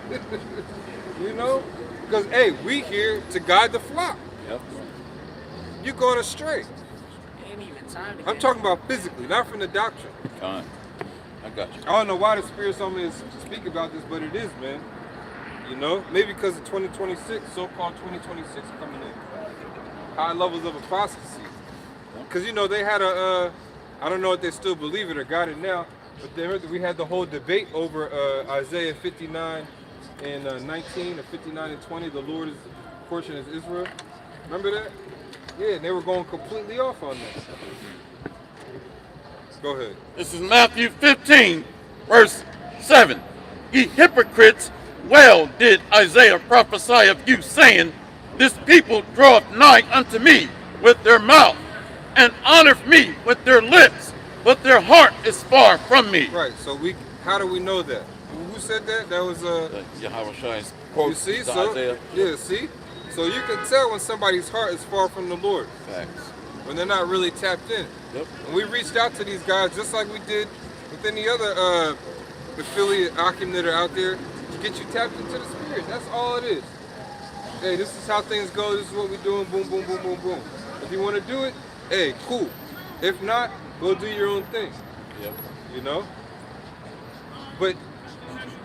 You know? Because hey, we here to guide the flock. Yep. You're going astray. Ain't even time to I'm get talking about physically, not from the doctrine. Fine. I got you. I don't know why the Spirit's on me to speak about this, but it is, man. You know, maybe because of 2026, so-called 2026 coming in. High levels of apostasy. Because, you know, they had I don't know if they still believe it or got it now, but we had the whole debate over Isaiah 59 and 19, or 59 and 20, the Lord's portion is Israel. Remember that? Yeah, and they were going completely off on that. Go ahead. This is Matthew 15, verse 7. Ye hypocrites, well did Isaiah prophesy of you, saying, this people draweth nigh unto me with their mouth, and honoreth me with their lips, but their heart is far from me. Right, so how do we know that? Who said that? That was Yahweh Shai's quote. you see, to so Isaiah. yeah, see? So you can tell when somebody's heart is far from the Lord. Facts. When they're not really tapped in. Yep. And we reached out to these guys just like we did with any other affiliate Akim that are out there to get you tapped into the Spirit. That's all it is. Hey, this is how things go. This is what we're doing. Boom, boom, boom, boom, boom. If you want to do it, hey, cool. If not, go do your own thing. Yep. You know? But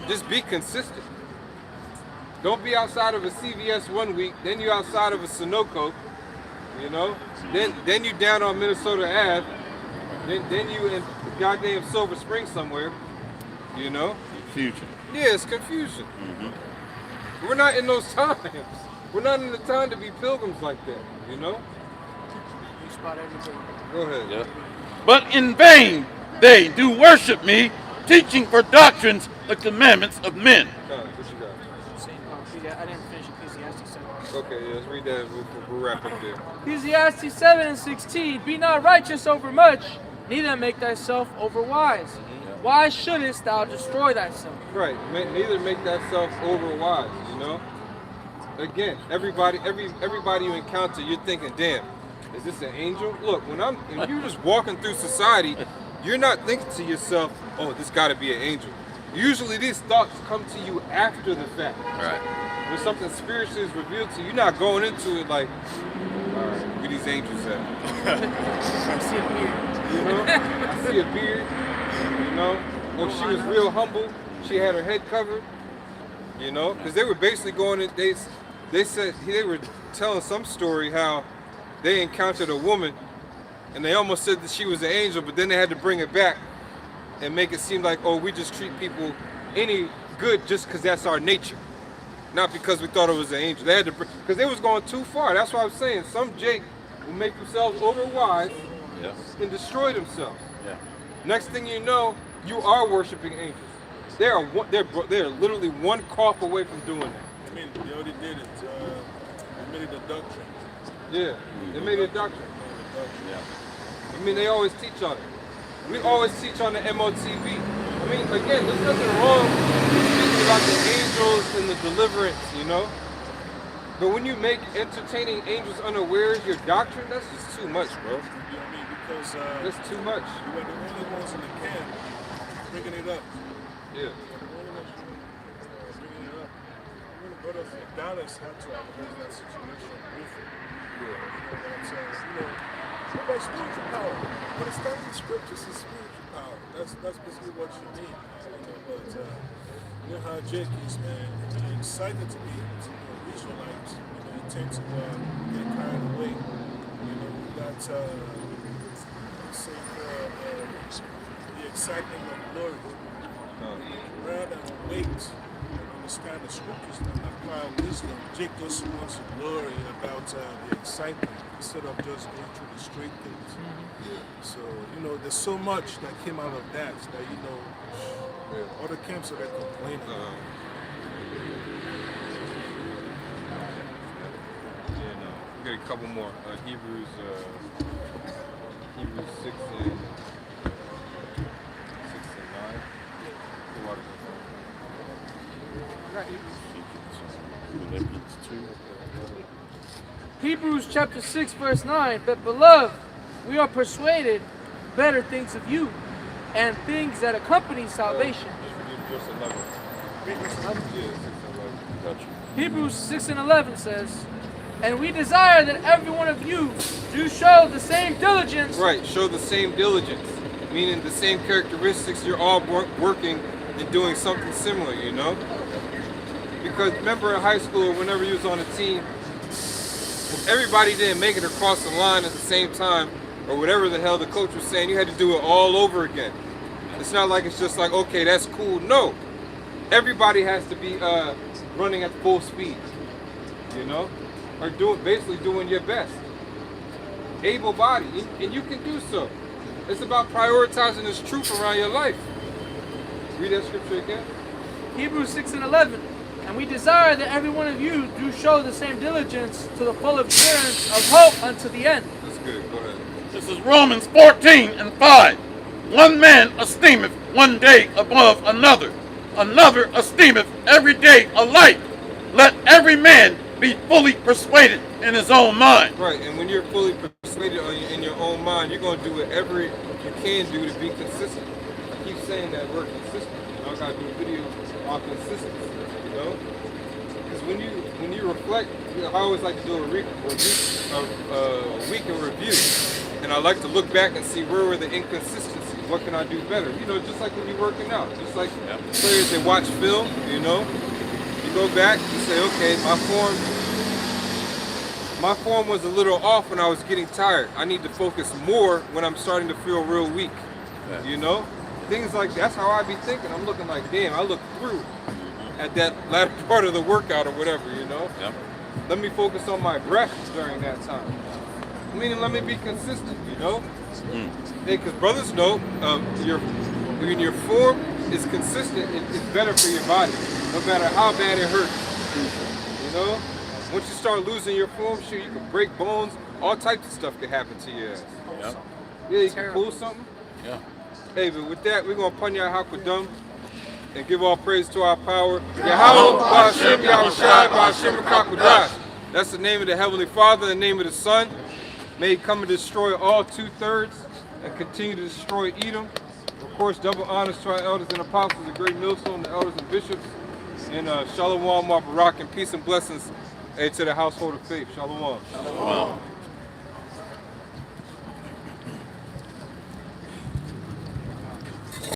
just be consistent. Don't be outside of a CVS 1 week, then you outside of a Sunoco, you know? Then you down on Minnesota Ave, then you in goddamn Silver Spring somewhere, you know? Confusion. Yeah, it's confusion. We're not in those times. We're not in the time to be pilgrims like that, you know? You spot everything. Go ahead. Yep. But in vain they do worship me, teaching for doctrines the commandments of men. What you got? I didn't finish Ecclesiastes 7. Okay, yeah, let's read that. We'll wrap up there. Ecclesiastes 7 and 16. Be not righteous over much, neither make thyself over wise. Why shouldest thou destroy thyself? Right. Neither make thyself over wise, you know? Again, everybody you encounter, you're thinking, damn, is this an angel? Look, if you're just walking through society, you're not thinking to yourself, oh, this gotta be an angel. Usually these thoughts come to you after the fact. Right. When something spiritually is revealed to you, you're not going into it like, all right, where these angels at? I see a beard. You know? I see a beard. You know? Or she was real humble. She had her head covered. You know? Because they were basically going in, they said, they were telling some story how they encountered a woman and they almost said that she was an angel, but then they had to bring it back and make it seem like, oh, we just treat people any good just because that's our nature. Not because we thought it was an angel. They had to, because they was going too far. That's why I'm saying some Jake will make themselves overwise and destroy themselves. Yeah. Next thing you know, you are worshiping angels. They're literally one cough away from doing that. I mean, they already did it. They made it a doctrine. Yeah, they made it a doctrine. Yeah. I mean, they always teach on it. We always teach on the MOTV. I mean, again, there's nothing wrong with speaking about the angels and the deliverance, you know? But when you make entertaining angels unawares your doctrine, that's just too much, bro. You know what I mean? Because that's too much. You are the only ones in the camp bringing it up. Yeah. Bringing it up. Even the brothers in Dallas had to address that situation with it. Yeah. What about spiritual power? But it's not the scriptures, it's spiritual power. That's basically what you need. But you know how Jake is, man. You're excited to be Israelites. You tend to get carried away. We got the excitement of glory. Rather than wait and understand the scriptures and apply wisdom, Jake just wants the glory about the excitement instead of just going through the straight things. So, there's so much that came out of that other camps are complaining. We got a couple more. Hebrews 6 and 9. Hebrews chapter 6 verse 9. But beloved, we are persuaded better things of you and things that accompany salvation. Verse 11. Hebrews 6 and 11 says, and we desire that every one of you do show the same diligence. Right, show the same diligence. Meaning the same characteristics, you're all working and doing something similar, you know? Because remember in high school, whenever you was on a team, if everybody didn't make it across the line at the same time, or whatever the hell the coach was saying, you had to do it all over again. It's not like it's just like, okay, that's cool. No. Everybody has to be running at full speed, you know? Or basically doing your best. Able body, and you can do so. It's about prioritizing this truth around your life. Read that scripture again. Hebrews 6 and 11. And we desire that every one of you do show the same diligence to the full assurance of hope unto the end. That's good. Go ahead. This is Romans 14 and 5. One man esteemeth one day above another. Another esteemeth every day alike. Let every man be fully persuaded in his own mind. Right, and when you're fully persuaded in your own mind, you're going to do whatever you can do to be consistent. I keep saying that word consistent. I got to do a video on consistency, you know? Because when you reflect, I always like to do a week in review. And I like to look back and see where were the inconsistencies. What can I do better? You know, just like when you're working out. Just like players that watch film, you know? You go back and say, okay, my form was a little off when I was getting tired. I need to focus more when I'm starting to feel real weak. You know? Things like that. That's how I be thinking. I'm looking like, damn, I look through at that latter part of the workout or whatever, you know? Let me focus on my breath during that time. Meaning, let me be consistent, you know? Because brothers know, when your form is consistent, it's better for your body. No matter how bad it hurts. You know? Once you start losing your form, sure, you can break bones. All types of stuff can happen to your ass. Yeah, you can pull something. Hey, but with that, we're going to punya hakudum and give all praise to our power. Yahweh, Ba'ashem, Yahushai, Ba'ashem, Kakudash. That's the name of the Heavenly Father, the name of the Son. May He come and destroy all 2/3 and continue to destroy Edom. Of course, double honors to our elders and apostles, the great millstone, the elders and bishops. And Shalom, Barak, and peace and blessings to the household of faith. Shalom.